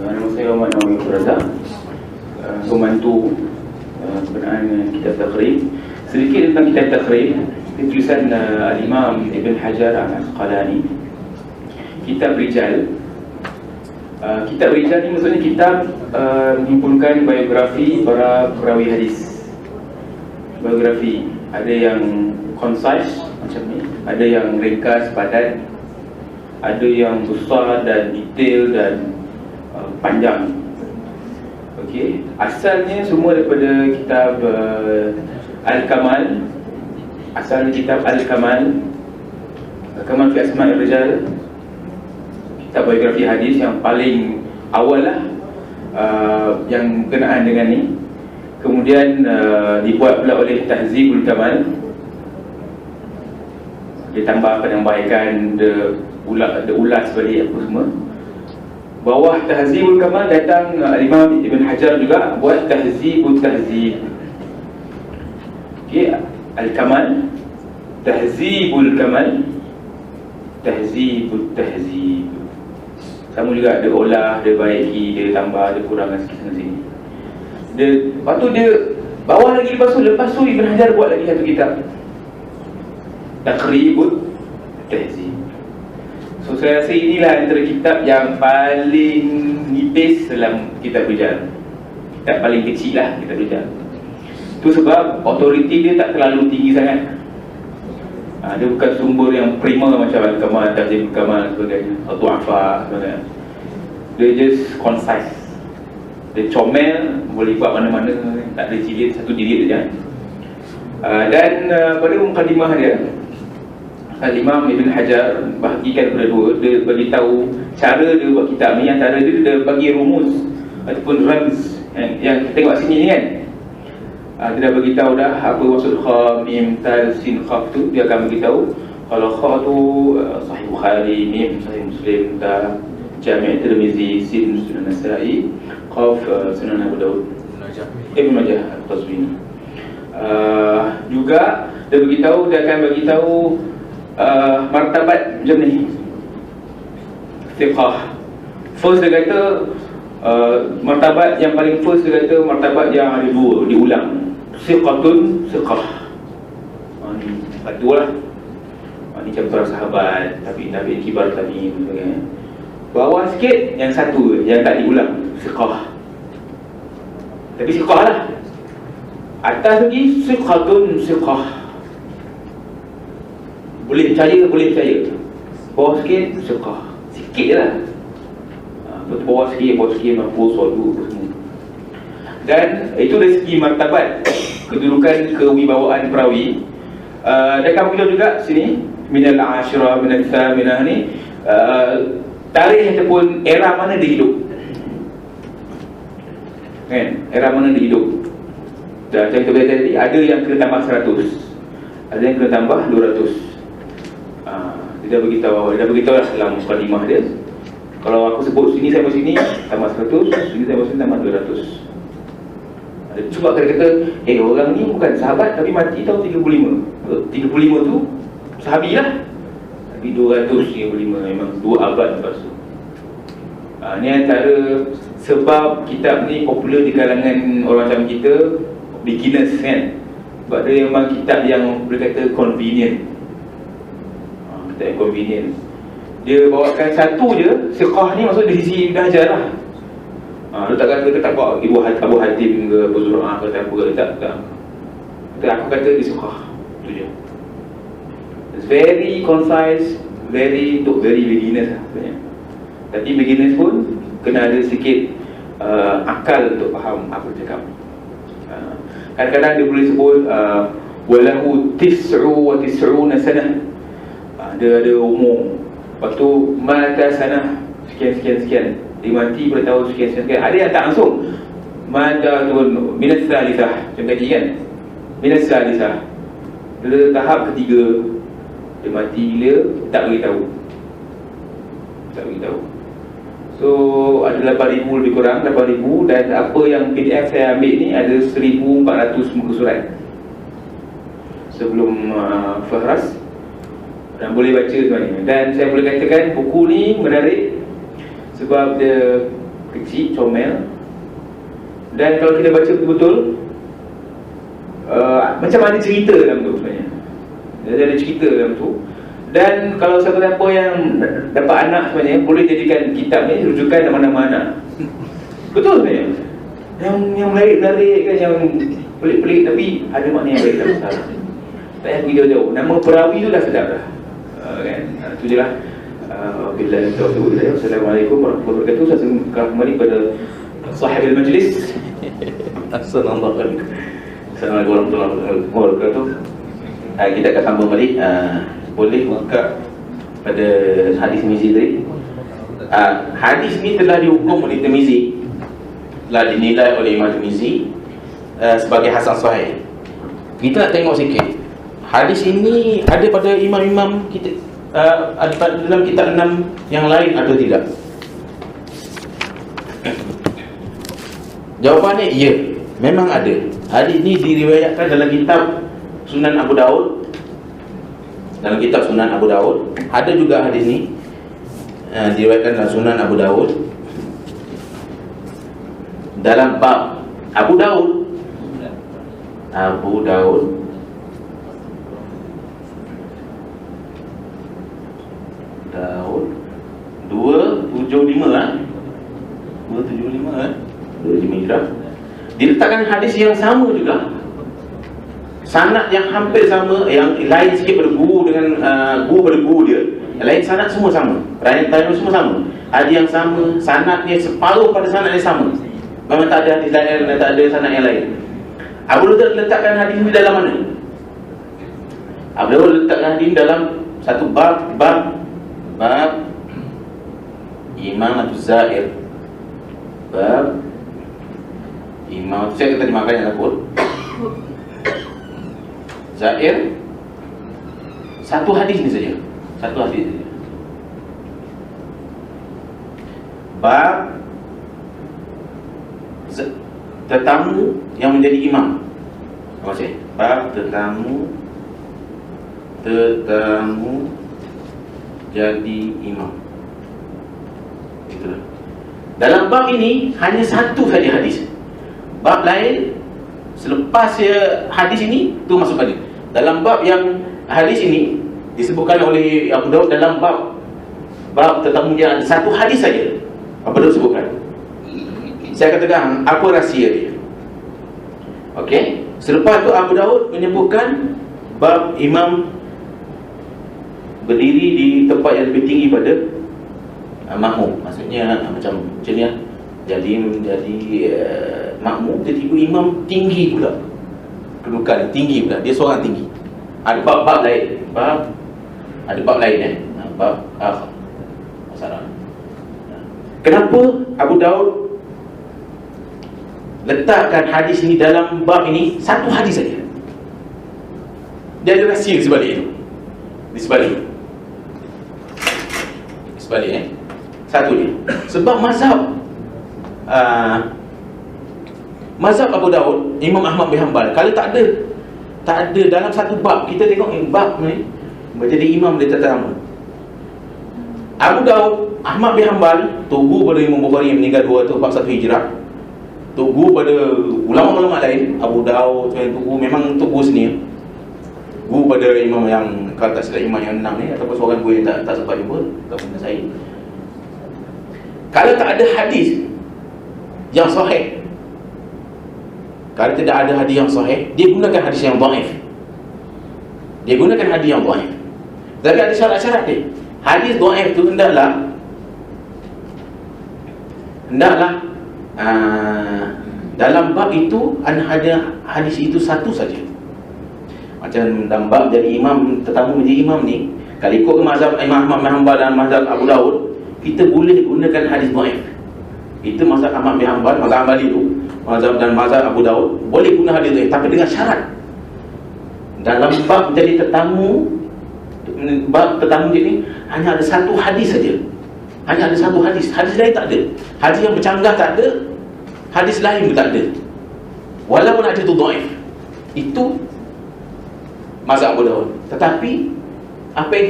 Nama saya Muhammad Nawawi Razak, pembantu berkenaan kitab Taqrib. Sedikit tentang kitab Taqrib, tulisan Al-Imam Ibn Hajar Al-Asqalani, kitab Rijal. Kitab Rijal ni maksudnya kitab menghimpunkan biografi para perawi hadis. Biografi, ada yang concise macam ni, ada yang ringkas, padat, ada yang besar dan detail dan panjang. Okey, asalnya semua daripada kitab Al-Kamal. Asalnya kitab Al-Kamal, Al-Kamal fi Asma'ir Rijal, kitab biografi hadis yang paling awal lah, yang berkenaan dengan ni. Kemudian dibuat pula oleh Tahzibul Kamal. Dia tambah penambahkan, dia ulas balik apa semua. Bawah Tahzibul Kamal datang Imam Ibn Hajar juga buat Tahzibul Tahzib. Okey, Al-Kamal, Tahzibul Kamal, Tahzibul Tahzib. Sama juga, dia olah, dia baiki, dia tambah, dia kurangkan sikit sana sini. Lepas tu dia bawah lagi, lepas tu Ibn Hajar buat lagi satu kitab, Taqribut Tahzib. So saya rasa inilah antara kitab yang paling nipis dalam kitab Rijal. Kitab paling kecil lah kitab Rijal. Itu sebab autoriti dia tak terlalu tinggi sangat. Dia bukan sumber yang prima macam Al-Kamal, Tahzibul Kamal sebagainya, Al-Du'afa sebagainya. Dia just concise. Dia comel, boleh buat mana-mana, tak ada jilid, satu jilid saja. Dan pada mukadimah dia, Al-Imam Ibn Hajar bahagikan kepada dua. Dia bagi tahu cara dia buat kitab ni. Antara dia bagi rumus ataupun ramz yang kita tengok sini ni kan. Dia dah bagi tahu dah apa maksud kha, mim, tal, sin, qaf tu. Dia akan bagi tahu kalau kha tu Sahih Bukhari, mim Sahih Muslim, ta Jami' Tirmizi, sin Sunan Nasa'i, qaf Sunan Abu Daud, Ibn Majah Al-Qazwini. Juga dia akan bagi tahu martabat macam ni. Thiqah. First dia kata martabat yang paling first, dia kata martabat yang ada dua, diulang. Thiqatun, thiqah. Ni satu lah. Ni macam para sahabat, Nabi kibar tadi sebagainya. Bawah sikit yang satu yang tak diulang, thiqah. Tapi thiqah lah. Atas lagi thiqatun, thiqah. Boleh percaya, boleh percaya. Bawah sikit, thiqah. Sikit je lah. Bawah sikit, mampu suatu apa semua. Dan itu dari segi martabat, kedudukan kewibawaan perawi. Dan kamu bilang juga sini minal ashirah, minal thaminah ni, tarikh ataupun era mana dia hidup, kan? Era mana dia hidup. Dan macam kita kata tadi, ada yang kena tambah 100, ada yang kena tambah 200. Dia dah beritahu lah dalam mukadimah dia. Kalau aku sebut sini sampai sini tambah 100, sini sampai sini tambah 200. Cuba kata orang ni bukan sahabat tapi mati tahun 35. 35 tu sahabi lah. Tapi 235 memang 2 abad lepas tu. Ni antara sebab kitab ni popular di kalangan orang macam kita, beginners kan. Sebab dia memang kitab yang boleh kata convenient. Kitab yang convenient. Dia bawakan satu je, thiqah ni maksud dari sisi Ibn Hajar lah. Dia tak kata tak bawa Abu Hatim ke Abu Zur'ah ke apa ke, tak. Aku kata dia thiqah. Itu je. It's very concise, very beginners lah sebenarnya. Tapi beginners pun kena ada sikit akal untuk faham apa dia cakap. Kadang-kadang dia boleh sebut walahu 99 sanah. Dia ada umur. Lepas tu mata sanah sekian. Dia mati pada tahun sekian. Ada yang tak langsung mata tu minas salisah macam tadi kan. Minas salisah. Dia tahap ketiga. Dia mati bila tak beritahu. So ada 8,000 lebih kurang, 8,000. Dan apa yang PDF saya ambil ni ada 1,400 muka surat sebelum Fahras. Dan boleh baca sebenarnya. Dan saya boleh katakan buku ni menarik sebab dia kecil, comel. Dan kalau kita baca betul-betul, macam ada cerita dalam tu sebenarnya. Jadi ada cerita dalam tu. Dan kalau siapa-siapa yang dapat anak sebenarnya, boleh jadikan kitab ni rujukan nama-nama anak. Betul sebenarnya. Yang menarik-menarik kan, yang pelik-pelik, tapi ada makna yang baik dalam salah. Tak payah pergi jauh-jauh. Nama perawi tu dah sedap dah, kan? Itu je lah. Assalamualaikum warahmatullahi wabarakatuh. Saya kembali pada sahibul majlis. Assalamualaikum warahmatullahi wabarakatuh. Kita akan sambung balik. Boleh buka pada hadis Tirmizi tadi. Hadis ni telah dihukum oleh Tirmizi, telah dinilai oleh Imam Tirmizi sebagai hasan sahih. Kita nak tengok sikit. Hadis ini ada pada imam-imam kita, ada pada dalam kitab 6 yang lain atau tidak? Jawapannya ya, memang ada. Hadis ini diriwayatkan dalam kitab Sunan Abu Daud. Dalam kitab Sunan Abu Daud ada juga hadis ni, diriwayatkan dalam Sunan Abu Daud dalam bab Abu Daud 275 Hijrah. Diletakkan hadis yang sama juga, sanad yang hampir sama, yang lain sikit pada guru dengan guru pada guru dia. Yang lain sanad semua sama, rayaan semua sama. Hadis yang sama, sanadnya separuh pada sanad yang sama. Memang tak ada hadis lain, tak ada sanad yang lain. Abu Daud letakkan hadis ini dalam mana? Abu Daud letakkan hadis ini dalam satu bab Imamatus Zair. Bab Imam, saya kata dimakan yang dapur Zair. Satu hadis ni saja, satu hadis saja. Bab tetamu yang menjadi imam. Apa sih? Bab tetamu jadi imam. Itulah. Dalam bab ini hanya satu saja hadis. Bab lain selepas hadis ini tu masuk balik. Dalam bab yang hadis ini disebutkan oleh Abu Daud, dalam bab tetamu dia ada satu hadis saja Abu Daud sebutkan. Saya katakan apa rahsia dia. Okey, selepas tu Abu Daud menyebutkan bab imam berdiri di tempat yang lebih tinggi pada makmum. Maksudnya macam ni lah. Jadi makmum, tiba-tiba imam tinggi pula, kedudukan tinggi pula, dia seorang tinggi. Ada bab-bab lain, ada bab lain bab masalah. Kenapa Abu Daud letakkan hadis ini dalam bab ini? Satu hadis saja. Dia ada rahsia di sebalik itu. Di sebalik satu dia. Sebab mazhab Abu Daud, Imam Ahmad bin Hanbal, kalau tak ada dalam satu bab, kita tengok bab ni menjadi imam dia tetamu. Abu Daud, Ahmad bin Hanbal, tugu pada Imam Bukhari yang meninggal 241 Hijrah, tugu pada ulama-ulama lain. Abu Daud tugu, memang tugu sini, tugu pada imam yang, kalau tak silap imam yang 6 ni, ataupun seorang gue yang tak sempat jumpa, tak pernah saya. Kalau tak ada hadis yang sahih, kalau tidak ada hadis yang sahih, dia gunakan hadis yang dhaif. Tapi ada syarat-syarat dia. Hadis dhaif tu hendaklah dalam bab itu ada hadis itu satu saja. Macam dalam bab jadi imam, tetamu menjadi imam ni, kalau ikut ke mazhab Imam Ahmad bin Hanbal dan mazhab Abu Daud, kita boleh gunakan hadis dhaif. Itu mazhab Ahmad bin Hanbal, mazhab Hanbali itu, mazhab dan mazhab Abu Daud boleh guna hadis dhaif, tapi dengan syarat dalam bab jadi tetamu, bab tetamu ini hanya ada satu hadis saja. Hanya ada satu hadis. Hadis lain tak ada. Hadis yang bercanggah tak ada. Hadis lain pun tak ada. Walaupun hadis itu dhaif. Itu mazhab Abu Daud. Tetapi apa yang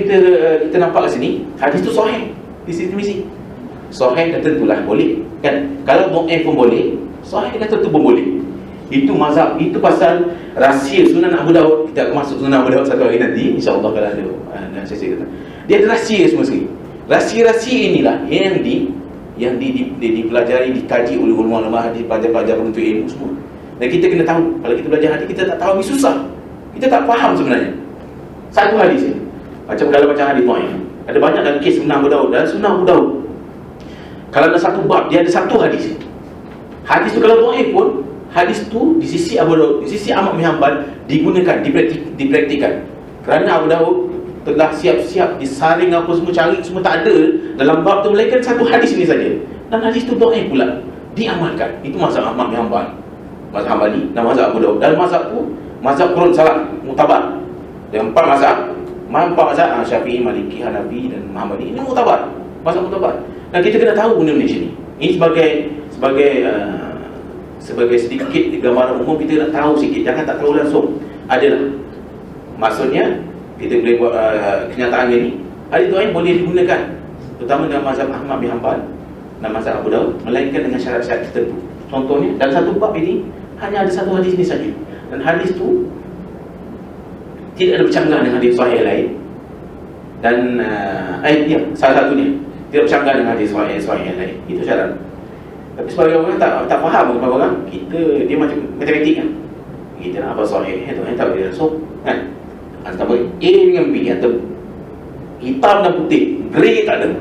kita nampak kat sini, hadis itu sahih di sisi Tirmizi. sahih dah tentulah boleh kan. Kalau dhaif pun boleh, sahih dah tentu pun boleh. Itu mazhab. Itu pasal rahsia Sunan Abu Daud. Kita akan masuk Sunan Abu Daud satu hari nanti, insya-Allah, kalau ada sesi kita. Dia ada rahsia semua sekali. Rahsia-rahsia inilah yang dipelajari, dikaji oleh ulama-ulama hadis, pelajar-pelajar penuntut ilmu semua. Dan kita kena tahu. Kalau kita belajar hadis, kita tak tahu, ni susah. Kita tak faham sebenarnya satu hadis ni. Macam kalau baca hadis dhaif, ada banyak dalam kes Sunan Abu Daud. Dalam Sunan Abu Daud, kalau ada satu bab, dia ada satu hadis. Hadis tu kalau dhaif pun, hadis tu di sisi Abu Daud, di sisi Ahmad bin Hanbal digunakan, dipraktikkan. Kerana Abu Daud telah siap-siap disaring apa semua, cari semua, tak ada dalam bab tu melainkan satu hadis ni saja. Dan hadis tu dhaif pula, diamalkan. Itu mazhab Ahmad bin Hanbal, mazhab Hambali dan mazhab Abu Daud. Dan mazhab tu mazhab qurun salat mutabar. Yang empat mazhab Syafi'i, Maliki, Hanafi dan Hambali, ini mutabar, mazhab mutabar. Dan kita kena tahu benda-benda sini. Ini sebagai sedikit gambaran umum, kita nak tahu sikit, jangan tak tahu langsung. Adalah maksudnya kita boleh buat kenyataan ini. Hadis dhaif boleh digunakan terutama dalam mazhab Ahmad bin Hanbal dan mazhab Abu Daud, melainkan dengan syarat-syarat tertentu. Contohnya dalam satu bab ini hanya ada satu hadis ini saja, dan hadis tu tidak ada bercanggah dengan hadis sahih lain. Dan salah satunya tidak bercanggah dengan hadis sahih yang lain. Itu syarat. Tapi sebagai orang tak faham kepada orang, dia macam matematik kan. Kita nak apa sahih itu tak boleh langsung kan. Antara A dengan B, atau hitam dan putih, grey tak ada.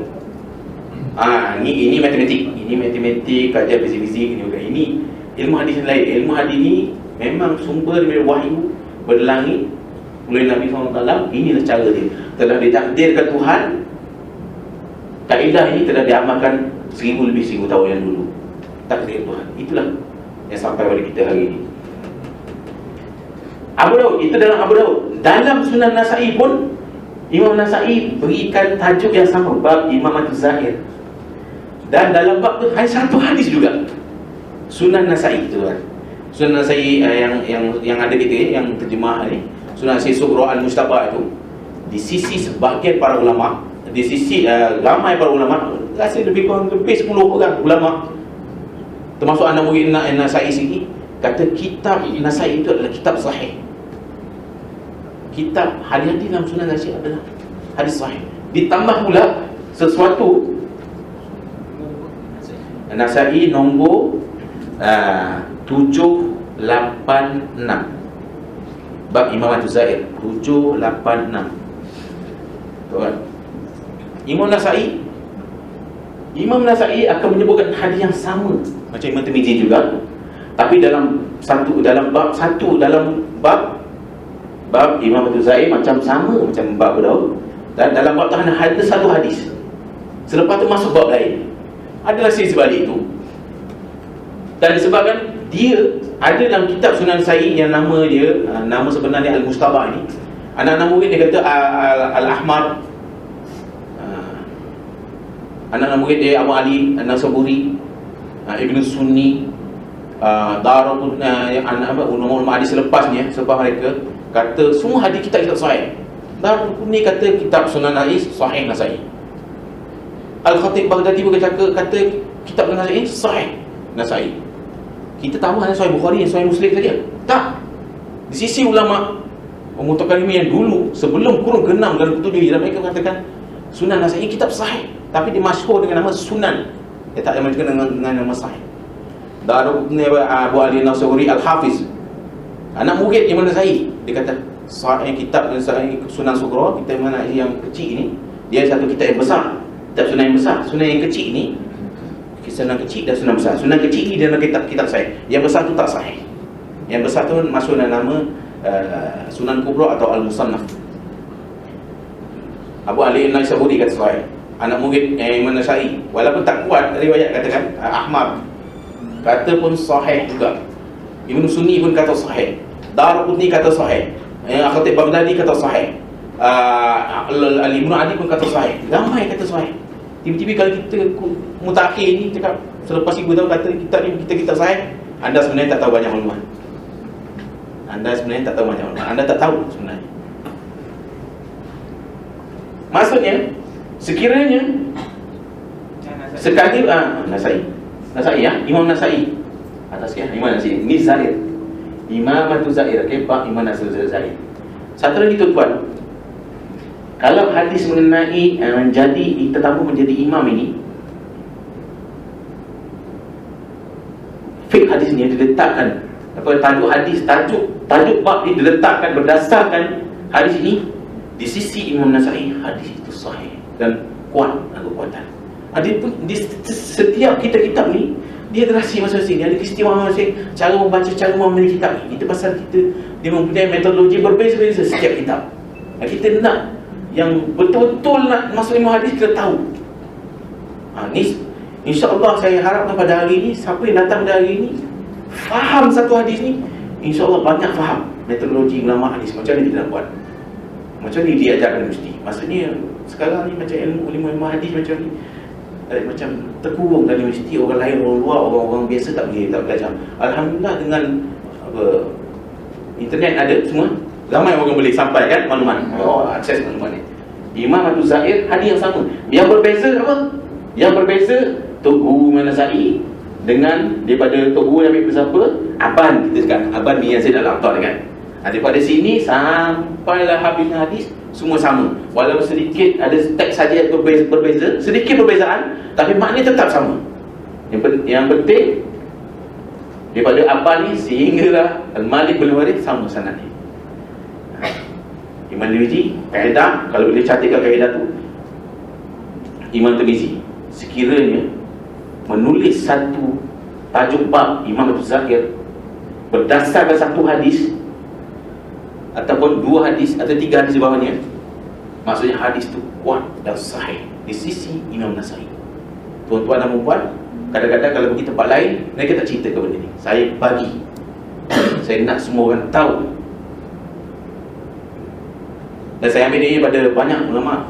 Ini matematik. Ini matematik, kajian fisik-fisik, ini ilmu hadis yang lain. Ilmu hadis ni memang sumber dari wahyu berlangit oleh Nabi SAW. Inilah cara dia. Telah ditakdirkan Tuhan. Kaedah ini telah diamalkan 1000 tahun yang dulu. Takdir Tuhan. Itulah yang sampai pada kita hari ini. Abu Daud, itu dalam Abu Daud. Dalam Sunan Nasa'i pun, Imam Nasa'i berikan tajuk yang sama, bab Imamatul Zahir. Dan dalam bab tu hanya satu hadis juga. Sunan Nasa'i itu kan. Sunan Nasa'i yang ada kita, yang terjemah ni, Sunan Nasa'i Sughra Al-Mustaba itu, di sisi sebahagian para ulama, di sisi ramai para ulama, rasa lebih 10 orang ulama, termasuk anak murid Nasa'i sini, kata kitab Nasa'i itu adalah kitab sahih. Kitab hadis dalam Sunan Nasa'i adalah hadis sahih. Ditambah pula sesuatu, Nasa'i nombor 786, bab Imamatul Zahir 786. Tuan, Imam Nasa'i akan menyebutkan hadis yang sama macam Imam Tirmizi juga, tapi dalam bab Imamatul Zahir macam sama macam bab Abu Daud, dan dalam bab tu hanya ada satu hadis. Selepas tu masuk bab lain. Adalah sisi sebalik itu. Dan disebabkan dia ada dalam kitab Sunan Nasa'i yang nama dia, nama sebenarnya Al-Mustaba ni. Anak-anak murid dia kata Al-Ahmar. Anak-anak murid dia Abu Ali An-Nasaburi, Ibn Sunni, Darul yang ulama-ulama hadis selepasnya, selepas mereka kata semua hadis kitab sahih. Darul Qutni kata kitab Sunan Nasa'i sahih. Al-Khatib Baghdadi pun kata kitab Nasa'i sahih Nasa'i. Kita tahu hanya Sahih Bukhari dan Sahih Muslim saja. Tak. Di sisi ulama Mutakallimin yang dulu, sebelum kurun ke-6 dan ke-7 Hijrah, mereka katakan Sunan Nasa'i kitab sahih, tapi dimasyhur dengan nama Sunan. Dia tak ada dengan nama sahih. Darul Qutni Abu Ali Nasawari Al-Hafiz, anak murid Imam Nasa'i, dia kata sahih kitab Nasa'i Sunan Sughra, kitab mana yang kecil ni, dia satu kitab yang besar. Kitab Sunan yang besar, Sunan yang kecil ni, Sunan kecil dan Sunan besar. Sunan kecil ni dia nama kitab sahih. Yang besar tu tak sahih. Yang besar tu masuk dalam nama Sunan Kubra atau Al-Musannaf. Abu Ali An-Naisaburi kata sahih. Anak murid Imam Nasa'i, walaupun tak kuat riwayat, katakan Ahmad kata pun sahih juga. Ibn Sunni pun kata sahih. Darul Qutni kata sahih. Khatib Baghdadi kata sahih. Al-Ibn Ali pun kata sahih. Ramai kata sahih. Tiba-tiba kalau kita mutakhir ni cakap selepas 1000 tahun kata kita sahih, anda sebenarnya tak tahu banyak maklumat. Anda tak tahu sebenarnya. Maksudnya sekiranya Sekali Nasai ya, Imam Nasai atas ya, Imam Nasai ini Zaid, Imamatu Zaid, Pak Imam Nasai Zaid. Satu lagi tuan, kalau hadis mengenai menjadi tetamu menjadi imam ini, fiqh hadis ni diletakkan tajuk hadis, tajuk bab ini diletakkan berdasarkan hadis ini. Di sisi Imam Nasai, hadis itu sahih dan kuat, ada kekuatan. Di setiap kitab ni dia ada rahsia masing-masing, dia ada keistimewaan masing, cara membaca, cara memahami kitab ni. Itu pasal dia mempunyai metodologi berbeza-beza setiap kitab. Kita nak yang betul-betul nak masuk ilmu hadis, kita tahu. Ni insya-Allah saya harapkan pada hari ini, siapa yang datang pada hari ini faham satu hadis ni, insya-Allah banyak faham metodologi ulama hadis, macam ni kita nak buat, macam ni dia ajarkan mesti. Maksudnya sekarang ni macam ilmu hadis macam ni, macam terkurung dalam universiti, orang lain, orang luar, orang biasa tak boleh belajar. Alhamdulillah dengan internet ada semua, ramai orang boleh sampaikan maklumat, akses maklumat ni. Imam Abu Zaid hadis yang sama. Yang berbeza apa? Yang berbeza Tok Guru Nasai dengan daripada Tok Guru yang ambil siapa? Aban, kita cakap Aban ni yang saya dah laptop kan. Daripada sini sampailah habisnya hadis, semua sama. Walaupun sedikit ada teks saja berbeza, sedikit perbezaan, tapi maknanya tetap sama. Yang penting daripada Aban ni sehinggalah Al-Malik bin Warid sama sanad ni. Imam Tirmizi, kaedah, kalau boleh catatkan kaedah tu, Imam Tirmizi sekiranya menulis satu tajuk bab Imam Abu Zaid berdasarkan satu hadis ataupun dua hadis atau tiga hadis di bawahnya, maksudnya hadis tu kuat dan sahih di sisi Imam Nasai. Tuan-tuan dan puan, kadang-kadang kalau pergi tempat lain, mereka tak cerita ke benda ni. Saya bagi, saya nak semua orang tahu. Dan saya ambil ini pada banyak ulama,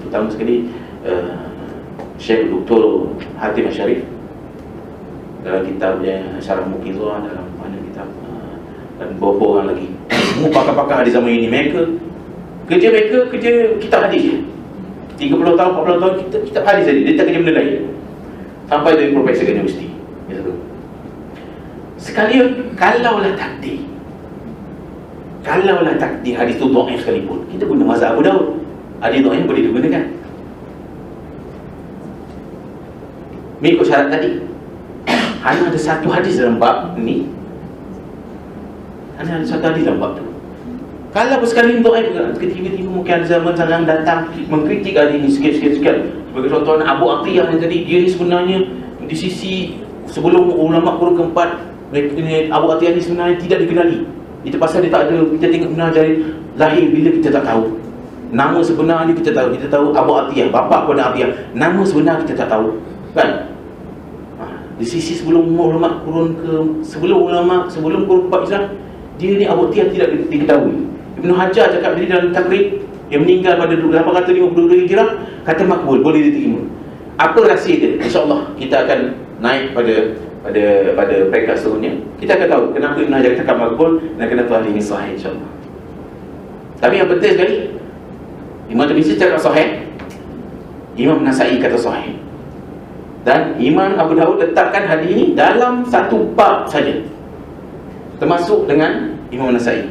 terutama sekali Syekh Dr. Hatim Asy-Syarif dalam kitabnya Syarah Muqizah, dalam mana kitab, dan beberapa orang lagi. Semua pakar-pakar di zaman ini, kerja kitab hadis je. 30 tahun, 40 tahun kitab hadis saja. Dia tak kerja benda lain. Sampai dari profesor ke universiti. Sekali kalaulah takdir hadis tu dhaif sekalipun, kita guna mazhab Abu Daud, hadis dhaif boleh digunakan. Mengikut syarat tadi, hanya ada satu hadis dalam bab ni, hanya ada satu hadis dalam bab tu. Kalau sekali dhaif, tiba-tiba mungkin zaman yang datang mengkritik hadis ni sikit. Sebagai contoh Abu Atiyah yang tadi, dia ni sebenarnya di sisi sebelum ulama kurun keempat, Abu Atiyah ni sebenarnya tidak dikenali. Itu pasal dia tak ada, kita tengok benar dari lahir bila kita tak tahu. Nama sebenar dia kita tahu Abu Atiyah, bapa kepada Atiyah. Nama sebenar kita tak tahu. Kan? Di sisi sebelum ulama kurun keempat Islam, dia ni Abu Atiyah tidak diketahui. Ibn Hajar cakap diri dalam takrib, yang meninggal pada 852 Hijrah, kata makbul, boleh diterima. Apa rahsia dia? InsyaAllah kita akan naik pada peringkat seterusnya. Kita akan tahu kenapa Ibn Hajar cakap makbul dan kenapa hadis ini sahih, insyaAllah. Tapi yang penting sekali, Imam Tirmizi cakap sahih, Imam Nasai kata sahih, dan Imam Abu Daud letakkan hadis ini dalam satu bab saja, termasuk dengan Imam Nasai.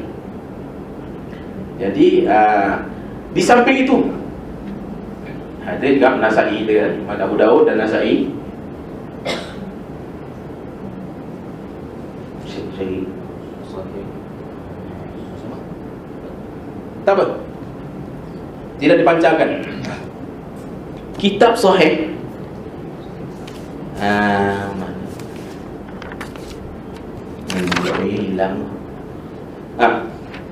Jadi di samping itu ada juga Nasai dia, Imam Abu Daud dan Nasai. Tak apa, tidak dipancarkan. Kitab sahih hilang.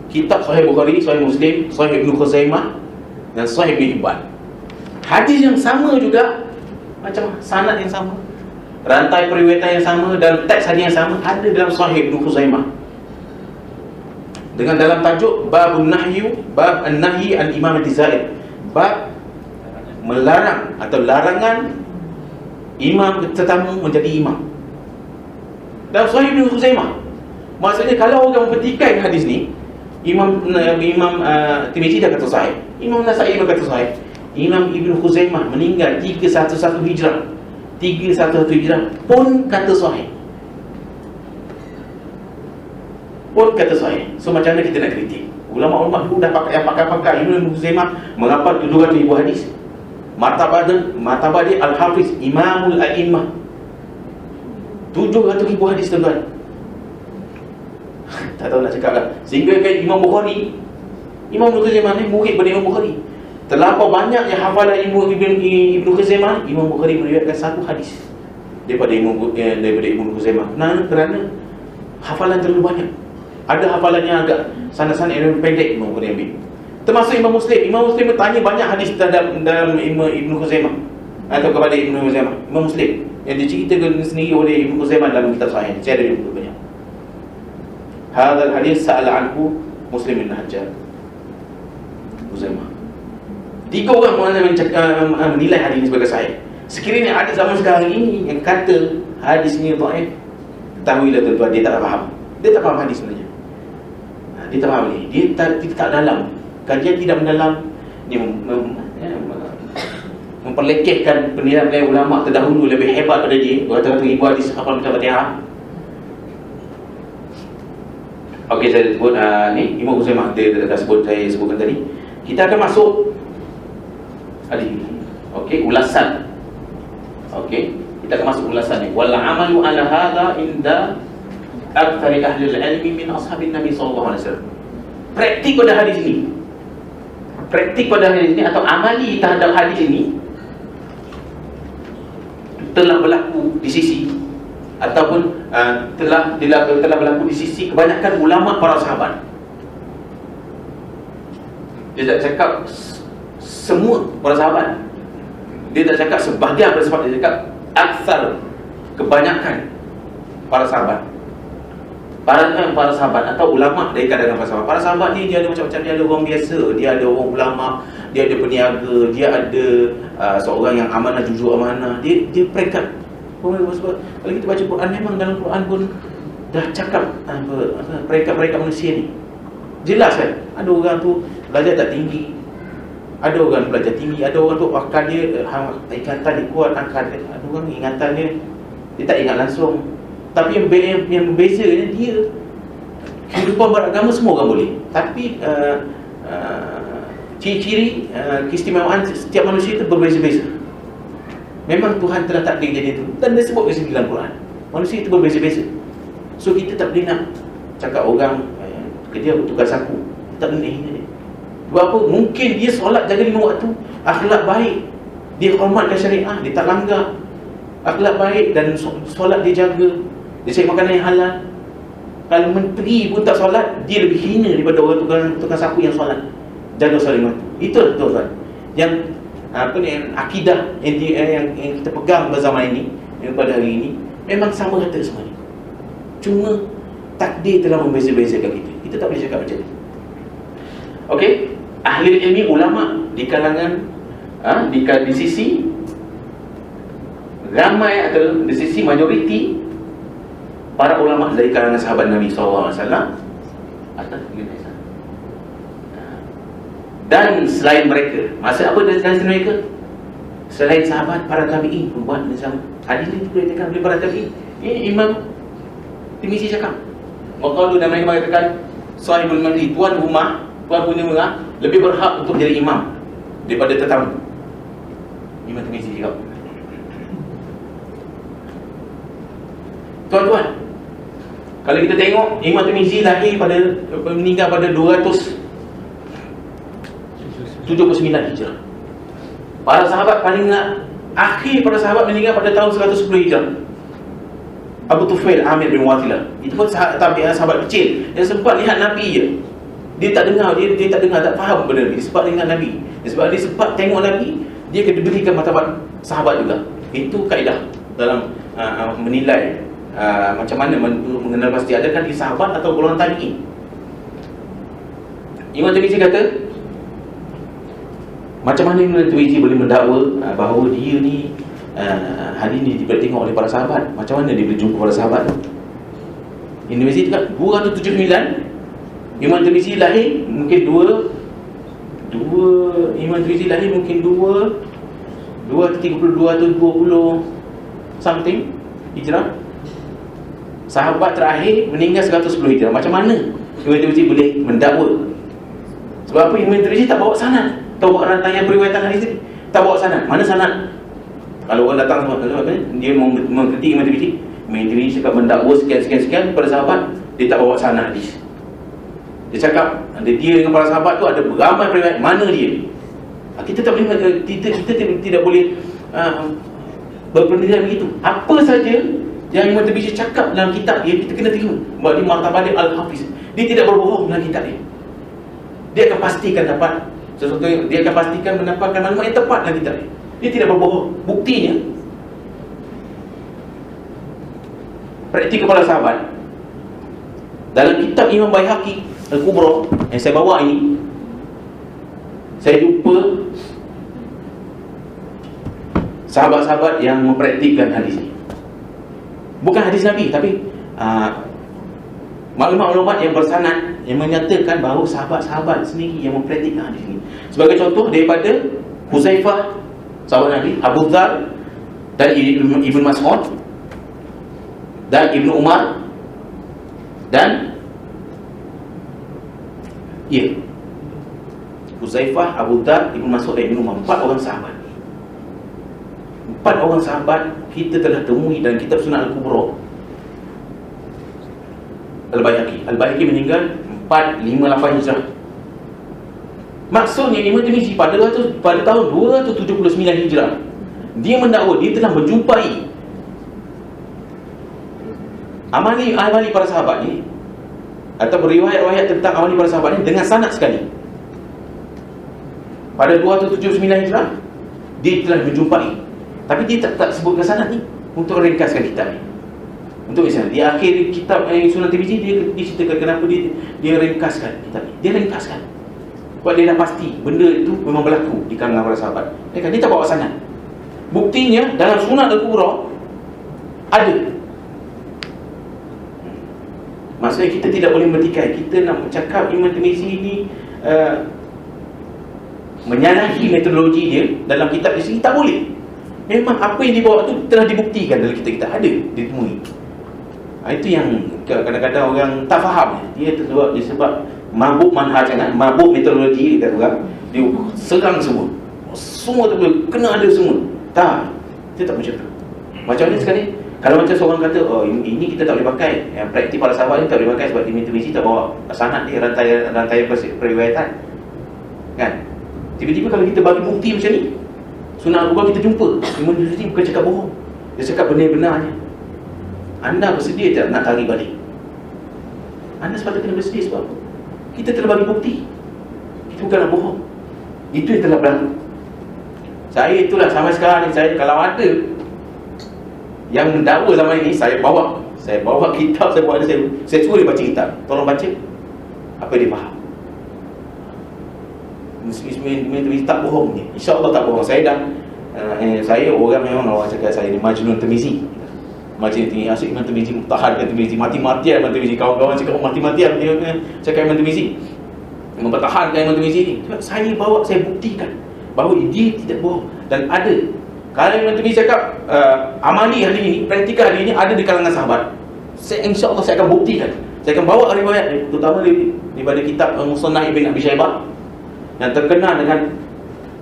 Kitab Sahih Bukhari, Sahih Muslim, Sahih Ibn Khuzaimah dan Sahih Ibn Hibban. Hadis yang sama juga, macam sanad yang sama, rantai periwayatan yang sama, dan teks hadis yang sama ada dalam Sahih Ibn Khuzaimah. Dengan dalam tajuk Bab An-Nahyi Al-Imamati Zaid, bab melarang atau larangan imam tetamu menjadi imam. Dalam Sahih Ibn Khuzaimah. Maksudnya kalau orang mempertikaikan hadis ni, Imam Tirmizi dah kata sahih, Imam Nasai dah kata sahih, Imam Ibn Khuzaimah meninggal 311 Hijrah, 311 Hijrah pun kata sahih. So macam mana kita nak kritik? Ulama-ulama dulu dah pakai Ibnu Khuzaimah mengapa 700,000 hadis. Martabat dia Al-Hafiz Imamul A'immah, 700,000 hadis tuan-tuan. Tak tahu nak cakap lah. Sehingga kan Imam Bukhari, Imam Ibnu Khuzaimah ni murid pada Imam Bukhari. Terlampau banyak yang hafalan Ibnu Khuzaimah, Imam Bukhari meriwayatkan satu hadis daripada Ibnu Khuzaimah. Kerana hafalan terlalu banyak. Ada hafalan yang agak sana-sana yang pendek Imam Bukhari ambil. Termasuk Imam Muslim bertanya banyak hadis dalam Ibnu Khuzaimah atau kepada Ibnu Khuzaimah. Imam Muslim yang diceritakan sendiri oleh Ibnu Khuzaimah dalam kitab Sahih. Saya ada juga banyak. Hadzal hadis sa'ala anhu Muslim bin Hajjaj Khuzaimah. 3 orang menilai hadis ini sebagai sahih. Sekiranya ada zaman sekarang ini yang kata hadis ini dhaif, ketahuilah tuan-tuan, dia tak faham. Dia tak faham hadis sebenarnya. Dia tak faham ni. Dia tak dalam. Kajian tidak mendalam. Dia memperlekehkan penilaian ulama terdahulu lebih hebat pada dia. Kata-kata ibu hadis hafal macam Fatihah. Okey, saya sebut ni Imam Khuzaimah dia dah sebut, saya sebutkan tadi. Kita akan masuk ulasan. Okey, kita akan masuk ulasan ni. Wal amalu ala hadha inda aktsari ahli al-ilmi min ashabin Nabi sallallahu alaihi wasallam. Praktik pada hadis ini atau amali terhadap hadis ini telah berlaku di sisi ataupun telah berlaku di sisi kebanyakan ulama para sahabat. Dia tak cakap semua para sahabat, dia tak cakap sebahagian para sahabat, dia cakap aksar, kebanyakan para sahabat. Para sahabat atau ulama dari kalangan para sahabat. Para sahabat ni dia ada macam-macam. Dia ada orang biasa, dia ada orang ulama, dia ada peniaga, dia ada seorang yang amanah, jujur amanah. Dia peringkat. Sebab kalau kita baca Quran, memang dalam Quran pun dah cakap peringkat-peringkat manusia ni. Jelas kan? Ada orang tu belajar tak tinggi, ada orang belajar tinggi, ada orang tu akal dia, ingatan dia kuat, akal dia. Ada orang ingatan dia tak ingat langsung. Tapi yang berbezanya dia kehidupan beragama semua orang boleh. Tapi ciri-ciri keistimewaan setiap manusia itu berbeza-beza. Memang Tuhan telah takdir jadi itu, dan dia sebut di dalam Quran. Manusia itu berbeza-beza. So kita tak boleh nak cakap orang dia tukar sapu, tak boleh hina dia. Sebab apa? Mungkin dia solat jaga 5 waktu, akhlak baik, dia hormatkan syariah, dia tak langgar, akhlak baik dan solat dia jaga, dia cari makanan yang halal. Kalau menteri pun tak solat, dia lebih hina daripada orang tukang sapu yang solat, jaga solat 5 waktu. Itulah tuan-tuan yang akidah yang kita pegang pada zaman ini, yang pada hari ini, memang sama rata semua ni. Cuma takdir telah membeza-bezakan kita. Kita tak boleh cakap macam ni. Okey, ahli ilmi, ulama di kalangan di sisi ramai atau di sisi majoriti para ulama dari kalangan sahabat Nabi SAW dan selain mereka. Maksud apa dari selain mereka? Selain sahabat, para tabi'in pun buat macam hadis ini diberitakan oleh para tabi'in. Ini Imam Tirmizi cakap, maqalu dan mereka mengatakan sahibul manzil, tuan rumah, tuan punya rumah lebih berhak untuk jadi imam daripada tetamu. Imam Tirmizi cakap. Tuan-tuan, kalau kita tengok Imam Tirmizi meninggal pada 279 Hijrah. Para sahabat paling akhir para sahabat meninggal pada tahun 110 Hijrah. Abu Tufail Amir bin Wathilah, itu pun sahabat kecil yang sempat lihat Nabi je. Dia tak dengar, dia tak dengar, tak faham benda ni. Dia sempat dengar Nabi. Sebab dia sempat tengok Nabi, dia kena berikan martabat sahabat juga. Itu kaedah dalam menilai macam mana mengenal pasti adakah di sahabat atau golongan tabi'in. Imam Tirmizi kata, macam mana Imam Tirmizi boleh mendakwa bahawa dia ni hari ni dipertengok oleh para sahabat? Macam mana dia boleh jumpa para sahabat? Imam Tirmizi cakap 279. Imam Tirmizi lahir mungkin Imam Tirmizi lahir mungkin 232 atau 20 something Hijrah. Sahabat terakhir meninggal 110 Hijrah. Macam mana Imam Tirmizi boleh mendakwa? Sebab apa? Imam Tirmizi tak bawa sanad, tak bawa rantaian periwayatan hadis ni, tak bawa sanad. Mana sanad? Kalau orang datang sama dia mengkritik Imam Tirmizi cakap mendakwa sekian kepada sahabat, dia tak bawa sanad hadis. Dia cakap dia dengan para sahabat tu ada beramai periwayat. Mana dia? Kita tak boleh, kita tidak boleh berpendirian begitu. Apa saja yang Imam Tirmizi cakap dalam kitab dia, kita kena terima. Sebab dia martabat Al-Hafiz. Dia tidak berbohong dalam kitab dia. Dia akan pastikan dapat sesuatu, dia akan pastikan mendapatkan maklumat yang tepat dalam kitab dia. Dia tidak berbohong. Buktinya, praktik kepala sahabat dalam kitab Imam Baihaqi Al-Kubra yang saya bawa ini, saya jumpa sahabat-sahabat yang mempraktikkan hadis ini. Bukan hadis Nabi, tapi maklumat-maklumat yang bersanad yang menyatakan bahawa sahabat-sahabat sendiri yang mempraktikkan hadis ini. Sebagai contoh, daripada Huzaifah, sahabat Nabi, Abu Dzar dan Ibn Mas'ud dan Ibn Umar dan Huzaifah, Abu Dzar, Ibn Mas'ud dan Ibn Umar. 4 orang sahabat. 4 orang sahabat kita telah temui dalam kitab Sunan Al-Kubra Al-Baihaqi. Al-Baihaqi meninggal 458 Hijrah. Maksudnya Imam Tirmizi pada tahun 279 Hijrah, dia mendakwa dia telah menjumpai amali para sahabat ni, atau riwayat-riwayat tentang amali para sahabat ni dengan sanad sekali. Pada 279 Hijrah dia telah menjumpai, tapi dia tak sebutkan sanad ni untuk ringkaskan kitab ni. Untuk misalnya di akhir kitab Sunan Tirmizi dia ceritakan kenapa dia ringkaskan kitab ni. Dia ringkaskan sebab dia dah pasti benda itu memang berlaku di kalangan para sahabat. Dia tak bawa sanad. Buktinya dalam Sunan Al-Kubra ada. Maksudnya kita tidak boleh bertikai. Kita nak bercakap Imam Tirmizi ni menyalahi metodologi dia dalam kitab di sini, tak boleh. Memang apa yang dibawa tu telah dibuktikan dalam kitab-kitab, ada ditemui. Itu yang kadang-kadang orang tak faham. Dia sebab mabuk manhaj, mabuk metodologi, kata orang, dia serang semua tu boleh kena ada semua. Tak, dia tak macam tu. Macam ni sekali, kalau macam seorang kata, oh ini kita tak boleh pakai, yang praktik para sahabat ni tak boleh pakai sebab Imam Tirmizi tak bawa sanad dia, rantai periwayatan, kan? Tiba-tiba kalau kita bagi bukti macam ni, Sunan Al-Kubra kita jumpa Imam Tirmizi bukan cakap bohong, dia cakap benar-benarnya. Anda bersedia tak nak tarik balik? Anda sepatutnya kena bersedia sebab kita telah bagi bukti. Kita bukan nak bohong. Itu yang telah berlaku. Saya itulah sampai sekarang ni, saya kalau ada yang mendakwa zaman ini, saya bawa kitab, saya suruh dia baca kitab. Tolong baca apa dia faham. Muslim tak bohong ni. InsyaAllah tak bohong. Saya dah saya orang memang orang cakap saya ni Majnun Tirmizi. Majnun Tirmizi, asyik Imam Tirmizi, mutahan Imam Tirmizi, mati-matian Imam Tirmizi. Kawan-kawan cakap mati-matian dia cakap Imam Tirmizi, mempertahankan Imam Tirmizi ni. Saya bawa, saya buktikan bahawa dia tidak bohong. Dan ada, kalau Imam Tirmizi cakap amali hari ini, praktikal hari ini ada di kalangan sahabat, insyaAllah saya akan buktikan. Saya akan bawa riwayat, terutama daripada kitab Musannaf Ibn Abi Syaibah yang terkenal dengan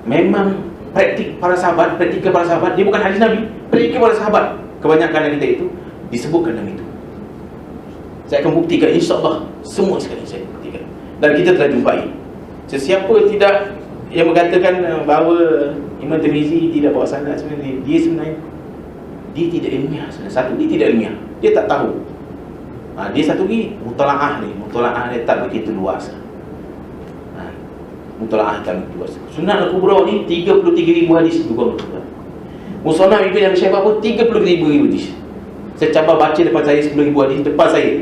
memang praktik para sahabat, praktikal para sahabat. Dia bukan hadis Nabi, praktikal para sahabat. Kebanyakan dari kita itu disebutkan dalam itu. Saya akan buktikan, insyaAllah semua sekali saya buktikan. Dan kita telah jumpai sesiapa tidak yang mengatakan bahawa Imam Tirmizi tidak bawa sanad, sebenarnya dia tidak ilmiah. Satu, dia tidak ilmiah, dia tak tahu. Dia satu lagi mutalaah dia tak begitu luas. Mutalaah tak begitu luas. Sunan Al-Kubra ni 33,000 hadis juga. Musannaf Ibn Abi Syaibah pun 30,000 hadis. Saya cabar baca depan saya 10,000 hadis depan saya.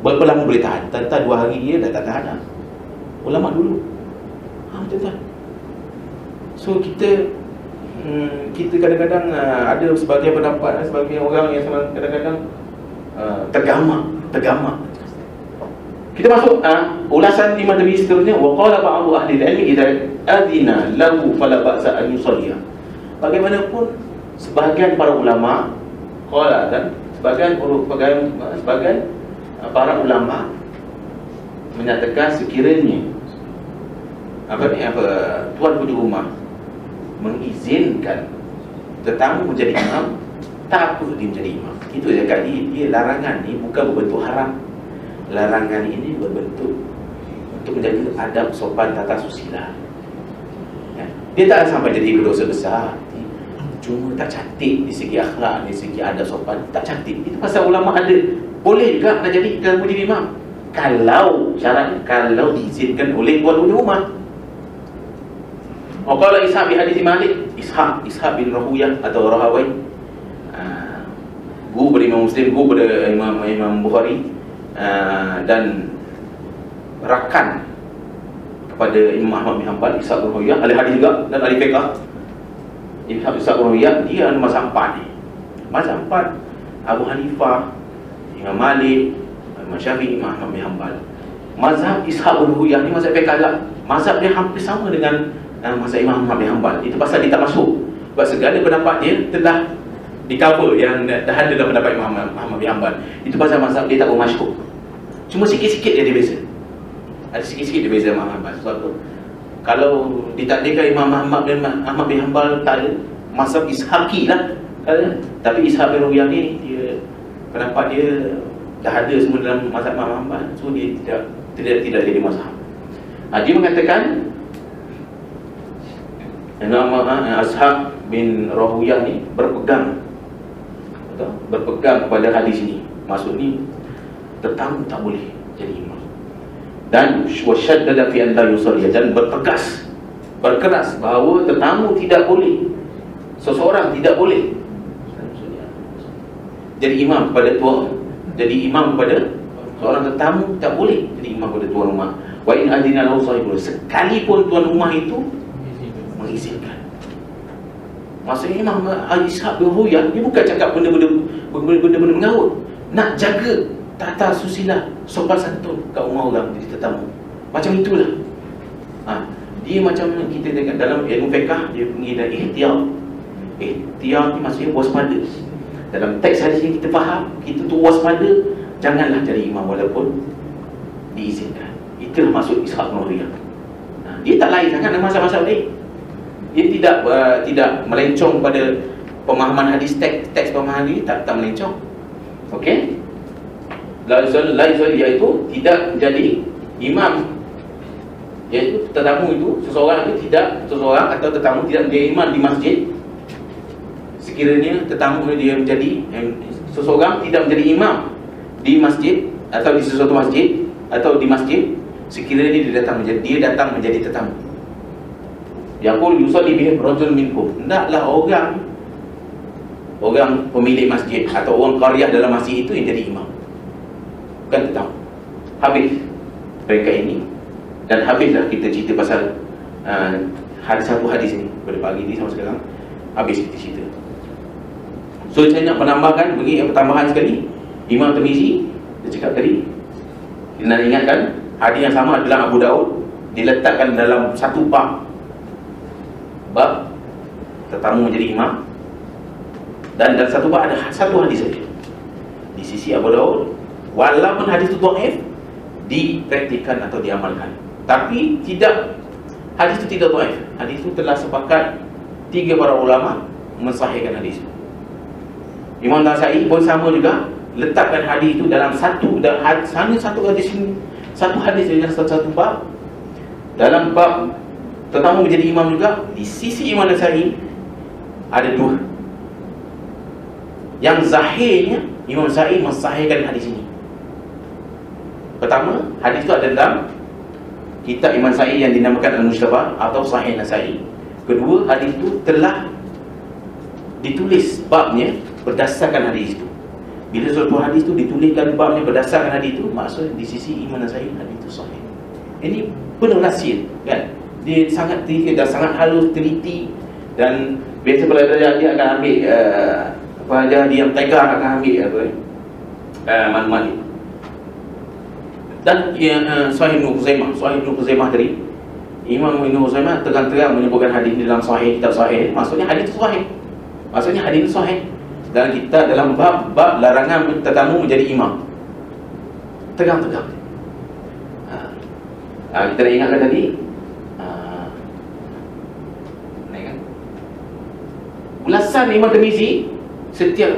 Berapa lama boleh tahan? Tentang 2 hari dia dah tak tahan dah. Ulama dulu. Tuan-tuan. So kita kadang-kadang ada sebagian pendapat, sebagian orang yang kadang-kadang tergamak. Kita masuk ulasan Imam Tirmizi seterusnya. Wa qala ba'du ahli al-ilmi idza adina lahu fala ba'sa an yusalliya. Bagaimanapun sebahagian para ulama Qala, dan sebagian para ulama menyatakan sekiranya tuan puteri rumah mengizinkan tetamu menjadi imam, tak apa dia menjadi imam. Itu je kat dia larangan ni bukan berbentuk haram. Larangan ini berbentuk untuk menjaga adab sopan tata susila. Ya. Dia tak sampai jadi berdosa besar, cuma tak cantik di segi akhlak, di segi adab sopan, tak cantik. Itu pasal ulama ada boleh juga nak jadi menjadi imam kalau syarat, kalau diizinkan oleh tuan puteri rumah. Qala Ishaq bin hadis Malik, Ishaq bin Rahuyah atau Rahawai, guru pada Imam Muslim, guru pada Imam Bukhari, dan rakan kepada Imam Ahmad bin Hanbal. Ishaq bin Rahuyah ahli hadis juga dan ahli fiqh. Ishaq bin Rahuyah dia mazhab 4 ni. Mazhab 4 Abu Hanifah, Imam Malik, Imam Syafi'i, Imam Ahmad bin Hanbal. Mazhab Ishaq bin Rahuyah ni mazhab fiqh juga. Mazhab dia hampir sama dengan mazhab Imam Ahmad bin Hanbal. Itu pasal dia tak masuk. Sebab segala pendapat dia telah di cover yang dah ada dalam pendapat Imam Ahmad bin Hanbal. Itu pasal mazhab dia tak bermasyhur. Cuma sikit-sikit dia beza. Ada sikit-sikit dia beza Imam Hanbal. Sebab tu kalau ditakdirkan Imam Ahmad bin Hanbal tak ada, mazhab Ishaqi lah. Tapi Ishaq bin Rahuyah ni dia pendapat dia dah ada semua dalam mazhab Imam Hanbal. So dia tidak jadi mazhab. Dia mengatakan Ishaq bin Rahuyah ni berpegang kepada hadis ni. Maksud ni tetamu tak boleh jadi imam. Dan wasyaddada fi an la yusalli, dan berkeras bahawa tetamu tidak boleh, seseorang tidak boleh jadi imam kepada seorang tetamu, tak boleh jadi imam kepada tuan rumah. Wa in adina lahu sahibul, sekalipun tuan rumah itu mengizinkan. Maksudnya Imam Ishaq bin Rahuyah dia bukan cakap benda-benda mengarut, nak jaga tata susila, sopan santun kat rumah orang jadi tetamu. Macam itulah. Dia macam kita tengok dalam ilmu fiqh, dia panggil dan ihtiyat. Ihtiyat ni maksudnya waspada. Dalam teks hadis yang kita faham, kita tu waspada, janganlah jadi imam walaupun diizinkan. Itulah maksud Ishaq bin Rahuyah. Dia tak lain sangat dengan mazhab-mazhab lain. Dia tidak melencong pada pemahaman hadis, teks pemahaman hadis tak melencong. Okey? La yusalli iaitu tidak jadi imam, iaitu tetamu itu seseorang atau tetamu tidak menjadi imam di masjid. Sekiranya tetamu dia menjadi seseorang tidak menjadi imam di masjid atau di sesuatu masjid atau di masjid, sekiranya dia datang menjadi tetamu. Yaqul yusalli bihi rajul minkum, hendaklah orang pemilik masjid atau orang qaryah dalam masjid itu yang jadi imam, bukan tetamu. Habis mereka ini, dan habislah kita cerita pasal satu hadis ini pada pagi ini sampai sekarang. Habis kita cerita. So saya nak menambahkan, bagi pertambahan sekali, Imam Tirmizi dia cakap tadi, dia nak ingatkan hadis yang sama dalam Abu Daud, diletakkan dalam satu bab tetamu menjadi imam, dan dalam satu bab ada satu hadis saja di sisi Abu Daud. Walaupun hadis itu dhaif, dipraktikkan atau diamalkan, tapi hadis itu tidak dhaif. Hadis itu telah sepakat 3 para ulama mensahihkan hadis itu. Imam Nasa'i pun sama juga letakkan hadis itu dalam satu hadis dalam satu bab. Dalam bab tetamu menjadi imam juga, di sisi Imam Nasa'i ada 2. Yang zahirnya Imam Nasa'i mensahihkan hadis ini. Pertama, hadis itu ada dalam kitab Imam Nasa'i yang dinamakan Al-Mujtaba atau Sahih Nasa'i. Kedua, hadis itu telah ditulis babnya berdasarkan hadis itu. Bila suatu hadis itu dituliskan babnya berdasarkan hadis itu, maksud di sisi Imam Nasa'i hadis itu sahih. Ini penuh rahsia, kan? Dia sangat sangat halus, teliti, dan biasa pelajar dia akan ambil pelajar dia yang tegar akan ambil maklumat ini. Dan Sahih Ibn Khuzaimah tadi, Imam Ibn Khuzaimah terang-terang menyebutkan hadis dalam Sahih, kitab Sahih. Maksudnya hadis itu sahih. dalam kita dalam bab larangan tetamu menjadi imam. Tegang-tegang. Kita dah ingatkan tadi. Ulasan Imam Tirmizi, setiap,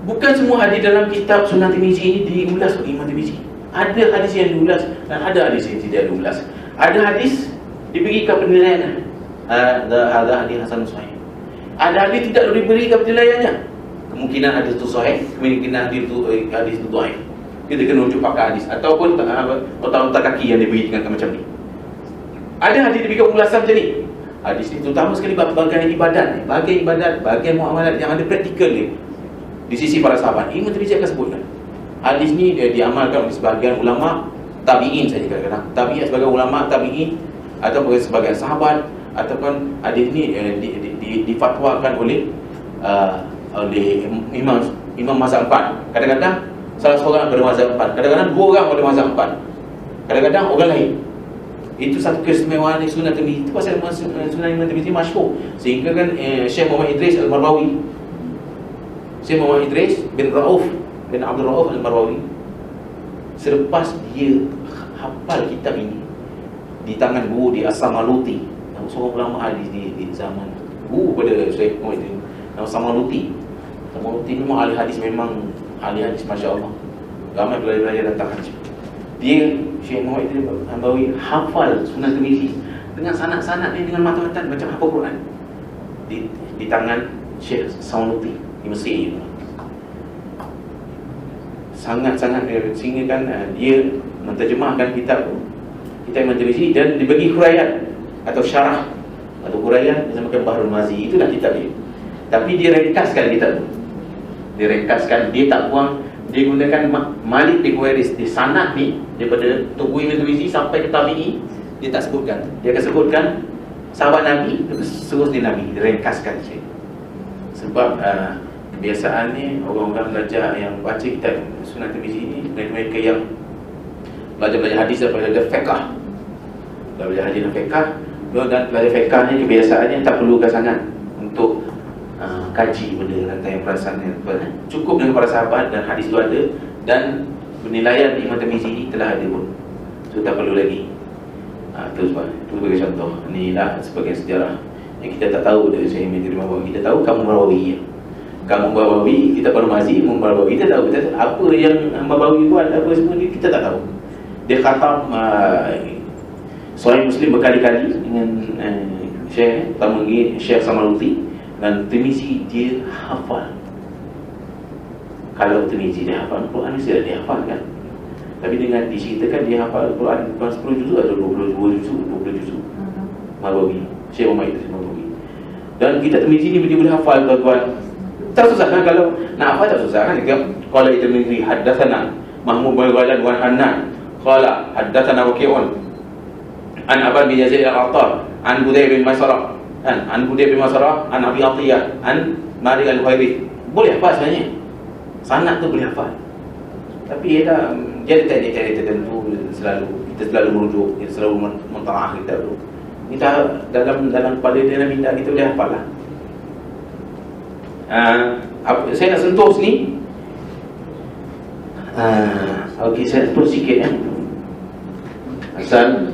bukan semua hadis dalam kitab Sunan Tirmizi ini diulas oleh Imam Tirmizi. Ada hadis yang diulas dan ada hadis yang tidak diulas. Ada hadis diberikan penilaian, ada hadis hasan sahih. Ada hadis tidak diberikan penilaiannya. Kemungkinan hadis itu sahih, kemungkinan hadis itu dhaif. Kita kena rujuk pakai hadis ataupun otak-otak kaki yang diberikan macam ni. Ada hadis diberikan ulasan macam ni. Hadis itu terutama sekali bagian ibadat, bagian muamalat yang ada praktikal ni di sisi para sahabat. Imam Tirmizi akan sebutkan. Hadis ni dia diamalkan oleh sebahagian ulama tabi'in saja kadang-kadang. Tabi'in sebagai ulama tabi'in ataupun sebagai sahabat, ataupun hadis ni difatwakan oleh imam mazhab 4. Kadang-kadang salah seorang pada mazhab 4, kadang-kadang dua orang pada mazhab 4, kadang-kadang orang lain. Itu satu keistimewaan di Sunan Tirmizi. Itu pasal Sunan Imam Tirmizi masyhur. Sehingga kan Syekh Muhammad Idris Al-Marwawi, Syekh Muhammad Idris bin Rauf bin Abdul Rauf Al-Marwawi, selepas dia hafal kitab ini di tangan guru di As-Samaluti, seorang ulama hadis di zaman guru pada Syekh Muhammad Idris, nama Samaluti. Samaluti memang ahli hadis, memang ahli hadis, masya-Allah. Ramai pelajar-pelajar datang haji. Dia, Syekh Muhammad Idris Al-Marwawi, hafal Sunan Tirmizi dengan sanad-sanad ni, dengan matan-matan macam hafal Quran di tangan Syekh Samaluti di Mesir. Sangat-sangat sehingga kan dia menterjemahkan kitab Imam Tirmizi dan dibagi huraian atau syarah atau huraian dinamakan Bahrul Mazi. Itulah kitab dia. Tapi dia ringkaskan kitab tu. Dia ringkaskan, dia tak buang. Dia gunakan Malik bin Huwairis di sanad ni daripada Tubuh Imam Tirmizi sampai ke Tabi'i. Dia tak sebutkan. Dia akan sebutkan sahabat Nabi, terus di Nabi, dia ringkaskan sikit. Sebab kebiasaannya orang-orang belajar yang baca kitab Sunan Tirmizi ni, mereka yang belajar hadis dan belajar fiqh, belajar hadis dan fiqh, dan belajar fiqh ni kebiasaannya tak perlukan sangat untuk kaji benda rantai perasaan yang cukup dengan para sahabat dan hadis itu ada, dan penilaian Imam Tirmizi ini telah ada pun, so tak perlu lagi. Itu sebagai contoh. Inilah sebagai sejarah yang kita tak tahu dari Syekh Imam Tirmizi. Kita tahu kamu Marwawi, kamu Marwawi, kita baru Mazi, Marwawi kita tahu, kita apa yang Marwawi buat, apa semua ni kita tak tahu. Dia khatam Sahih Muslim berkali-kali dengan Syekh, pertama lagi Syekh Samaluti. Dan Tirmizi dia hafal. Kalau Tirmizi dia hafal Quran, mesti dia hafal kan. Tapi dengan diceritakan dia hafal Quran bukan 10 juzuk atau 22 juzuk, 20 juzuk. Marwawi, Syekh Muhammad Idris Marwawi. Dan kita Tirmizi ni dia boleh hafal tuan-tuan. Tak susah kan, kalau nak hafal tak susah kan. Qala Tirmizi haddatsana Mahmud bin Ghailan wa Hanan, qala haddatsana Waqi'un an Aban bin Yazid al-Attar an Budayr bin Masarah, an Budayr bin Masarah, an Abi Atiyah, an Malik al-Huwairi. Boleh hafal sebenarnya. Sanad tu boleh hafal. Tapi dia ada teknik-teknik tertentu, kita selalu merujuk, kita selalu mentalaah kita tu. Kita dalam kepala dia nak minta kita boleh hafal lah. Saya nak sentuh sini. Okey, saya sentuh sikit ya. Asal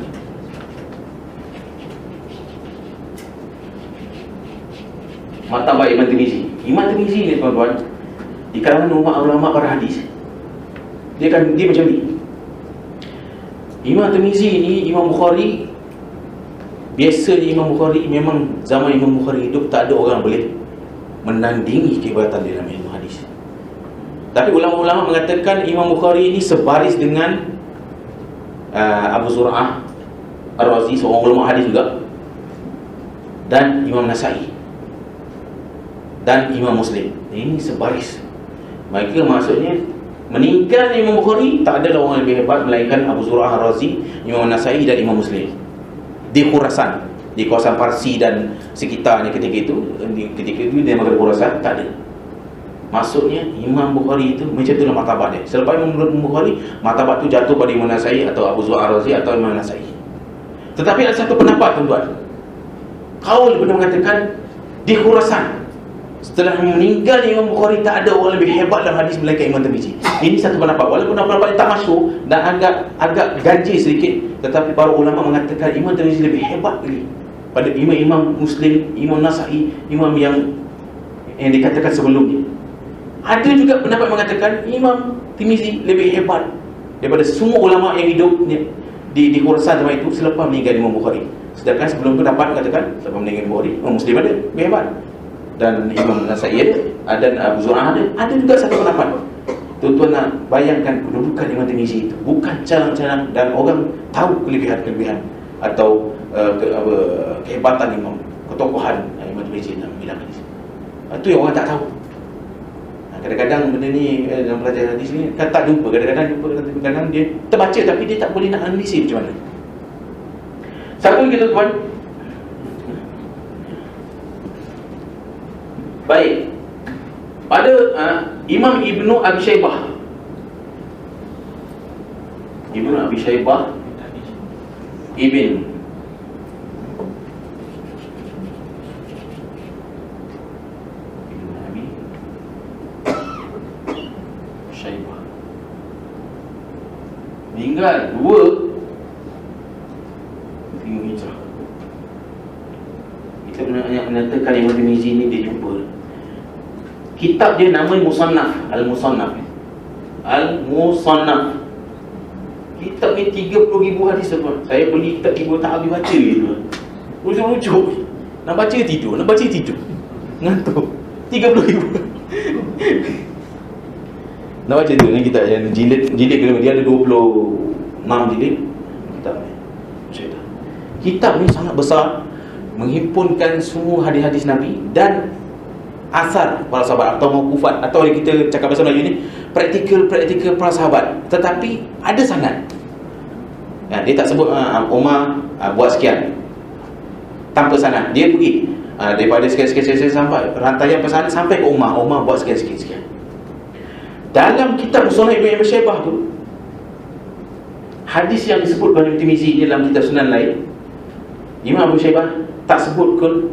martabat Imam Tirmizi. Imam Tirmizi ni tuan-tuan, di kalangan ulama para hadis, dia macam ni. Imam Tirmizi ni, Imam Bukhari, biasanya Imam Bukhari, memang zaman Imam Bukhari hidup tak ada orang boleh menandingi kehebatan dia dalam ilmu hadis. Tapi ulama-ulama mengatakan Imam Bukhari ini sebaris dengan Abu Zur'ah Ar-Razi, seorang ulama hadis juga, dan Imam Nasai dan Imam Muslim. Ini sebaris. Maka maksudnya meninggal Imam Bukhari tak ada orang lebih hebat melainkan Abu Zur'ah Ar-Razi, Imam Nasai dan Imam Muslim di Khurasan, di kawasan Parsi dan sekitarnya ketika itu dia makan Khurasan tak ada. Maksudnya Imam Bukhari itu macam itulah martabat dia. Selepas Imam Bukhari, martabat itu jatuh pada Imam Nasai atau Abu Zur'ah Ar-Razi atau Imam Nasai. Tetapi ada satu pendapat tuan-tuan, kaul benar mengatakan di Khurasan Setelah meninggal Imam Bukhari, tak ada orang lebih hebat dalam hadis melainkan Imam Tirmizi. Ini satu pendapat, walaupun pendapat tak masyhur dan agak ganjil sedikit, tetapi para ulama mengatakan Imam Tirmizi lebih hebat lagi pada imam-imam Muslim, Imam Nasa'i, imam yang dikatakan sebelumnya. Ada juga pendapat mengatakan Imam Tirmizi lebih hebat daripada semua ulama yang hidup di Khurasan zaman itu selepas meninggal Imam Bukhari. Sedangkan sebelum itu dapat mengatakan selepas meninggal Imam Bukhari, Imam Muslim ada lebih hebat, dan Imam Nasa'i ada, dan Abu Zur'ah ada juga satu pendapat. Tuan-tuan nak bayangkan kedudukan Imam Tirmizi itu, bukan calang-calang, dan orang tahu kelebihan-kelebihan atau kehebatan imam, ketokohan Imam Tirmizi dalam bidang hadis. Itu yang orang tak tahu. Kadang-kadang benda ni dalam pelajaran hadis ni kan tak jumpa, kadang-kadang jumpa, kadang-kadang dia terbaca tapi dia tak boleh nak analisis macam mana. Satu lagi tuan-tuan. Baik. Pada Imam Ibnu Abi Syaibah. Ibnu Abi Syaibah Ibn Abi Syaibah meninggal 2 Hijrah. Kita menyatakan Imam Tirmizi ni dia jumpa. Kitab dia nama Musannaf, Al-Musannaf. Al-Musannaf. Kitab ni 30,000 hadis tuan. Saya beli kitab 3 tak habis baca gitu. Rujuk-rujuk. Nak baca tidur, nak baca tidur. Ngantuk. 30,000. Nak baca tu ni kitab yang jilid dia ada 26 jilid. Kitab ni. Kitab ni sangat besar, menghimpunkan semua hadis-hadis Nabi dan asar para sahabat atau mauqufat, atau yang kita cakap bahasa Melayu ni praktikal para sahabat, tetapi ada sanad. Dia tak sebut Umar buat sekian tanpa sanad. Dia pergi daripada sekian sampai rantaian pesanan sampai ke Umar buat sekian. Dalam kitab Musannaf Ibn Abi Syaibah tu, hadis yang disebut oleh Tirmizi dalam kitab sunan lain, Imam Abu Syaibah tak sebut pun.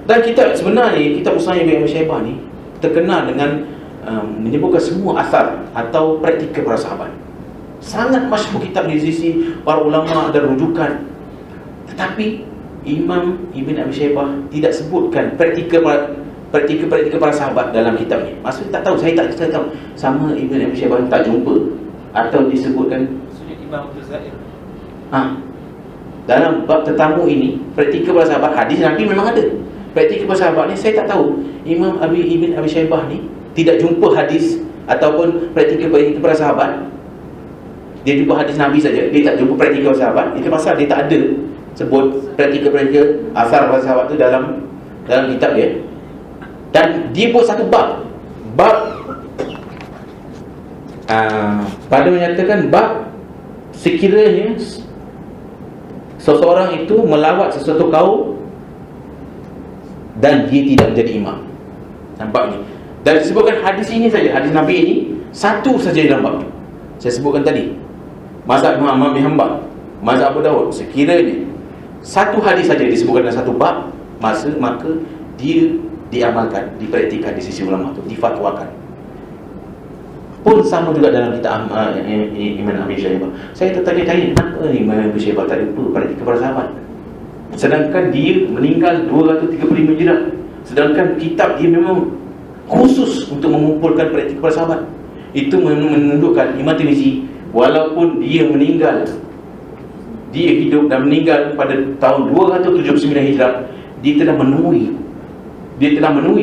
Dan kitab sebenarnya kitab Musannaf Ibn Abi Syaibah ni terkenal dengan menyebutkan semua asar atau praktikal para sahabat. Sangat masyhur kitab di sisi para ulama dan rujukan. Tetapi Imam Ibn Abi Syaibah tidak sebutkan praktikal para sahabat dalam kitab ni. Maksudnya tak tahu, saya tak tahu sama Ibn Abi Syaibah tak jumpa atau disebutkan Imam Zaid. Dalam bab tetamu ini, praktikal para sahabat, hadis Nabi memang ada. Praktikal para sahabat ni saya tak tahu. Imam Ibn Abi Syaibah ni tidak jumpa hadis ataupun praktikal para sahabat. Dia jumpa hadis Nabi saja, dia tak jumpa praktikal para sahabat. Itu pasal dia tak ada sebut praktikal asar para sahabat tu dalam kitab dia. Dan dia buat satu bab pada menyatakan bab sekiranya seseorang itu melawat sesuatu kaum dan dia tidak menjadi imam. Nampak ni? Dan disebutkan hadis ini saja, hadis Nabi ini satu saja dalam bab. Saya sebutkan tadi, mazhab Imam Ahmad bin Hanbal, mazhab Abu Dawud, sekiranya satu hadis saja disebutkan dalam satu bab, maka dia diamalkan, dipraktikkan di sisi ulama itu, difatwakan. Pun sama juga dalam kitab Imam Abi Syaibah. Saya tertanya-tanya, kenapa Imam Abi Syaibah tak lupa praktikal para sahabat? Sedangkan dia meninggal 235 Hijrah. Sedangkan kitab dia memang khusus untuk mengumpulkan praktikal para sahabat. Itu menunjukkan Imam Tirmizi walaupun dia meninggal, dia hidup dan meninggal pada tahun 279 Hijrah, dia telah menemui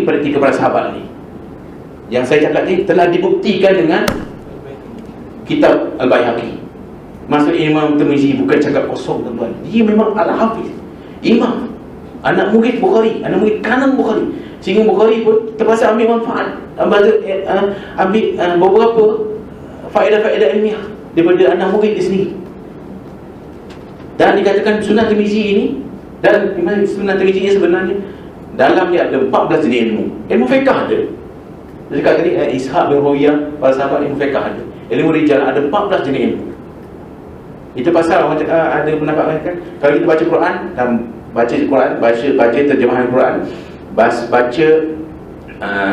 praktikal para sahabat ni. Yang saya cakap ni telah dibuktikan dengan kitab Al-Baihaqi. Maksud Imam Tirmizi bukan cakap kosong tuan-tuan. Dia memang Al-Hafiz, imam, anak murid Bukhari, anak murid kanan Bukhari. Sehingga Bukhari pun terpaksa ambil manfaat, ambil beberapa faedah-faedah ilmiah daripada anak murid dia sendiri. Dan dikatakan Sunan Tirmizi ini, dan Sunan Tirmizi ini sebenarnya dalam dia ada 14 jenis ilmu. Ilmu fiqh ada. Jadi kat tadi Ishaq bin Rawiyah, para sahabat ilmu fiqh ada. Ilmu rijal ada 14 jenis ilmu. Itu pasal orang ada pendapat kan, kalau kita baca Quran dan baca terjemahan Quran, baca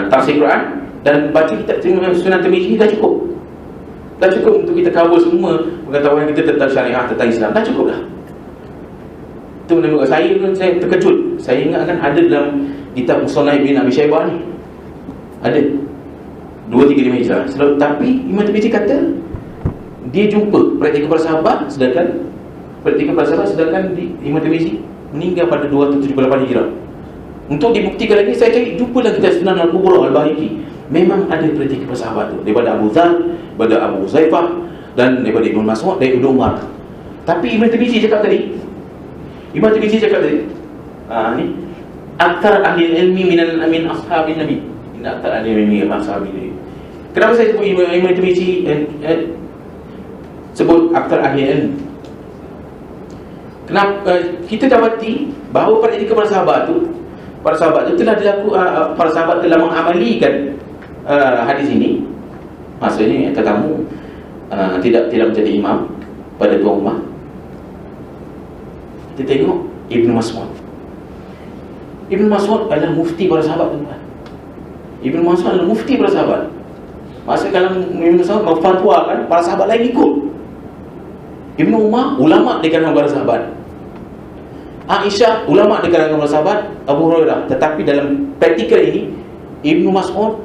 tafsir Quran dan baca kitab Sunan Tirmizi dah cukup. Dah cukup untuk kita cover semua pengetahuan kita tentang syariah, tentang Islam. Dah cukup dah. Itu menurut saya pun saya terkejut. Saya ingatkan ada dalam kitab Musannaf bin Abi Syaibah ni. Ada 235 Hijrah. Tapi Imam Tirmizi kata dia jumpa praktikal para sahabat, sedangkan Imam Tirmizi meninggal pada 278 Hijrah. Untuk dibuktikan lagi, saya cari jumpa lagi kitab Sunan Al-Kubra Al-Bahiki. Memang ada praktikal para sahabat tu, daripada Abu Dzar, daripada Abu Huzaifah, dan daripada Ibnu Mas'ud, dan Ibnu Umar. Tapi Imam Tirmizi cakap tadi, ni aktar ahli ilmi min ashabin Nabi. Ini aktar ahli ilmi min ashabin Nabi. Kenapa saya sebut Imam Tirmizi sebut aktar ahli ilmi? Kenapa kita dapati bahawa praktikal para sahabat tu telah dilakukan, para sahabat telah mengamalikan hadis ini. Maksudnya kamu tidak menjadi imam pada tuan rumah. Kita tengok Ibnu Mas'ud. Ibnu Mas'ud adalah mufti para sahabat, tuan-tuan. Ibnu Mas'ud adalah mufti para sahabat. Maksudnya kalau Ibnu Mas'ud berfatwakan, para sahabat lain ikut. Ibnu Umar, ulama di kalangan para sahabat. Aisyah, ulama di kalangan para sahabat. Abu Hurairah. Tetapi dalam praktikal ini, Ibnu Mas'ud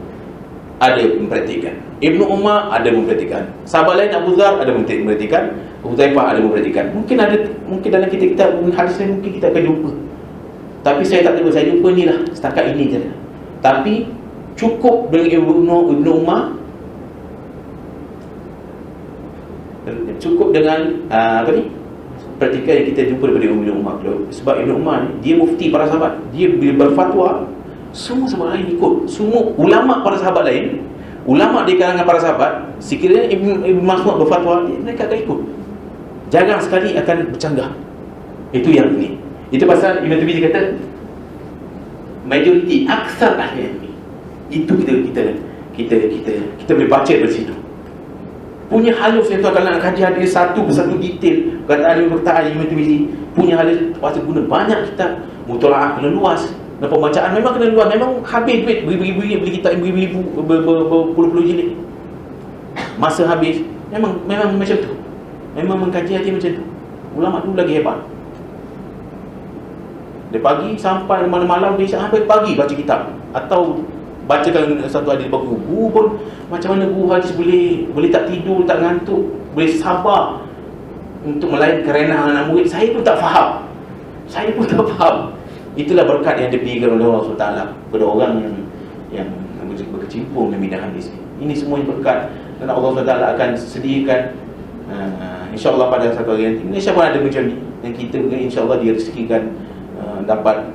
ada mempraktikkan, Ibnu Umar ada mempraktikkan, sahabat lain Abu Dzar ada mempraktikkan, Abu Huzaifah ada mempraktikkan. Mungkin dalam kita hadis lain mungkin kita akan jumpa. Tapi saya tak tahu, saya jumpa ni lah, setakat ini je. Tapi cukup dengan Ibnu Umar, cukup dengan praktikal yang kita jumpa daripada Ibnu Umar. Sebab Ibnu Umar ni, dia mufti para sahabat. Dia bila berfatwa, semua sahabat lain ikut. Semua ulama para sahabat lain, ulama di kalangan para sahabat, sekiranya Ibnu Mas'ud berfatwa, mereka akan ikut. Jarang sekali akan bercanggah. Itu yang ini. Itu pasal Imam Tirmizi kata majoriti aksar ahli ilmi. Itu kita boleh baca dari situ. Punya halus yang tu kalau nak kaji hadis satu persatu detail, perkataan Imam Tirmizi punya halus, pasal guna banyak kitab mutalaah, kena luas. Dan pembacaan memang kena luas. Memang habis duit beribu-ribu beli kitab, beribu-ribu berpuluh-puluh jilid. Masa habis. Memang macam tu. Memang mengkaji hati macam tu. Ulama tu lagi hebat. Dari pagi sampai malam-malam, dia sampai pagi baca kitab. Atau bacakan satu hadis bagus. Guru pun macam mana guru hadis boleh tak tidur, tak ngantuk, boleh sabar untuk melayan kerenahan anak murid. Saya pun tak faham. Itulah berkat yang diberikan oleh Allah SWT kepada orang yang berkecimpung dalam bidang hadis. Ini semuanya berkat, dan Allah SWT akan sediakan insya-Allah pada satu hari nanti. Malaysia pun ada macam ni, dan kita juga insya-Allah direzekikan dapat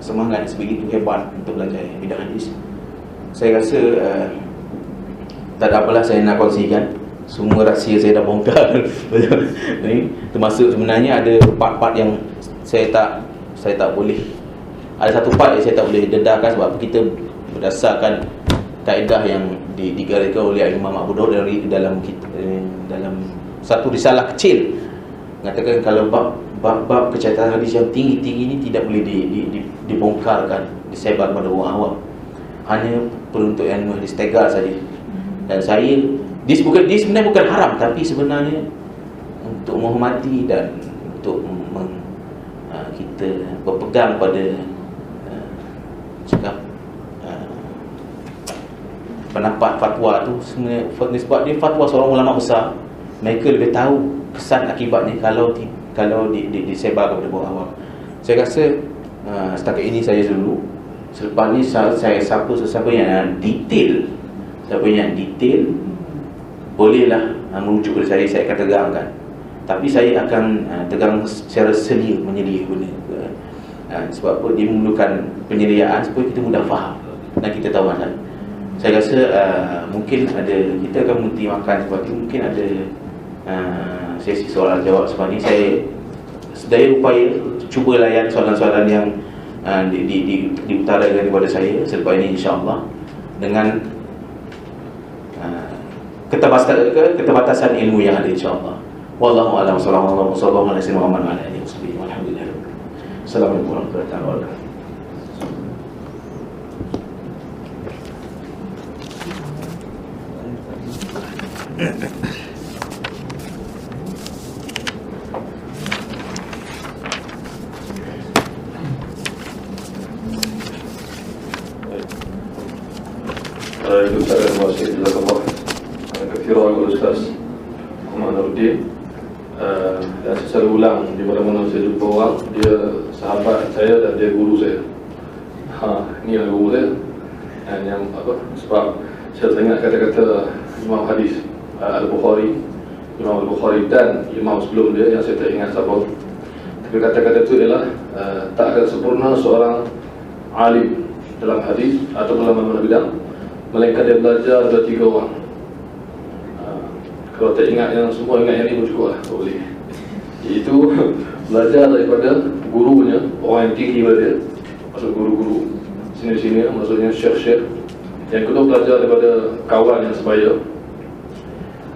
semangat sebegitu hebat untuk belajar bidang hadis. Saya rasa tak ada apalah saya nak kongsikan. Semua rahsia saya dah bongkar. Termasuk sebenarnya ada part-part yang saya tak boleh. Ada satu part yang saya tak boleh dedahkan sebab kita berdasarkan kaedah yang digariskan oleh Imam Abu Daud dalam satu risalah kecil, mengatakan kalau bab kecacatan hadis yang tinggi-tinggi ini tidak boleh dibongkarkan, disebar kepada orang awam. Hanya peruntuk ilmu hadis tegar saja. Dan saya dia sebenarnya bukan haram, tapi sebenarnya untuk menghormati dan untuk kita berpegang pada pendapat fatwa tu sebenarnya, sebab dia fatwa seorang ulama besar, mereka lebih tahu kesan akibatnya kalau disebar kepada orang awam. Saya rasa setakat ini saja dulu. Selepas ni siapa yang detail, bolehlah merujuk kepada saya akan tegangkan. Tapi saya akan tegang secara menyedia guna. Sebab apa? Dia memerlukan penyediaan supaya kita mudah faham dan kita tahu masalah. Saya rasa mungkin kita akan berhenti makan sebab itu, mungkin ada sesi soalan jawab sebab ni. Saya sedaya upaya cuba layan soalan-soalan yang diutarakan kepada saya selepas ini, insya-Allah, dengan keterbatasan ilmu yang ada, insya-Allah. Wallahu a'lam. Sallallahu alaihi wasallam. Alhamdulillah. Assalamualaikum warahmatullahi wabarakatuh. Terima kasih Jazakallah Kathira kepada Ustaz Muhammad Nuruddin. Dan saya selalu ulang di mana-mana saya jumpa orang, dia sahabat saya dan dia guru saya. Ini adalah guru saya. Dan yang apa, sebab saya teringat kata-kata Imam Hadis Al-Bukhari, Imam Al-Bukhari dan Imam sebelum dia yang saya tak ingat siapa. Tapi kata-kata itu ialah tak akan sempurna seorang alim dalam hadis atau dalam mana bidang melainkan dia belajar dua tiga orang. Kalau tak ingat yang semua, ingat yang ni pun cukup lah, boleh. Iaitu belajar daripada gurunya, orang yang tinggi pada dia, maksud guru-guru sini-sini, maksudnya syekh-syekh. Yang kedua belajar daripada kawan yang sebaya,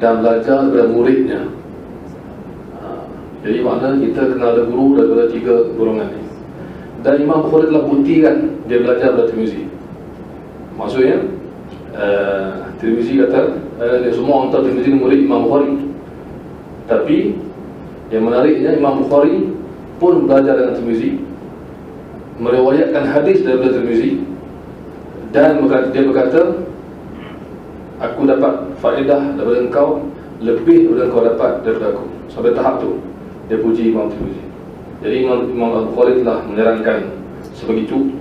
dan belajar daripada muridnya. Jadi makna kita kenal ada guru daripada tiga golongan ni. Dan Imam Bukhari telah buktikan dia belajar daripada Tirmizi. Maksudnya Tirmizi kata semua orang tahu Tirmizi murid Imam Bukhari. Tapi yang menariknya Imam Bukhari pun belajar dengan Tirmizi, meriwayatkan hadis daripada Tirmizi, dan dia berkata, aku dapat faedah daripada engkau lebih daripada engkau dapat daripada aku. Sampai tahap tu dia puji Imam Tirmizi. Jadi Imam Al-Bukhari telah menerangkan sebegitu.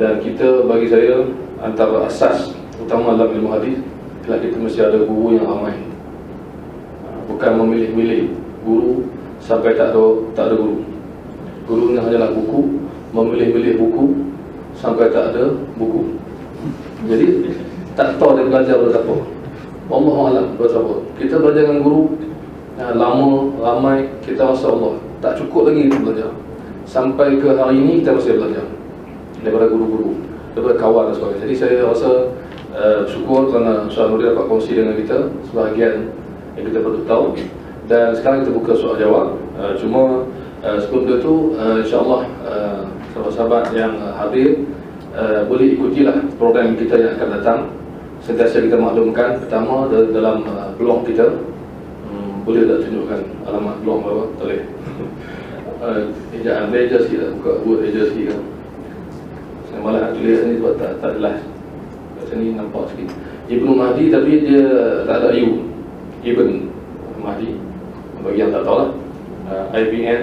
Dan kita, bagi saya, antara asas utama dalam ilmu hadis ialah kita mesti ada guru yang ramai. Bukan memilih-milih guru sampai tak ada guru. Guru ni hanyalah buku, memilih-milih buku sampai tak ada buku. Jadi tak tahu dia belajar berapa. Wallahualam berapa. Kita belajar dengan guru lama, ramai, kita rasa Allah tak cukup lagi kita belajar. Sampai ke hari ini kita masih belajar daripada guru-guru, daripada kawan dan sebagainya. Jadi saya rasa syukur kerana Ustaz Nuruddin dapat kongsi dengan kita sebahagian yang kita perlu tahu. Dan sekarang kita buka soal jawab. Cuma sebelum itu insyaAllah sahabat-sahabat yang hadir boleh ikutilah program kita yang akan datang. Sentiasa kita maklumkan, pertama dalam blog kita, boleh tak tunjukkan alamat blog berapa? Tak boleh. Ejaan meja sikit lah, buka buat meja sikit kan. Saya malah nak tulis ni sebab tak jelas. Kat sini nampak sikit Ibnu Mahdi, tapi dia tak ada U. Ibn Mahdi, bagi yang tak tahu lah. IBN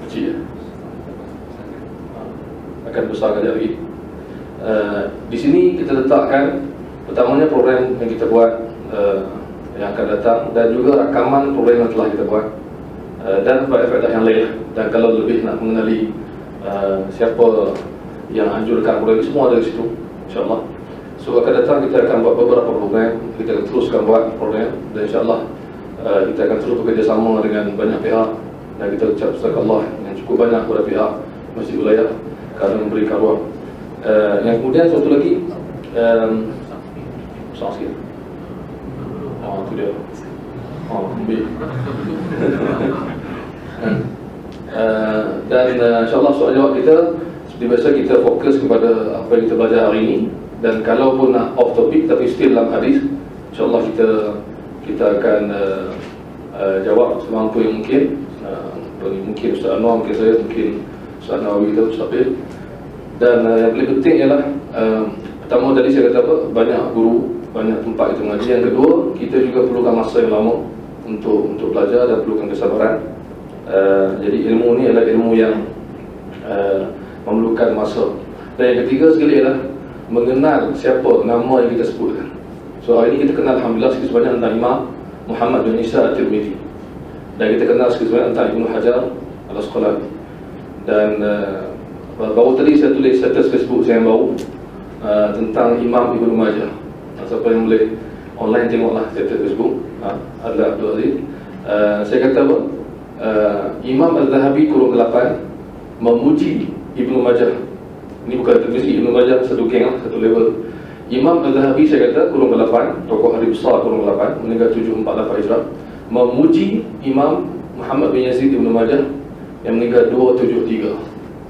kecil akan besar kejap lagi. Di sini kita letakkan pertamanya program yang kita buat yang akan datang, dan juga rakaman program yang telah kita buat, dan faedah yang lain. Dan kalau lebih nak mengenali siapa yang anjurkan program ini, semua ada di situ insyaAllah. So akan datang kita akan buat beberapa program, kita akan teruskan buat program, dan insyaAllah kita akan terus bekerjasama dengan banyak pihak. Dan kita ucap Allah yang cukup banyak kepada pihak Masjid Wilayah kerana memberikan ruang. Yang kemudian satu lagi, besar sikit. Tu dia. Ambil. Dan insyaAllah soal jawab kita seperti biasa, kita fokus kepada apa yang kita belajar hari ini. Dan kalau pun nak off topic tapi still dalam hadis, insyaAllah kita akan jawab semampu yang mungkin. Mungkin Ustaz Anwar, mungkin saya, mungkin Ustaz Nawawi kita, Ustaz Bil. Dan yang paling penting ialah pertama tadi saya kata apa, banyak guru, banyak tempat kita mengaji. Yang kedua, kita juga perlukan masa yang lama untuk belajar dan perlukan kesabaran. Jadi ilmu ni adalah ilmu yang memerlukan masa. Dan yang ketiga sekali ialah mengenal siapa nama yang kita sebutkan. So hari ini kita kenal alhamdulillah sikit sebanyak tentang Imam Muhammad bin Isa At-Tirmidzi, dan kita kenal sikit sebanyak tentang Ibnu Hajar Al-Asqalani. Dan baru tadi saya tulis status Facebook saya yang baru tentang Imam Ibnu Majah. Siapa yang boleh online tengoklah status Facebook Adla Abdul Aziz. Saya kata apa? Imam Al-Zahabi kurung ke-8 memuji Ibnu Majah. Ini bukan Tirmizi, Ibnu Majah satu geng lah, satu level. Imam Al-Zahabi saya kata kurung ke-8, tokoh hadis besar kurung ke-8, meninggal 748 Hijrah, memuji Imam Muhammad bin Yazid Ibnu Majah yang meninggal 273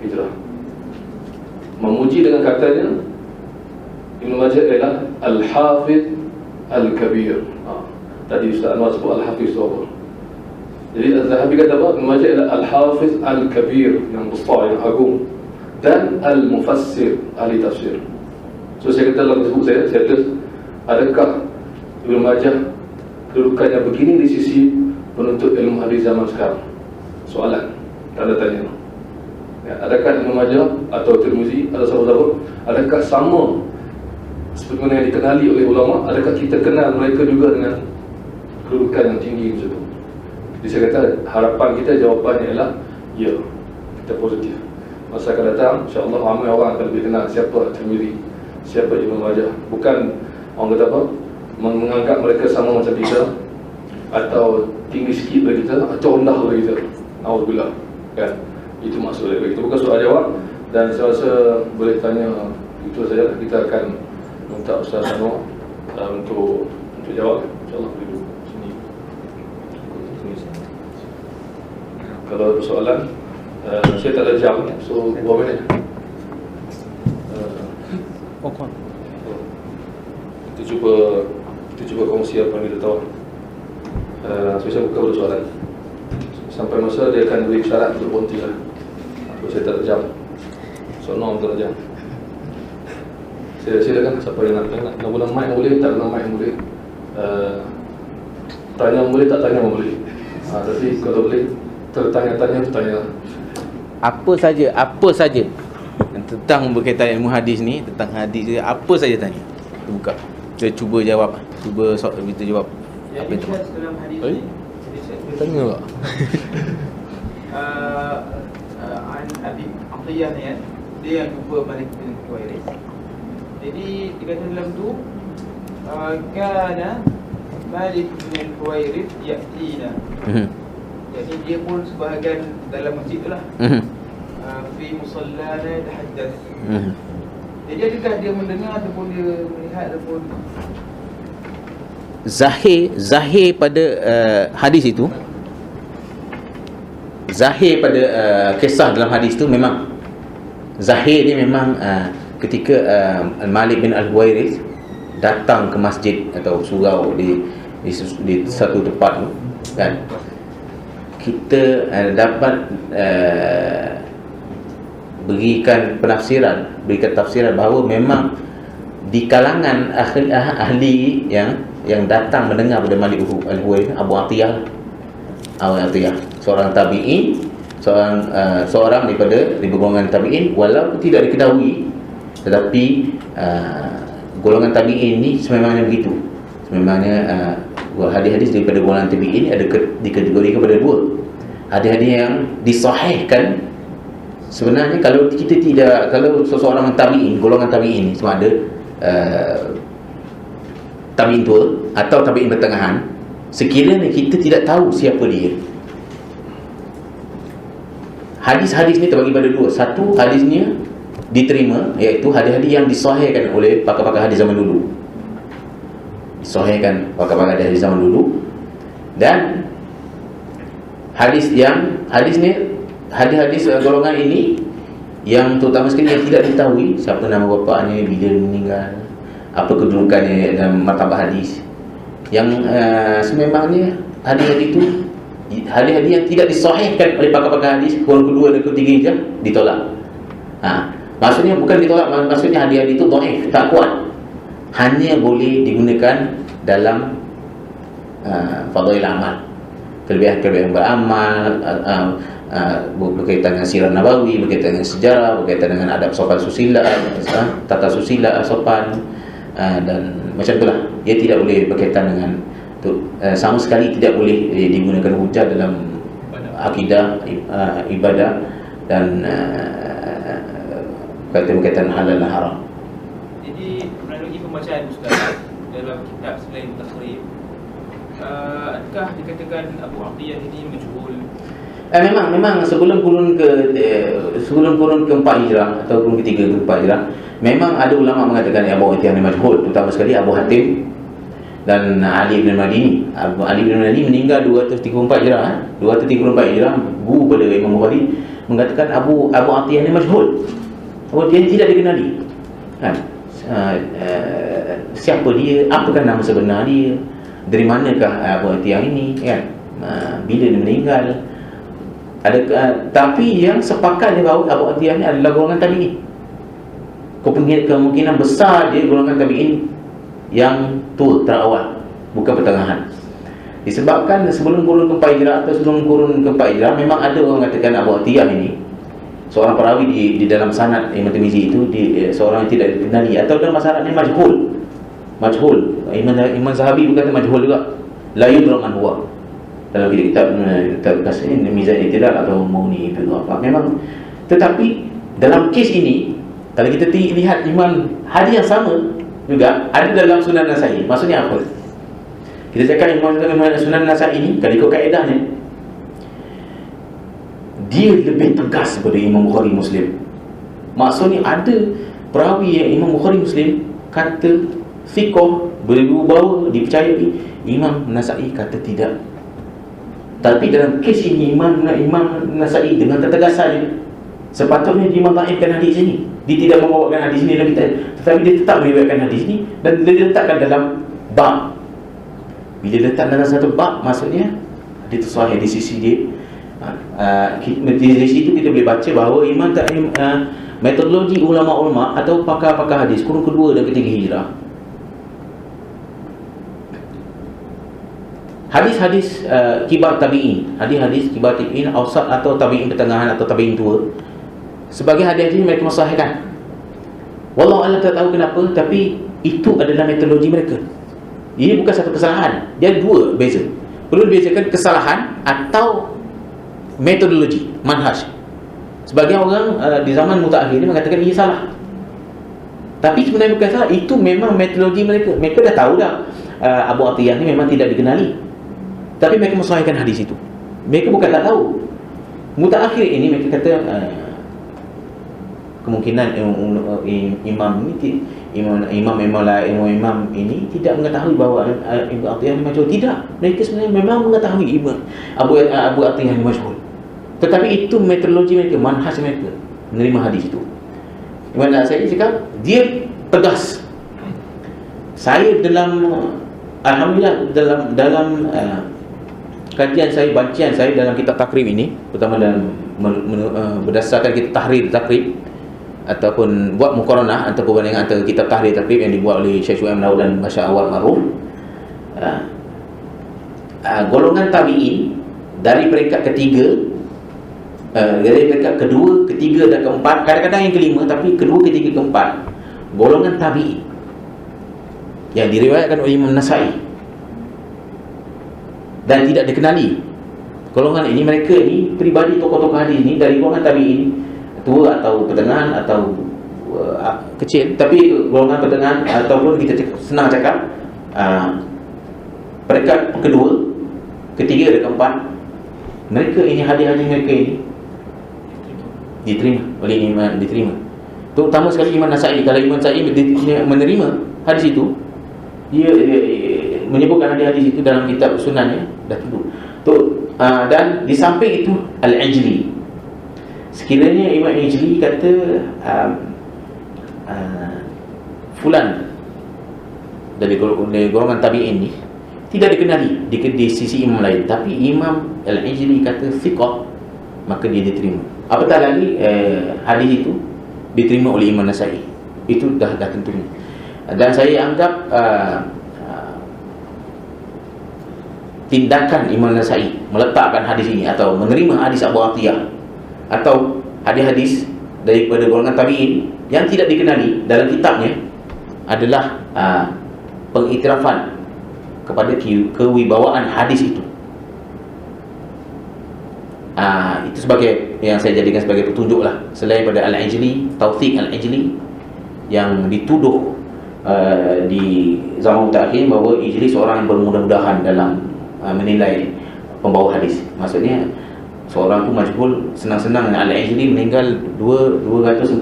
Hijrah. Memuji dengan katanya Ibnu Majah adalah Al-Hafidh Al-Kabir. Tadi Ustaz Anwar sebut Al-Hafiz tu. Jadi Az-Zahabi kata apa? Ibn Majah adalah Al-Hafiz Al-Kabir, yang besar, yang agung, dan Al-Mufassir, ahli tafsir. So saya kata dalam buku saya tulis, adakah Ibn Majah kedudukannya begini di sisi penuntut ilmu hadis zaman sekarang? Soalan, tanda tanya. Ya, adakah Ibn Majah atau Tirmizi atau sahabat-sahabat, adakah sama seperti mana yang dikenali oleh ulama? Adakah kita kenal mereka juga dengan kedudukan yang tinggi macam tu? Jadi saya kata harapan kita, jawapannya ialah ya, kita positif. Masa akan datang, insya-Allah ramai orang akan lebih kenal siapa Tirmizi, siapa Ibn Majah. Bukan orang kata apa, menganggap mereka sama macam kita, atau tinggi sikit dari kita, atau rendah dari kita. Alhamdulillah, kan? Itu maksud dari kita. Bukan soal jawab. Dan saya rasa boleh tanya itu saja. Kita akan minta Ustaz Anwar untuk jawab. InsyaAllah boleh duduk sini. Kalau ada soalan, saya tak ada jam, so berapa minit? Kita cuba kongsi apa yang kita tahu. So saya buka dulu soalan. Sampai masa dia akan beri syarat untuk berhenti lah. So saya tak ada jam. So norm tak ada jam. Silakan siapa yang nak guna mic boleh, tak guna mic boleh. Tanya boleh, tak tanya boleh. Tapi kalau boleh tertanya-tanya, tanya. Apa saja tentang berkaitan ilmu hadis ni, tentang hadis je, apa saja tanya. Kita buka. Kita cuba jawab. Kita jawab apa yang terbaik. Dalam hadis ni, Tanya tak? An Abi Atiyah ni kan, dia yang jumpa Malik bin Huwairis. Jadi dikata dalam tu, kana Malik bin Huwairis ya'tina. Jadi dia pun sebahagian dalam masjid tu lah. Fi musallana tahaddath. Jadi adakah dia mendengar ataupun dia melihat ataupun Zahir pada hadis itu, zahir pada kisah dalam hadis itu memang zahir dia memang ketika Malik bin Al-Huwairis datang ke masjid atau surau di satu tempat tu, kan, kita dapat berikan tafsiran bahawa memang di kalangan ahli yang datang mendengar pada Malik Al-Huwairis, Abu Atiyah, seorang tabi'in, seorang daripada golongan tabi'in, walaupun tidak diketahui, tetapi golongan tabi'in ni sememangnya begitu. Sememangnya hadis-hadis daripada golongan tabi'in ada dikategorikan pada dua. Hadis-hadis yang disahihkan. Sebenarnya kalau seseorang tabi'in, golongan tabi'in ni sama ada tabi'in tua atau tabi'in pertengahan, sekiranya kita tidak tahu siapa dia, hadis-hadis ni terbagi pada dua. Satu, hadisnya diterima, iaitu hadis-hadis yang disahihkan oleh pakar-pakar hadis zaman dulu. Disahihkan pakar-pakar hadis zaman dulu. Dan hadis golongan ini yang terutama sekali yang tidak diketahui siapa nama bapaknya, bila meninggal, apa kedudukannya dalam martabat hadis, yang sememangnya hadis-hadis itu hadis-hadis yang tidak disahihkan oleh pakar-pakar hadis golongan kedua dan ketiga je ditolak. Maksudnya bukan ditolak, maksudnya hadis-hadis itu dhaif, tak kuat, hanya boleh digunakan dalam fadail amal, kelebihan beramal, berkaitan dengan sirah nabawi, berkaitan dengan sejarah, berkaitan dengan adab sopan susila, tata susila sopan, dan macam itulah. Dia tidak boleh berkaitan dengan sama sekali tidak boleh digunakan hujah dalam akidah, ibadah dan berkaitan halal dan haram. Jadi melalui pembacaan Ustaz dalam kitab selain Takhrib, adakah dikatakan Abu Atiyah ini majhul? Memang sebelum kurun keempat hijrah atau kurun ketiga ke empat hijrah, memang ada ulama mengatakan Abu Atiyah ini majhul, terutama sekali Abu Hatim dan Ali bin Madini. Ali bin Madini meninggal 234 hijrah, 234 hijrah, guru pada Imam Bukhari, mengatakan Abu Atiyah ini majhul, Abu Atiyah tidak dikenali, kan? siapa dia, apakah nama sebenar dia, dari manakah Abu Atiyah ini, kan? Bila dia meninggal, tapi yang sepakat dia bahawa Abu Atiyah ni adalah golongan tabi'in. Kemungkinan besar dia golongan tabi'in yang tua, terawal, bukan pertengahan. Disebabkan sebelum kurun keempat hijrah atau sebelum kurun keempat hijrah, memang ada orang katakan Abu Atiyah ini seorang perawi di dalam sanad Imam Tirmizi itu, seorang yang tidak dikenali, atau dalam masyarakat ni majhul. Imam Zahabi berkata majhul juga, la yudra man huwa, dalam kitab bekas ini Mizan I'tidal atau Mauni itu apa. Memang, tetapi dalam kes ini, kalau kita lihat Imam hadis yang sama juga ada dalam Sunan Nasa'i. Maksudnya apa? Kita cakap Imam Sunan Nasa'i ini, kalau ikut kaedahnya, dia lebih tegas daripada Imam Bukhari Muslim. Maksudnya ada perawi yang Imam Bukhari Muslim kata fiqh, berbawa dipercayai, Imam Nasa'i kata tidak. Tapi dalam kes ini Imam Nasa'i dengan ketegasannya, sepatutnya dia menghaifkan hadis ini. Dia tidak membawakan hadis ini dalam kitab, tetapi dia tetap meriwayatkan hadis ini dan dia letakkan dalam bab. Bila letak dalam satu bab, maksudnya dia tersuai di sisi dia. Di situ kita boleh baca bahawa metodologi ulama-ulama atau pakar-pakar hadis kurun kedua dan ketiga hijrah, hadis-hadis kibar tabi'in, hadis-hadis kibar tabi'in, awsat atau tabi'in pertengahan atau tabi'in tua, sebagai hadis ini mereka mensahihkan. Wallahu a'lam, tak tahu kenapa, tapi itu adalah metodologi mereka. Ini bukan satu kesalahan, dia dua beza. Perlu dibezakan kesalahan atau metodologi, manhaj. Sebagai orang di zaman mutaakhir ini mengatakan ia salah, tapi sebenarnya bukan salah, itu memang metodologi mereka. Mereka dah tahu dah Abu Atiyah ni memang tidak dikenali, tapi mereka mensahihkan hadis itu. Mereka bukan tak tahu. Mutaakhir ini mereka kata kemungkinan imam ini tidak mengetahui bahawa Abu Atiyah ni majhul. Tidak, mereka sebenarnya memang mengetahui Abu Atiyah ni majhul, tetapi itu metodologi mereka, manhaj mereka menerima hadis itu. Imam Nasa'i cakap dia tegas. Saya alhamdulillah dalam kajian saya, bacaan saya dalam kitab takrib ini, terutama dalam berdasarkan kitab tahrir takrib ataupun buat muqaranah antara perbandingan antara kitab tahrir takrib yang dibuat oleh Syekh Syuaib Naud dan Bashar Awal Maruf, golongan tabi'in dari peringkat ketiga, dari peringkat kedua, ketiga dan keempat, kadang-kadang yang kelima, tapi kedua, ketiga, keempat, golongan tabi'in yang diriwayatkan oleh Imam Nasa'i dan tidak dikenali. Golongan ini, mereka ini pribadi tokoh-tokoh hadis ini dari golongan tabi'in tua atau pertengahan atau kecil, tapi golongan pertengahan ataupun kita senang cakap peringkat kedua, ketiga dan keempat, mereka ini, hadis-hadis mereka ini diterima oleh imam, diterima. Terutama sekali Imam Nasa'i. Kalau Imam Nasa'i menerima hadis itu, dia menyebutkan hadis-hadis itu dalam kitab sunannya, dah tentu. Dan di samping itu Al-Ijli, sekiranya Imam Ijli kata fulan dari golongan tabi'in ni tidak dikenali di sisi imam lain, tapi Imam Al-Ijli kata fiqh, maka dia diterima. Apatah lagi hadis itu diterima oleh Imam Nasa'i, itu dah tentunya. Dan saya anggap tindakan Imam Nasa'i meletakkan hadis ini atau menerima hadis Abu Atiyah atau hadis-hadis daripada golongan tabi'in yang tidak dikenali dalam kitabnya adalah pengiktirafan kepada kewibawaan hadis itu. Itu sebagai yang saya jadikan sebagai petunjuk lah. Selain pada Al-Ijli, Taufiq Al-Ijli yang dituduh di zaman mutaakhir bahawa Ijli seorang yang bermudah-mudahan dalam menilai pembawa hadis. Maksudnya seorang tu majhul, senang-senang. Al-Ijli meninggal 240.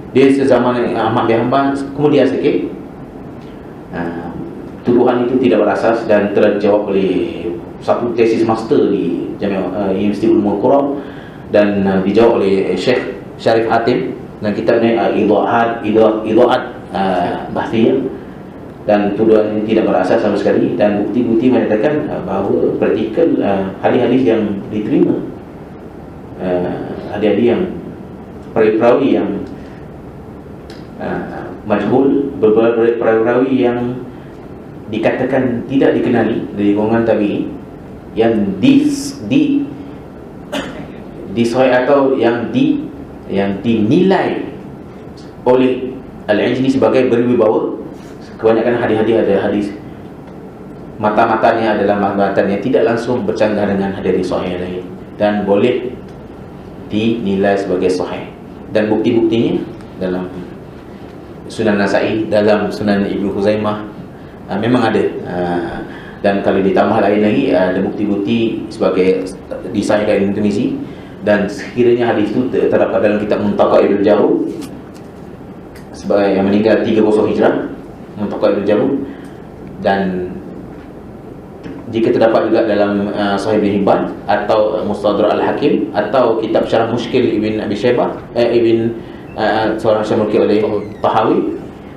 Dia sezaman Ahmad bin Hanbal, kemudian sikit. Tuduhan itu tidak berasas dan telah dijawab oleh satu tesis master di Universiti Ulumul Qura dan dijawab oleh Syekh Syarif Hatim dan kitabnya Idha'at bahthiyah dan tuduhan ini tidak berasas sama sekali, dan bukti-bukti menyatakan bahawa praktikal hadis-hadis yang diterima, hadis-hadis yang perawi yang majhul, beberapa perawi yang dikatakan tidak dikenali dari golongan tabi'in, yang disahih atau yang dinilai oleh Al-Ijli sebagai berwibawa. Kebanyakan hadis-hadis ada hadis mata-matanya adalah mata yang tidak langsung bercanggah dengan hadis sahih lain dan boleh dinilai sebagai sahih, dan bukti-buktinya dalam Sunan Nasa'i, dalam Sunan Ibnu Huzaimah memang ada, dan kalau ditambah lain lagi ada bukti-bukti sebagai disahihkan Ibnu Tirmizi, dan sekiranya hadis itu terdapat dalam kitab Muntaqa Ibnu Jarud sebagai yang meninggal 30 Hijrah, Muntaqa Ibnu Jarud, dan jika terdapat juga dalam Sahih Ibn Hibban atau Mustadrak Al-Hakim atau kitab Syarah Mushkil Ibn Abi Syaibah seorang Syarah Mushkil oleh Tahawi,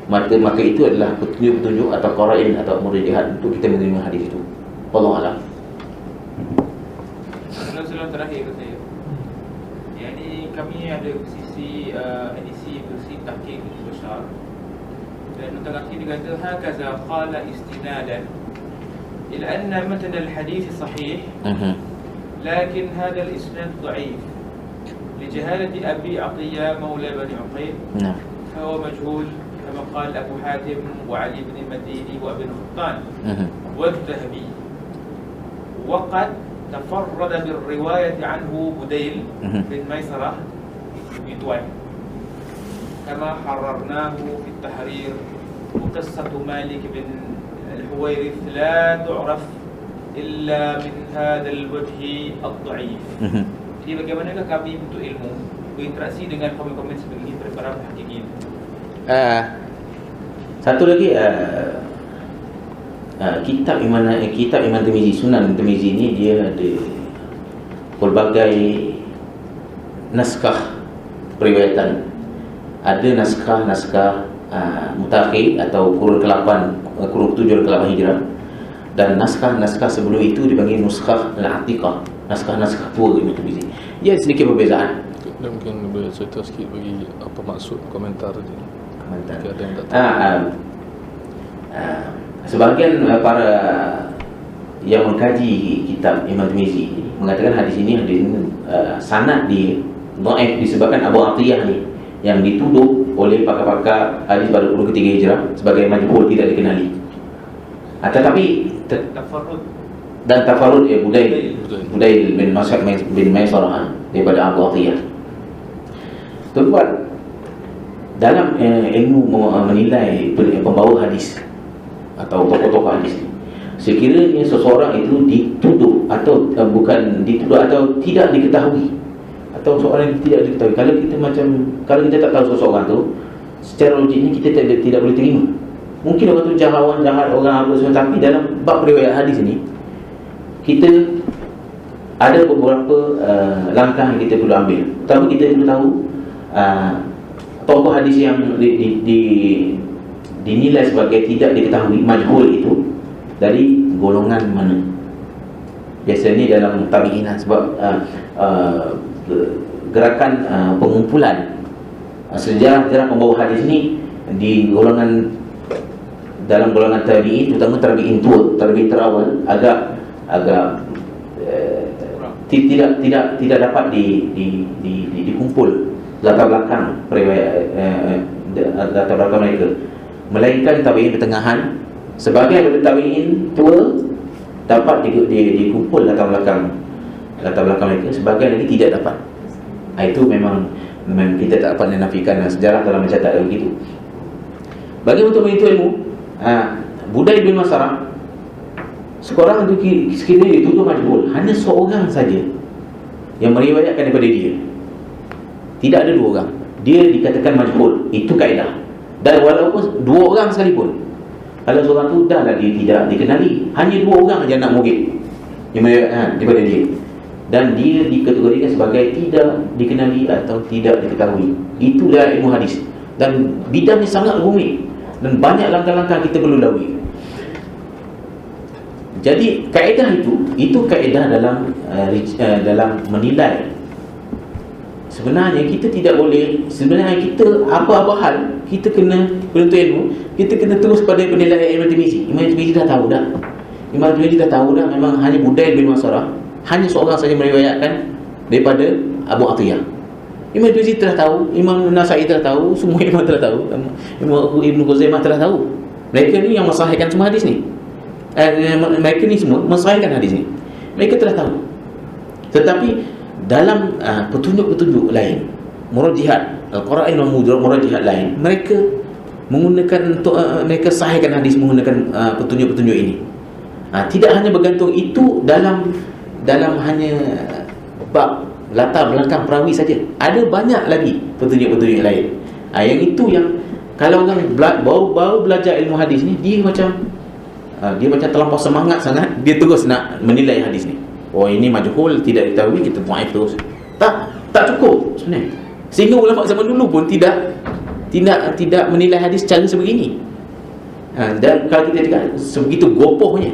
maka itu adalah petunjuk-petunjuk atau qara'in atau murjihat untuk kita menerima hadis itu. Wallahu a'lam. Soalan terakhir ke saya. Yang ini kami ada sisi edisi versi tahqiq besar, dan mutaqaddim dikata hakaza qala istinadan ila anna matan al-hadith sahih, lakin hadha al-isnad dha'if لجهالة أبي عطية مولى بني عقيل فهو مجهول كما قال أبو حاتم وعلي بن المديني وابن خطان والذهبي، وقد تفرد بالرواية عنه بديل بن ميسرة بن كما حررناه في التحرير. وقصة مالك بن الحويرث لا تعرف إلا من هذا الوجه الضعيف. Jadi bagaimanakah kami untuk ilmu berinteraksi dengan komen-komen seperti ini para muhaqqiqin? Satu lagi, kitab Imam Tirmizi, Sunan Tirmizi ini dia ada pelbagai naskah periwayatan. Ada naskah mutakhir atau kurun ke-8, kurun ke-7 ke-8 Hijrah, dan naskah sebelum itu dipanggil nuskah al-atiqah, naskah tua Imam Tirmizi. Ya, sedikit perbezaan. Dia mungkin boleh cerita sikit bagi apa maksud komentar dia. Komentar. Ada yang tak tahu. Sebahagian para yang mengkaji kitab Imam Tirmizi mengatakan hadis ini sanad di dhaif disebabkan Abu Atiyah ni yang dituduh oleh pakar-pakar hadis pada kurun ke-3 Hijrah sebagai majhul, tidak dikenali. Tetapi tafarrud Budail bin Maisarah daripada Abu Atiyah. Tuan-tuan, dalam ilmu menilai pembawa hadis atau tokoh-tokoh hadis, sekiranya seseorang itu dituduh atau bukan dituduh atau tidak diketahui, atau seorang yang tidak diketahui, kalau kita tak tahu seseorang tu, secara logiknya kita tidak boleh terima. Mungkin orang tu jahat orang apa semua, tapi dalam bab riwayat hadis ni kita ada beberapa langkah yang kita perlu ambil. Pertama, kita perlu tahu tokoh hadis yang dinilai sebagai tidak diketahui, majhul, itu dari golongan mana. Biasanya dalam tabi'in, sebab gerakan pengumpulan sejarah pembawa hadis ni dalam golongan tabi'in, terutama tabi'in tua, tabi'in terawal, agak tidak dapat dikumpul latar belakang latar belakang mereka, melainkan tabi'in pertengahan. Sebagai tabi'in tua dapat dikumpul latar belakang mereka, sebagai lagi tidak dapat. Itu memang kita tak dapat menafikan, sejarah telah mencatat begitu. Bagi untuk menuntut ilmu, Budail bin Maisarah, seorang itu sekiranya dituduh majhul, hanya seorang saja yang meriwayatkan daripada dia, tidak ada dua orang, dia dikatakan majhul. Itu kaedah. Dan walaupun dua orang sekalipun, kalau seorang tu dah dia tidak dikenali, hanya dua orang saja nak mungkin yang meriwayatkan daripada dia, dan dia dikategorikan sebagai tidak dikenali atau tidak diketahui, itulah ilmu hadis. dan bidangnya sangat rumit dan banyak langkah-langkah kita perlu lalui. Jadi kaedah itu kaedah dalam menilai. Sebenarnya kita tidak boleh, sebenarnya kita apa-apa hal kita kena penuntut ilmu, kita kena terus pada penilaian Imam Tirmizi. Imam Tirmizi dah tahu dah. Imam Tirmizi dah tahu dah memang hanya Budayl bin Masarah, hanya seorang saja meriwayatkan daripada Abu Atiyah. Imam Tirmizi telah tahu, Imam Nasa'i telah tahu, semua imam telah tahu, Imam Ibn Khuzaimah telah tahu. Mereka ni yang mensahihkan semua hadis ni. Mereka ni semua mensahihkan hadis ni. Mereka telah tahu. Tetapi dalam petunjuk-petunjuk lain, murajihat Al-Quran dan murajihat lain, mereka menggunakan untuk mereka sahihkan hadis menggunakan petunjuk-petunjuk ini. Tidak hanya bergantung itu dalam hanya bab latar belakang perawi saja. Ada banyak lagi petunjuk-petunjuk lain. Yang itu yang kalau orang baru belajar ilmu hadis ni, dia macam terlampau semangat sangat, dia terus nak menilai hadis ni. Oh, ini majhul, tidak diketahui, kita dhaif terus. Tak cukup sebenarnya. Sehingga ulama zaman dulu pun tidak menilai hadis cara sebegini. Dan kalau kita cakap sebegitu gopohnya,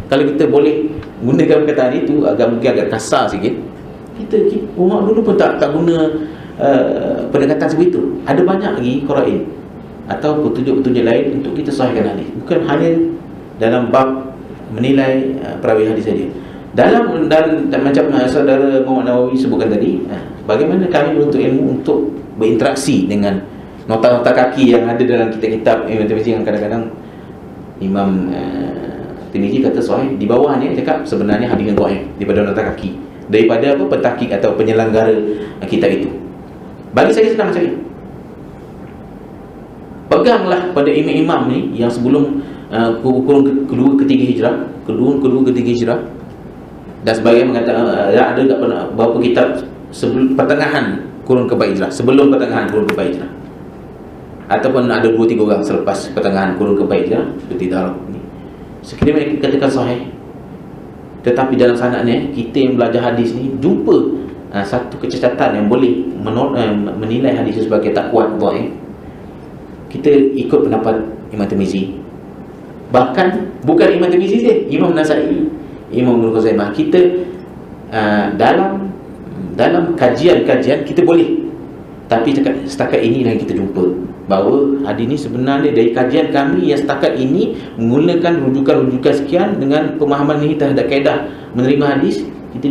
kalau kita boleh gunakan perkataan itu mungkin agak kasar sikit, kita ulama dulu pun tak guna pendekatan sebegitu. Ada banyak lagi Quran atau petunjuk-petunjuk lain untuk kita sahihkan hadis, bukan hanya dalam bab menilai perawi hadis saja. Dan macam saudara Muhammad Nawawi sebutkan tadi, bagaimana kami menuntut ilmu untuk berinteraksi dengan nota-nota kaki yang ada dalam kitab-kitab Imam Tirmizi, yang kadang-kadang Imam Tirmizi kata sahih, di bawahnya cakap sebenarnya hadis yang dhaif daripada nota kaki, daripada pentahqiq atau penyelenggara kitab itu. Bagi saya senang macam ni, peganglah pada imam-imam ni yang sebelum kurun kedua ketiga hijrah, dan sebagainya mengatakan ada tak berapa kitab sebelum pertengahan kurun keempat hijrah, sebelum pertengahan kurun keempat hijrah, ataupun ada 2-3 orang selepas pertengahan kurun keempat hijrah, seperti Darab ni. Sekiranya mereka katakan sahih, tetapi dalam sanadnya kita yang belajar hadis ni jumpa satu kecacatan yang boleh menilai hadis sebagai tak kuat, dhaif, kita ikut pendapat Imam Tirmizi. Bahkan bukan Imam Tirmizi saja, Imam Nasa'i, Imam Ibn Khuzaimah. Kita dalam kajian-kajian kita boleh, tapi setakat ini yang kita jumpa bahawa hadis ini sebenarnya dari kajian kami yang setakat ini menggunakan rujukan-rujukan sekian dengan pemahaman ini terhadap kaedah menerima hadis, kita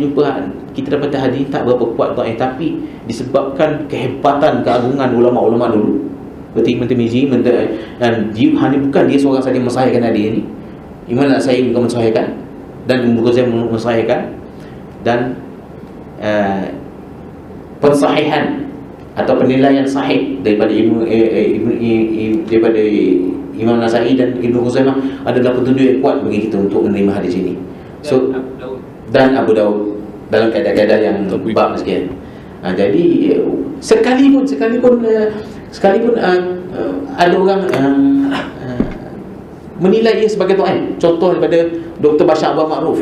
dapat hadis tak berapa kuat, tapi disebabkan kehebatan, keagungan ulama-ulama dulu seperti Imam Tirmizi, dan hanya bukan dia seorang saja mensahihkan hadis ini, Imam Nasa'i juga mensahihkan, dan Ibn Khuzaimah mensahihkan, dan pensahihan atau penilaian sahih daripada Imam Nasa'i dan Ibn Khuzaimah adalah petunjuk yang kuat bagi kita untuk menerima hadis ini. So, dan Abu Daud dalam kaedah-kaedah yang bab sekian. Jadi sekalipun ada orang menilai ia sebagai dhaif, contoh daripada Dr. Bashar Abdul Ma'ruf,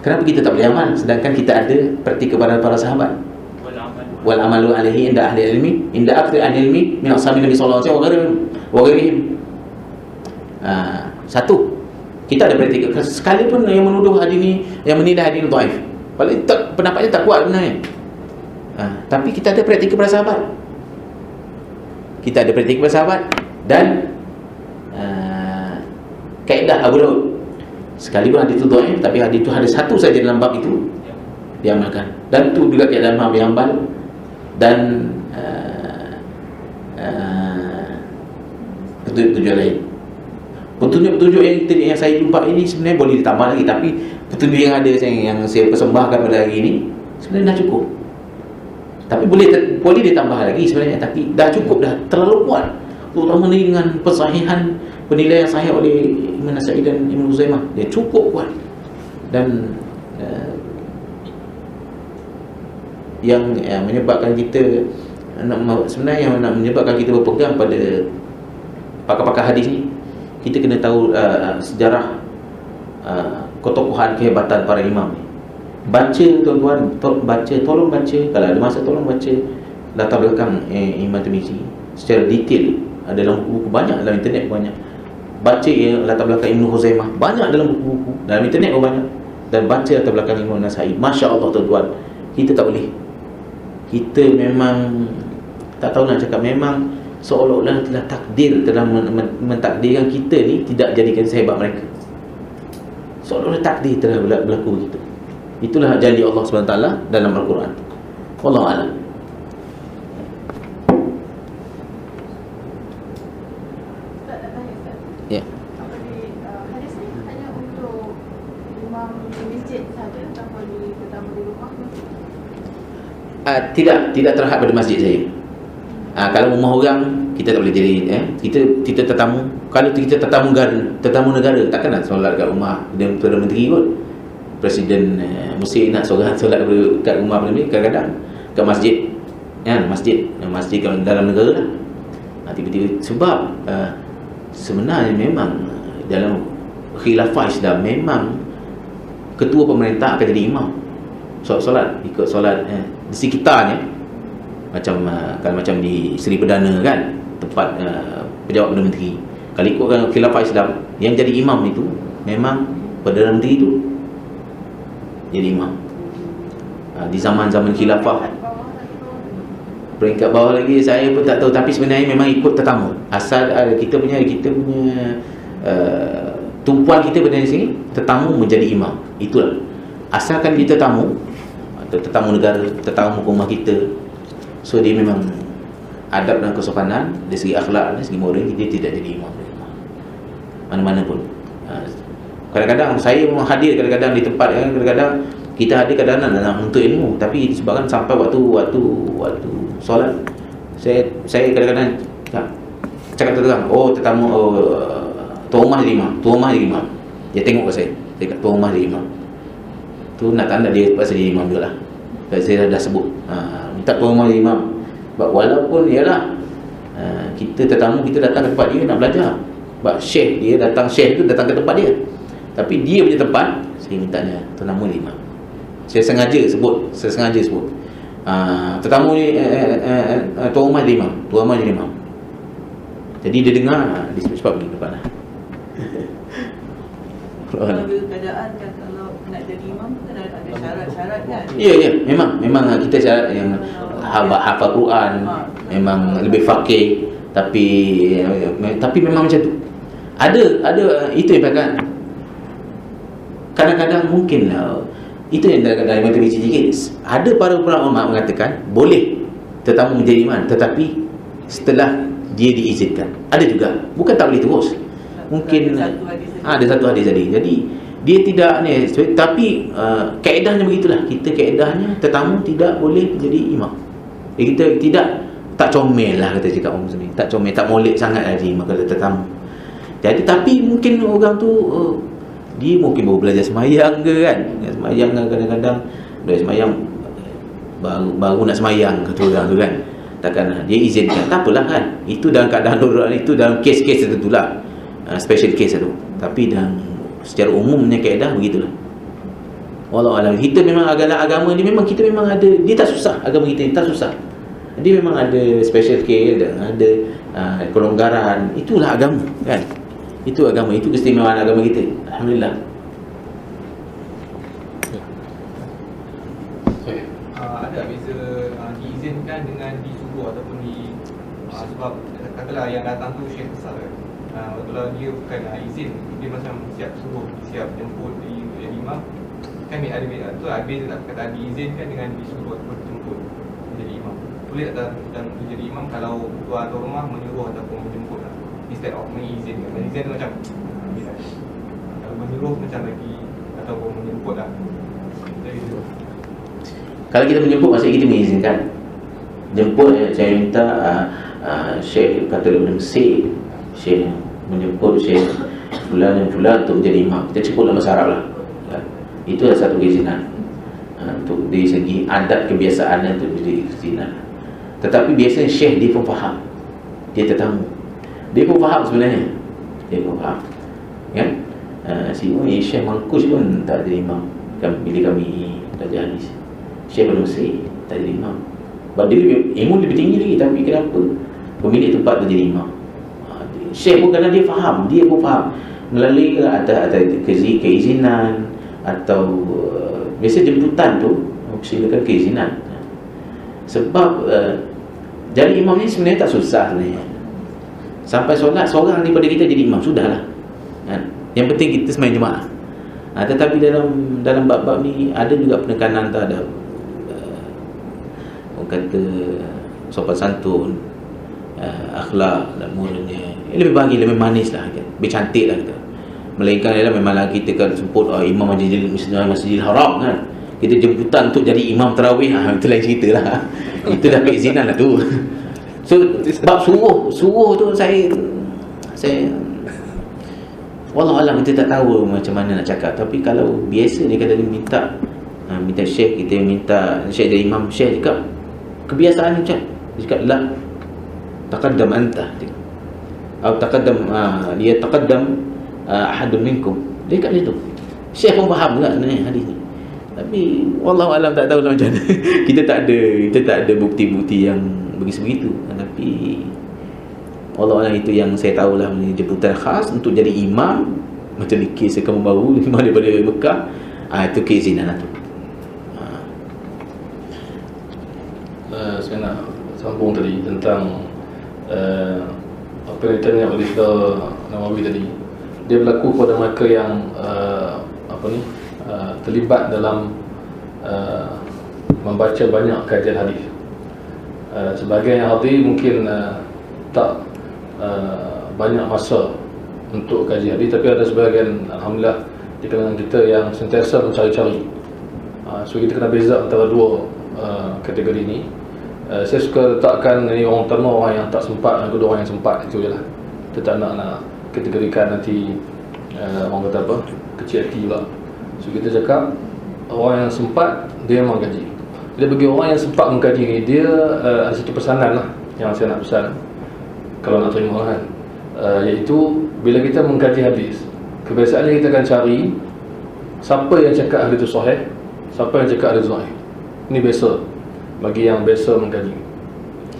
kenapa kita tak boleh amal sedangkan kita ada praktik kepada para sahabat? Wal amalu alaihi inda ahli ilmi, inda akthar ahli ilmi min ashabi Nabi sallallahu alaihi wasallam wa ghairihim. Satu, kita ada praktik, sekalipun yang menuduh hadis ni, yang menilai hadis ni dhaif, paling tak, pendapatnya tak kuat sebenarnya, tapi kita ada praktik kepada sahabat. Kita ada praktik kepada sahabat, dan kaedah Abu Daud, sekalipun hadis itu dhaif, tapi hadis itu ada satu saja dalam bab itu diamalkan, dan itu juga kaedah Imam Abi Hanbal dan petunjuk lain. Petunjuk-petunjuk yang saya jumpa ini sebenarnya boleh ditambah lagi, tapi petunjuk yang ada yang saya persembahkan pada hari ini sebenarnya dah cukup. Tapi boleh ditambah lagi sebenarnya, tapi dah cukup, dah terlalu kuat, terutama dengan pensahihan, penilaian sahih oleh Imam Nasa'i dan Ibn Khuzaimah, dia cukup kuat. Dan yang menyebabkan kita sebenarnya yang menyebabkan kita berpegang pada pakar-pakar hadis ni, kita kena tahu sejarah ketokohan, kehebatan para imam ni. Baca tuan-tuan, tolong baca, kalau ada masa tolong baca latar belakang Imam Tirmizi secara detail dalam buku-buku banyak, dalam internet banyak. Baca latar belakang Ibn Khuzaimah banyak dalam buku-buku, dalam internet pun banyak. Dan baca latar belakang Imam Nasai. Masya Allah tuan-tuan, kita tak boleh. Kita memang tak tahu nak cakap, memang seolah-olah telah takdir telah mentakdirkan kita ni tidak jadikan sehebat mereka. Seolah-olah takdir telah berlaku begitu. Itulah janji Allah SWT dalam Al-Quran. Wallahu a'lam. Ustaz nak tanya Ustaz. Ya. Apa di hadis ni hanya untuk imam di masjid saja tanpa di tetamu di rumah ke? Tidak terhad pada masjid saya. Kalau rumah orang kita tak boleh jadi kita tetamu. Kalau kita tetamu negara, takkan nak solat kat rumah Perdana Menteri kot. Presiden Mesir nak solat kat rumah Perdana Menteri, kadang-kadang kat masjid, masjid kat dalam negara lah. Tiba-tiba sebab sebenarnya memang dalam khilafah Islam memang ketua pemerintah akan jadi imam. Solat ikut solat di sekitarnya, macam kalau macam di Seri Perdana kan, tempat pejabat Perdana Menteri. Kalau ikutkan khilafah Islam, yang jadi imam itu memang Perdana Menteri itu jadi imam. Di zaman-zaman khilafah, peringkat bawah lagi saya pun tak tahu, tapi sebenarnya memang ikut tetamu. Asal kita punya tumpuan kita berada di sini, tetamu menjadi imam. Itulah. Asalkan dia tetamu atau tetamu negara, tetamu ke rumah kita, so dia memang adab dan kesopanan dari segi akhlak, dari segi moral, dia tidak jadi imam mana-mana pun. Kadang-kadang saya memang hadir kadang-kadang di tempat, kadang-kadang kita hadir kadang-kadang nak menuntut ilmu, tapi disebabkan sampai waktu solat, saya kadang-kadang cakap terang, tetamu, tuan rumah jadi imam, dia tengok ke saya kata tuan rumah jadi imam. Tu nak tanda dia terpaksa jadi imam juga lah. Saya dah sebut minta tuan rumah jadi imam. Walaupun ialah kita tetamu, kita datang ke tempat dia nak belajar. Sebab syekh tu datang ke tempat dia, tapi dia punya tempat, saya mintanya tetamu jadi imam. Saya sengaja sebut tetamu ni tuan rumah jadi imam. Jadi dia dengar, dia sebab pergi depan lah. Kalau keadaan kan, kalau nak jadi imam kan ada syarat-syarat kan? Ya, memang kita syarat yang hafal Quran, memang lebih faqih, tapi memang macam tu. Ada itu yang bahkan kadang-kadang mungkin itu yang dalam motivasi sikit. Ada para ulama mengatakan boleh tetamu menjadi imam, tetapi setelah dia diizinkan. Ada juga, bukan tak boleh terus. Mungkin ada satu hadis tadi. Jadi dia tidak ni, tapi kaedahnya begitulah. Kita kaedahnya tetamu tidak boleh menjadi imam. Kita tak comel lah, kata cakap orang Muslim. Tak comel, tak molek sangat lah jadi imam kalau tetamu. Jadi tapi mungkin orang tu dia mungkin baru belajar semayang ke kan. Semayang kadang-kadang dah semayang baru nak semayang kata orang tu kan. Takkan dia izinkan, tak apalah kan. Itu dalam keadaan darurat, itu dalam kes-kes tertentu lah, special case tu. Tapi dalam secara umumnya kaedah begitulah. Wallahualam. Kita memang agama ni memang kita memang ada, dia tak susah, agama kita ni tak susah. Dia memang ada special case dan ada kelonggaran. Itulah agama kan. Itu agama, itu keistimewaan agama kita. Alhamdulillah. Ada beza diizinkan dengan disuruh ataupun sebab katakanlah yang datang tu syekh besar kan. Kalau dia bukan izin, dia macam siap suruh, siap jemput di imam, kan ada beza tu, ada beza tak kata diizinkan dengan disuruh ataupun jemput menjadi imam. Boleh tak dan menjadi imam kalau tuan atau rumah menyuruh ataupun menjemput lah, instead of mengizinkan. Mengizinkan tu macam kalau menyuruh macam lagi, ataupun menjemput lah. Jadi tu. Kalau kita menjemput, maksudnya kita mengizinkan. Jemput, saya minta Syekh kata daripada Mesir, Syekh menjemput Syekh fulan dan fulan untuk menjadi imam. Kita sebut dalam bahasa Arab lah. Itu adalah satu keizinan. Untuk dari segi adat kebiasaan itu menjadi keizinan. Tetapi biasanya Syekh dia pun faham, dia tetamu, dia pun faham sebenarnya, dia pun faham kan. Syekh Mangkus pun tak jadi imam bila kami belajar hadis. Syekh Mesir tak jadi imam. Sebab dia ilmu lebih tinggi lagi, tapi kenapa pemilik tempat tu jadi imam? Syekh pun kadang dia faham, dia pun faham melalui ada keizinan atau biasa jemputan tu silakan keizinan. Sebab jadi imam ni sebenarnya tak susah sebenarnya. Sampai solat seorang daripada kita jadi imam sudahlah. Yang penting kita sembahyang jemaah. Tetapi dalam bab-bab ni ada juga penekanan terhadap orang kata sopan santun, akhlak dan moralnya. Lebih bahagia, lebih manis lah kan? Lebih cantik lah kita. Melainkan adalah memanglah kita kan sebut imam Masjidil Haram kan, kita jemputan untuk jadi imam tarawih, itu lain cerita lah. Itu dah keizinan lah tu. So bab suruh tu saya wallahualam, kita tak tahu macam mana nak cakap. Tapi kalau biasa dia kata dia minta syekh, kita minta syekh jadi imam, syekh cakap kebiasaan macam dia cakap la taqaddam anta atau taqaddam ahadun minkum, dia kat situ. Syekh pun faham juga sebenarnya hadis ni, tapi wallahualam tak tahu macam mana. kita tak ada bukti-bukti yang begitu. Tapi wallahualam itu yang saya tahulah, jemputan khas untuk jadi imam macam di kes kamu baru imam daripada Mekah, itu keizinan lah tu. Saya nak sambung tadi tentang apa yang ditanya oleh Saudara Nawawi tadi. Dia berlaku pada mereka yang terlibat dalam membaca banyak kajian hadis. Sebahagian yang hadir mungkin tak banyak masa untuk kaji hadis, tapi ada sebahagian alhamdulillah di kalangan kita yang sentiasa mencari-cari. So kita kena beza antara dua kategori ini. Saya suka letakkan ini orang pertama, orang yang tak sempat, dan kedua orang yang sempat, itu je lah. Kita tak nak kategorikan nanti orang kata apa, kecil hati pula. So kita cakap orang yang sempat dia memang kaji. Jadi bagi orang yang sempat mengkaji ni, dia ada satu pesanan lah yang saya nak pesan kalau nak terima kan, iaitu bila kita mengkaji hadis, kebiasaannya kita akan cari siapa yang cakap hadis itu sahih, siapa yang cakap hadis sahih. Ini biasa bagi yang biasa mengkaji.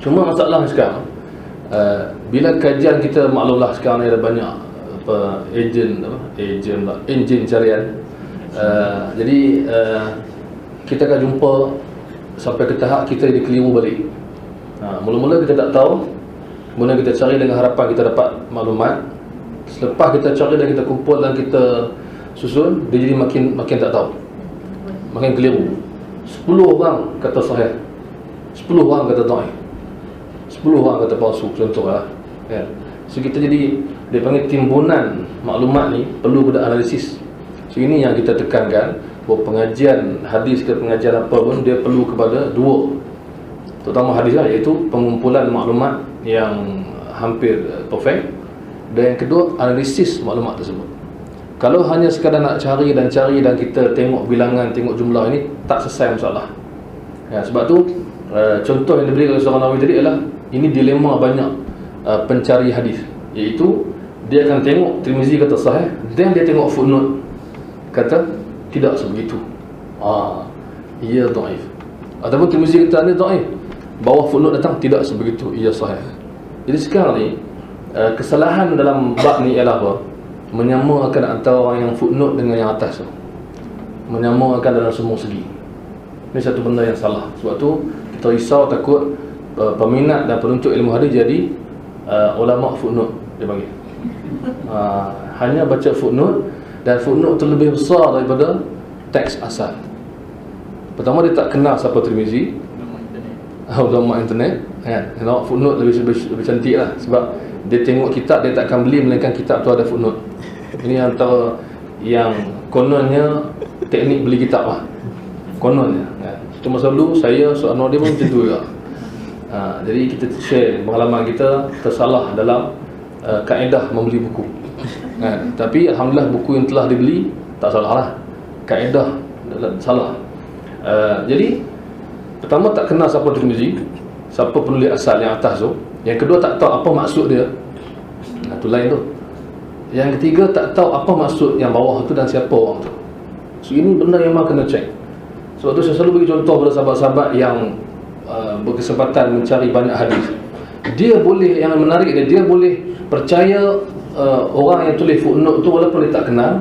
Cuma masalah sekarang, bila kajian kita, maklumlah sekarang ni ada banyak enjin carian. Jadi kita akan jumpa sampai ke tahap kita dikeliru balik. Mula-mula kita tak tahu, kemudian kita cari dengan harapan kita dapat maklumat. Selepas kita cari dan kita kumpul dan kita susun, dia jadi makin tak tahu, makin keliru. 10 orang kata sahih, 10 orang kata dhaif, 10 orang kata palsu, contohlah kan. So kita jadi, dia panggil timbunan maklumat ni perlu pada analisis. So ini yang kita tekankan, bahawa pengajian hadis ke pengajian apa pun dia perlu kepada dua, terutama hadis lah, iaitu pengumpulan maklumat yang hampir perfect, dan yang kedua analisis maklumat tersebut. Kalau hanya sekadar nak cari dan kita tengok bilangan, tengok jumlah, ini tak selesai masalah. Sebab tu contoh yang diberi oleh Saudara Nawawi tadi adalah ini dilema banyak pencari hadis, iaitu dia akan tengok Tirmizi kata sahih, dan dia tengok footnote kata tidak sebegitu, ia dhaif. Ataupun Tirmizi kata ini dhaif, bawah footnote datang tidak sebegitu, ia sahih. Jadi sekarang ni kesalahan dalam bab ni ialah apa? Menyamakan antara orang yang footnote dengan yang atas tu, menyamakan dalam semua segi. Ini satu benda yang salah. Sebab tu kita risau takut peminat dan penuntut ilmu hadis jadi ulama footnote dia panggil. Hanya baca footnote, dan footnote tu lebih besar daripada teks asal. Pertama, dia tak kenal siapa Tirmizi, ulama internet kan. Footnote lebih cantik lah, sebab dia tengok kitab, dia tak akan beli melainkan kitab tu ada footnote. Ini antara yang kononnya teknik beli kitab lah, kononnya kan. Cuma selalu saya soal dia pun macam tu juga. Jadi kita share pengalaman kita tersalah dalam kaedah membeli buku kan. Tapi alhamdulillah buku yang telah dibeli tak salah lah, kaedah salah. Jadi pertama tak kenal siapa Tirmizi, siapa penulis asal yang atas tu. Yang kedua tak tahu apa maksud dia, itu lain tu. Yang ketiga tak tahu apa maksud yang bawah tu dan siapa orang tu. So ini benda yang memang kena cek. Sebab tu saya selalu bagi contoh pada sahabat-sahabat yang berkesempatan mencari banyak hadis, dia boleh, yang menarik dia boleh percaya orang yang tulis footnote tu walaupun dia tak kenal,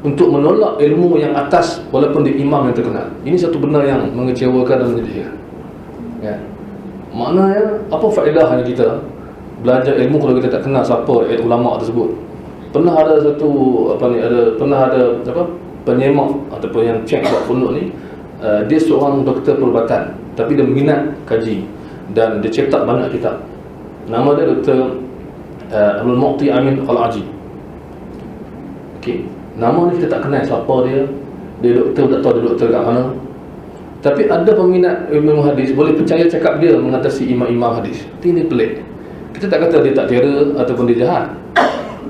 untuk menolak ilmu yang atas walaupun dia imam yang terkenal. Ini satu benda yang mengecewakan dan menyedihkan. Ya. Maknanya apa faedahnya kita belajar ilmu kalau kita tak kenal siapa ulama tersebut? Pernah ada satu penyemak ataupun yang cek buat footnote ni, dia seorang doktor perubatan tapi dia minat kaji dan dia cetak banyak kitab. Nama dia Dr. Abdul Muqti Amin Al-Aji. Okey, nama ni kita tak kenal siapa dia. Dia doktor, tak tahu dia doktor kat mana. Tapi ada peminat ilmu hadis boleh percaya cakap dia mengatasi imam-imam hadis. Ini pelik. Kita tak kata dia tak kira ataupun dia jahat.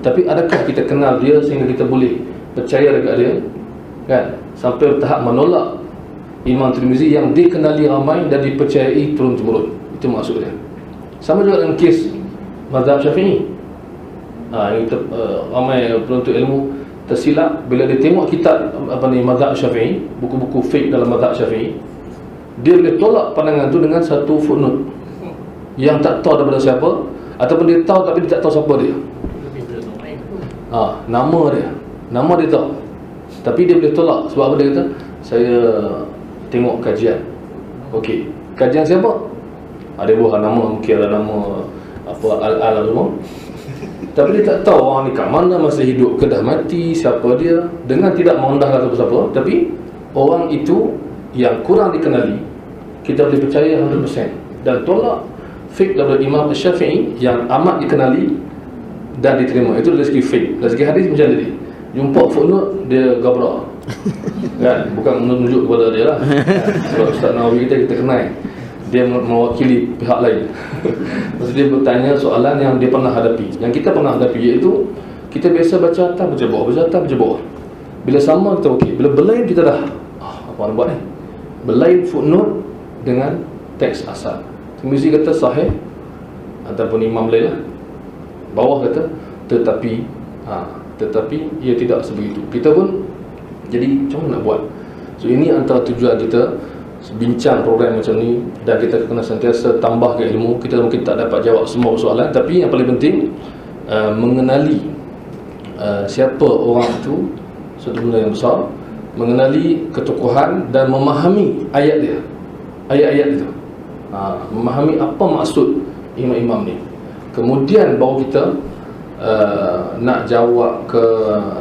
Tapi adakah kita kenal dia sehingga kita boleh percaya dekat dia? Kan? Sampai tahap menolak Imam Tirmizi yang dikenali ramai dan dipercayai turun-temurun. Itu maksudnya. Sama juga dengan kes mazhab Syafi'i. Ramai penuntut ilmu tersilap bila dia tengok kitab mazhab Syafi'i, buku-buku fiqh dalam mazhab Syafi'i, dia boleh tolak pandangan tu dengan satu footnote yang tak tahu daripada siapa, ataupun dia tahu tapi dia tak tahu siapa dia. Nama dia tahu, tapi dia boleh tolak. Sebab apa? Dia kata, saya tengok kajian. Okey, kajian siapa? Ada buah nama, mungkin ada nama apa al-al semua. Tapi dia tak tahu orang ni kat mana, masa hidup ke dah mati, siapa dia, dengan tidak merendahkan siapa-siapa. Tapi orang itu yang kurang dikenali, kita boleh percaya 100% dan tolak fiqh daripada Imam Syafi'i yang amat dikenali dan diterima. Itu dari segi fiqh. Dari segi hadis macam tadi, jumpa footnote dia gabra. Kan? Bukan menunjuk kepada dia lah. Sebab Ustaz Nawawi kita kenal, dia mewakili pihak lain. Maksud dia bertanya soalan yang dia pernah hadapi, yang kita pernah hadapi, iaitu kita biasa baca atas, baca bawah, baca atas, baca bawah. Bila sama kita okey, bila berlain kita dah apa nak buat ni? Berlain footnote dengan teks asal. Tirmizi kata sahih, ataupun imam lain lah, bawah kata tetapi ia tidak sebegitu. Kita pun jadi macam mana nak buat? So ini antara tujuan kita bincang program macam ni, dan kita kena sentiasa tambahkan ilmu. Kita mungkin tak dapat jawab semua soalan, tapi yang paling penting mengenali siapa orang itu, satu benda yang besar. Mengenali ketokohan dan memahami ayat dia, ayat-ayat itu, memahami apa maksud imam-imam ni. Kemudian baru kita nak jawab ke,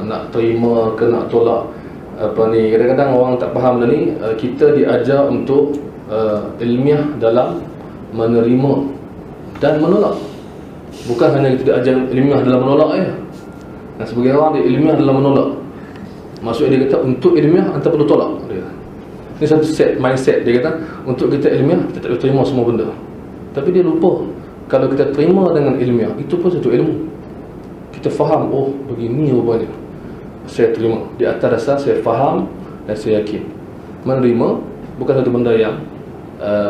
nak terima ke, nak tolak. Kadang-kadang orang tak faham benda ni. Kita diajar untuk ilmiah dalam menerima dan menolak. Bukan hanya kita diajar ilmiah dalam menolak je. Dan sebagai orang, dia ilmiah dalam menolak. Maksudnya dia kata untuk ilmiah anda perlu tolak dia. Ini satu mindset. Dia kata untuk kita ilmiah kita tak boleh terima semua benda. Tapi dia lupa, kalau kita terima dengan ilmiah, itu pun satu ilmu. Kita faham, oh begini rupanya, saya terima. Di atas dasar saya faham dan saya yakin. Menerima bukan satu benda yang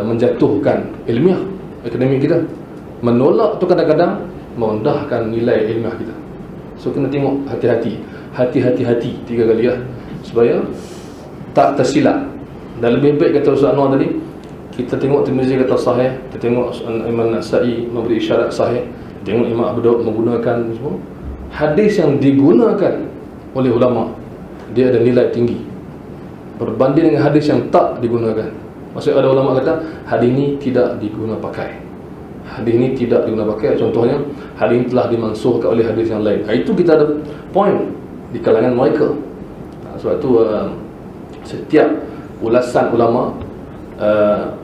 menjatuhkan ilmiah akademik kita. Menolak tu kadang-kadang merendahkan nilai ilmiah kita. So kena tengok hati-hati. Hati-hati 3 kali lah, supaya tak tersilap. Dan lebih baik kata Ustaz Anwar tadi, kita tengok Tirmizi kata sahih, kita tengok Imam Nasa'i memberi isyarat sahih, tengok Imam Abu Daud menggunakan semua hadis yang digunakan oleh ulama, dia ada nilai tinggi berbanding dengan hadis yang tak digunakan. Maksudnya ada ulama kata hadis ini tidak diguna pakai, hadis ini tidak diguna pakai. Contohnya hadis ini telah dimansuhkan oleh hadis yang lain. Itu kita ada point di kalangan mereka. Sebab itu setiap ulasan ulama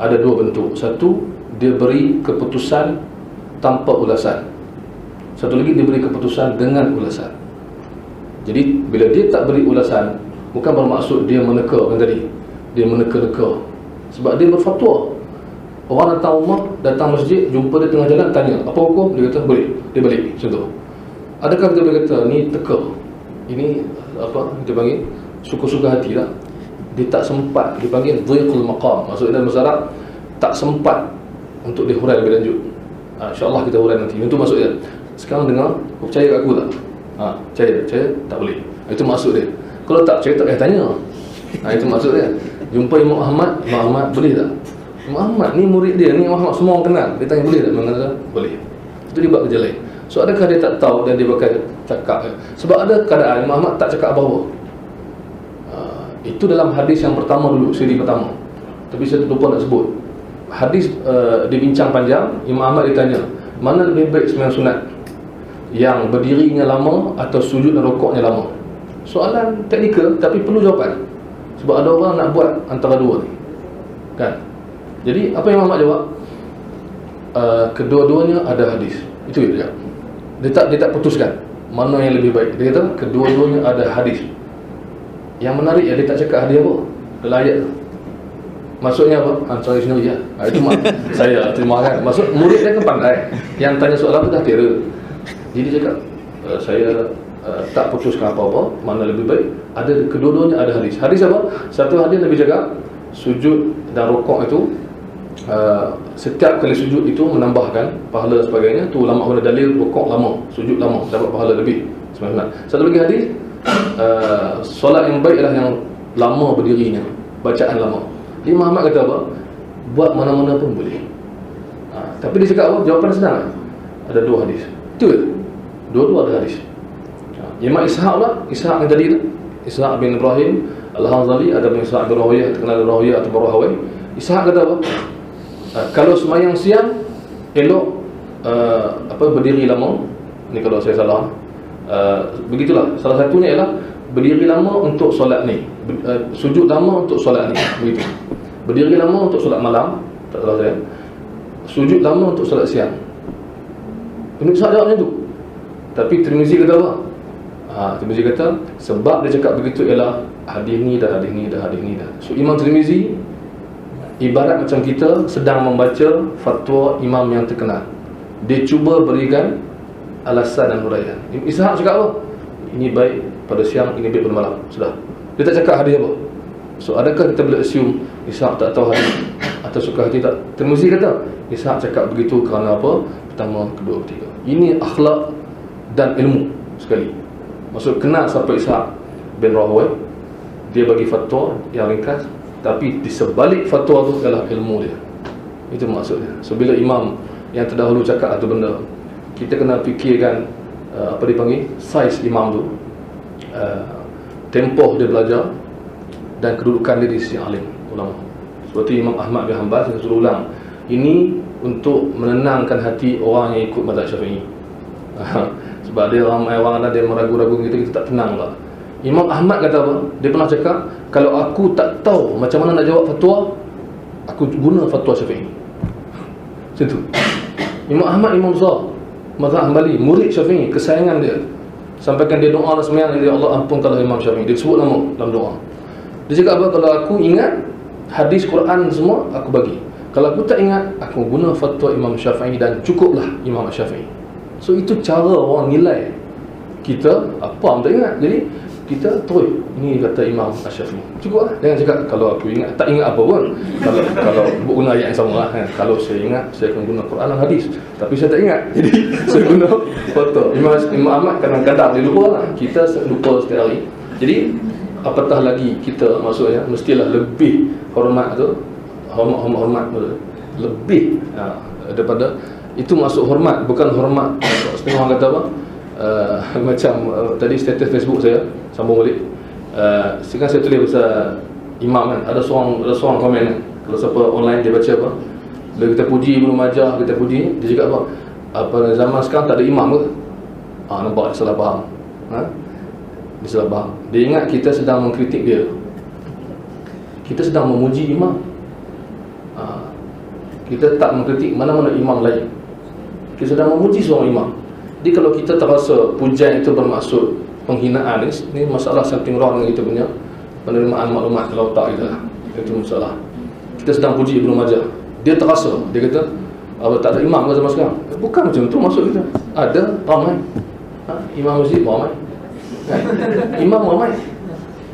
ada 2 bentuk. Satu, dia beri keputusan tanpa ulasan. Satu lagi, dia beri keputusan dengan ulasan. Jadi bila dia tak beri ulasan, bukan bermaksud dia meneka kan tadi, dia meneka-neka. Sebab dia berfatwa. Orang datang rumah, datang masjid, jumpa dia tengah jalan, tanya apa hukum, dia kata boleh, dia balik. Contoh, adakah kita boleh kata ni teka, ini apa kita panggil suka-suka hati lah. Dia tak sempat, dipanggil dhiqul maqam. Maksudnya dalam bahasa Arab, tak sempat untuk dihurai lebih lanjut. InsyaAllah kita hurai nanti. Itu maksudnya. Sekarang dengar, percaya kat aku tak? Percaya tak boleh. Itu maksud dia. Kalau tak percaya, tak payah tanya. Itu maksud dia. Jumpa Imam Ahmad boleh tak? Muhammad ni murid dia, ni Muhammad semua orang kenal. Dia tanya boleh tak? Mengata boleh. Itu dia buat kerja lain. So adakah dia tak tahu dan dia bakal cakap? Sebab ada keadaan Muhammad tak cakap apa-apa. Itu dalam hadis yang pertama dulu, siri pertama. Tapi saya lupa nak sebut. Hadis dibincang panjang. Imam Ahmad ditanya, mana lebih baik sembahyang sunat? Yang berdirinya lama atau sujud dan rukuknya lama? Soalan teknikal tapi perlu jawapan. Sebab ada orang nak buat antara dua ni, kan? Jadi apa yang Muhammad jawab? Kedua-duanya ada hadis. Itu dia. Dia tak putuskan mana yang lebih baik. Dia kata kedua-duanya ada hadis. Yang menarik dia tak cakap hadis apa, dalam ayat tu. Maksudnya apa? Cari sendiri lah. Itu saya terima kan. Maksud murid dia kan pandai. Yang tanya soalan tu dah kira. Jadi dia cakap saya tak putuskan apa-apa, mana lebih baik. Ada kedua-duanya ada hadis. Hadis apa? Satu hadis Nabi cakap sujud dan rukuk itu setiap kali sujud itu menambahkan pahala sebagainya. Tu ulama guna dalil rukuk lama, sujud lama dapat pahala lebih. Sebenarnya. Satu lagi hadis solat yang baik adalah yang lama berdirinya, bacaan lama. Imam Ahmad kata apa? Buat mana-mana pun boleh. Tapi dia cakap apa? Jawapan senang. Ada dua hadis. Betul? Dua-dua ada hadis. Imam Ishaq lah, Ishaq yang tadi tu, Ishaq bin Ibrahim Al-Hanzali, ada bin Ishaq bin Rahawiyah, terkenal Rahawiyah atau Rahawai. Ishaq kata apa? Kalau semayang siang elok berdiri lama. Ni kalau saya salah. Begitulah. Salah satunya ialah berdiri lama untuk solat ni, sujud lama untuk solat ni. Begitu. Berdiri lama untuk solat malam, tak salah saya. Sujud lama untuk solat siang. Ini Ishaq jawab macam tu. Tapi Tirmizi kata apa? Tirmizi kata sebab dia cakap begitu ialah hadis ni dah, hadis ni dah, hadis ni dah. So Imam Tirmizi ibarat macam kita sedang membaca fatwa imam yang terkenal. Dia cuba berikan alasan dan huraian. Ishaq cakap apa? Ini baik pada siang, ini baik pada malam. Sudah. Dia tak cakap hadis apa. So adakah kita boleh assume Ishaq tak tahu hadis atau suka hati tak? Tirmizi kata Ishaq cakap begitu kerana apa? Pertama, kedua, ketiga. Ini akhlak dan ilmu sekali. Maksud kenal siapa Ishaq bin Rahawai. Dia bagi fatwa yang ringkas, tapi di sebalik fatwa tu adalah ilmu dia. Itu maksudnya. So bila imam yang terdahulu cakap satu benda, kita kena fikirkan apa dipanggil saiz imam tu, tempoh dia belajar dan kedudukan dia di sisi alim ulama. Seperti Imam Ahmad bin Hanbal, saya suruh ulang, ini untuk menenangkan hati orang yang ikut mazhab Syafi'i. Sebab dia ramai orang ada yang meragu-ragu kita tak tenang lah. Imam Ahmad kata apa? Dia pernah cakap, kalau aku tak tahu macam mana nak jawab fatwa, aku guna fatwa Syafi'i. Macam tu. Imam Ahmad imam besar mazhab Hanbali, murid Syafi'i, kesayangan dia. Sampaikan dia doa dan sembahyang, ya Allah ampunkanlah Imam Syafi'i. Dia sebut nama dalam doa. Dia cakap apa? Kalau aku ingat hadis Quran semua, aku bagi. Kalau aku tak ingat, aku guna fatwa Imam Syafi'i dan cukuplah Imam Syafi'i. So itu cara orang nilai kita apa tak ingat. Jadi kita terus ini kata Imam Syafi'i. Cukup lah. Jangan cakap kalau aku ingat, tak ingat apa pun. Kalau guna ayat yang sama lah. Kalau saya ingat, saya akan guna Quran dan hadis. Tapi saya tak ingat. Jadi saya guna fatwa Imam Ahmad. Kadang-kadang dia lupa lah. Kita lupa setiap hari. Jadi apatah lagi kita, maksudnya mestilah lebih hormat tu, hormat lebih daripada itu. Masuk hormat, bukan hormat setengah orang kata apa, macam tadi status Facebook saya sambung balik, sekarang saya tulis pasal imam kan, ada seorang komen kan, kalau siapa online dia baca apa, bila kita puji Ibnu Majah, kita puji, dia cakap apa zaman sekarang tak ada imam ke? Nampak dia salah faham. Dia salah faham. Dia ingat kita sedang mengkritik dia. Kita sedang memuji imam. Kita tak mengkritik mana-mana imam lain. Kita sedang memuji seorang imam. Jadi kalau kita terasa pujian itu bermaksud penghinaan, ini masalah something wrong dengan kita punya penerimaan maklumat dalam otak kita. Itu masalah. Kita sedang puji Ibnu Majah, dia terasa, dia kata tak ada imam ke zaman sekarang? Bukan macam tu maksud kita. Ada ramai imam masjid ramai, imam ramai.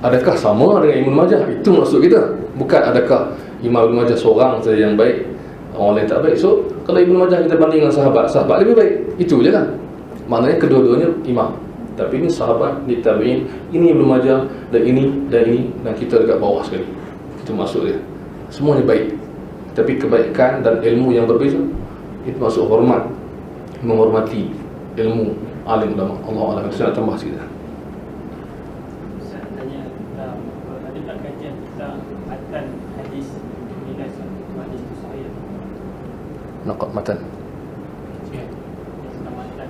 Adakah sama dengan Ibnu Majah? Itu maksud kita. Bukan adakah Imam Ibnu Majah seorang saja yang baik, orang lain tak baik. So kalau Ibnu Majah kita banding dengan sahabat lebih baik. Itu je kan. Maknanya kedua-duanya imam. Tapi ini sahabat, ini tabi'in, ini Ibnu Majah, dan ini, dan kita dekat bawah sekali. Itu maksud dia. Semuanya baik. tapi kebaikan dan ilmu yang berbeza. Itu maksud hormat, menghormati ilmu alim ulama. Allah Alam. Saya nak tambah sikit. Saya tanya, ada tak kajian tentang matan hadis nilai satu hadis itu sahih? Naqad matan. Tentang matan.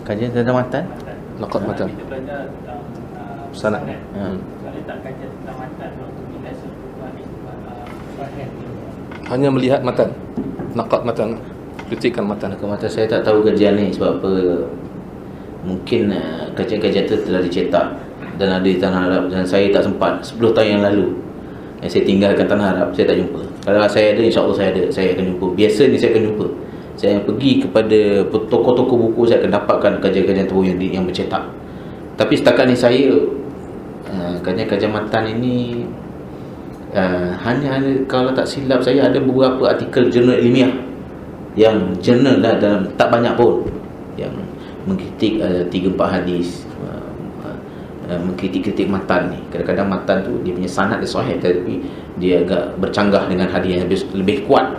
Kajian tentang matan? Naqad matan. Kita belajar tentang Sanad. Ada tak kajian tentang matan waktu nilai satu hadis sahih? Hanya melihat matan, naqad matan, kritikan matan. Ke mata saya tak tahu kajian ni sebab apa. Mungkin kajian-kajian tu telah dicetak dan ada di Tanah Arab dan saya tak sempat 10 tahun yang lalu. Yang saya tinggalkan Tanah Arab, saya tak jumpa. Kalau saya ada, insya-Allah saya akan jumpa. Biasa ni saya akan jumpa. Saya pergi kepada toko-toko buku, saya akan dapatkan kajian-kajian tu yang bercetak. Tapi setakat ni saya kajian-kajian matan ini hanya ada, kalau tak silap saya ada beberapa artikel jurnal ilmiah yang jurnal lah dalam, tak banyak pun, yang mengkritik 3-4 hadis, mengkritik matan ni. Kadang-kadang matan tu dia punya sanad dia sahih tapi dia agak bercanggah dengan hadis yang lebih kuat,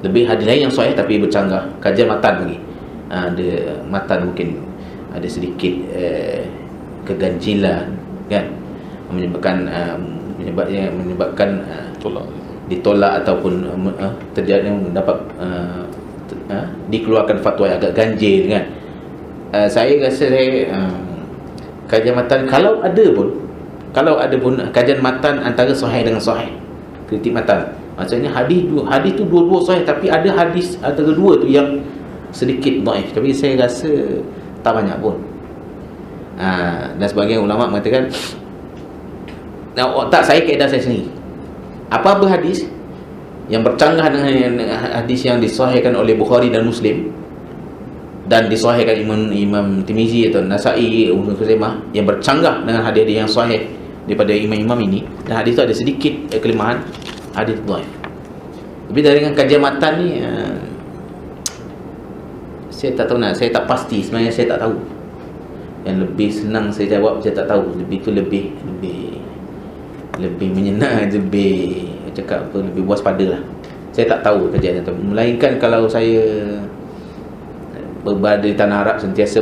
lebih hadis lain yang sahih tapi bercanggah. Kajian matan lagi ada matan mungkin ada sedikit keganjilan kan, menyebabkan ditolak ataupun terjadi dapat dikeluarkan fatwa yang agak ganjil kan. Saya rasa kajian matan kalau ada pun kajian matan antara sahih dengan sahih, kritik matan, maksudnya hadis tu dua-dua sahih tapi ada hadis antara dua tu yang sedikit dhaif, tapi saya rasa tak banyak pun. Dan sebagian ulama mengatakan tak, saya kaedah saya sendiri, apa-apa hadis yang bercanggah dengan hadis yang disahihkan oleh Bukhari dan Muslim dan disahihkan Imam Tirmizi atau Nasa'i, Ibnu Khuzaimah, yang bercanggah dengan hadis-hadis yang sahih daripada imam-imam ini, dan hadis itu ada sedikit kelemahan, hadis dhaif. Tapi dengan kajian matan ni saya tak tahu saya tak pasti, sebenarnya saya tak tahu. Yang lebih senang saya jawab saya tak tahu, lebih menyenang, lebih cakap apa, lebih waspada lah. Saya tak tahu kajian itu, melainkan kalau saya berada di Tanah Arab sentiasa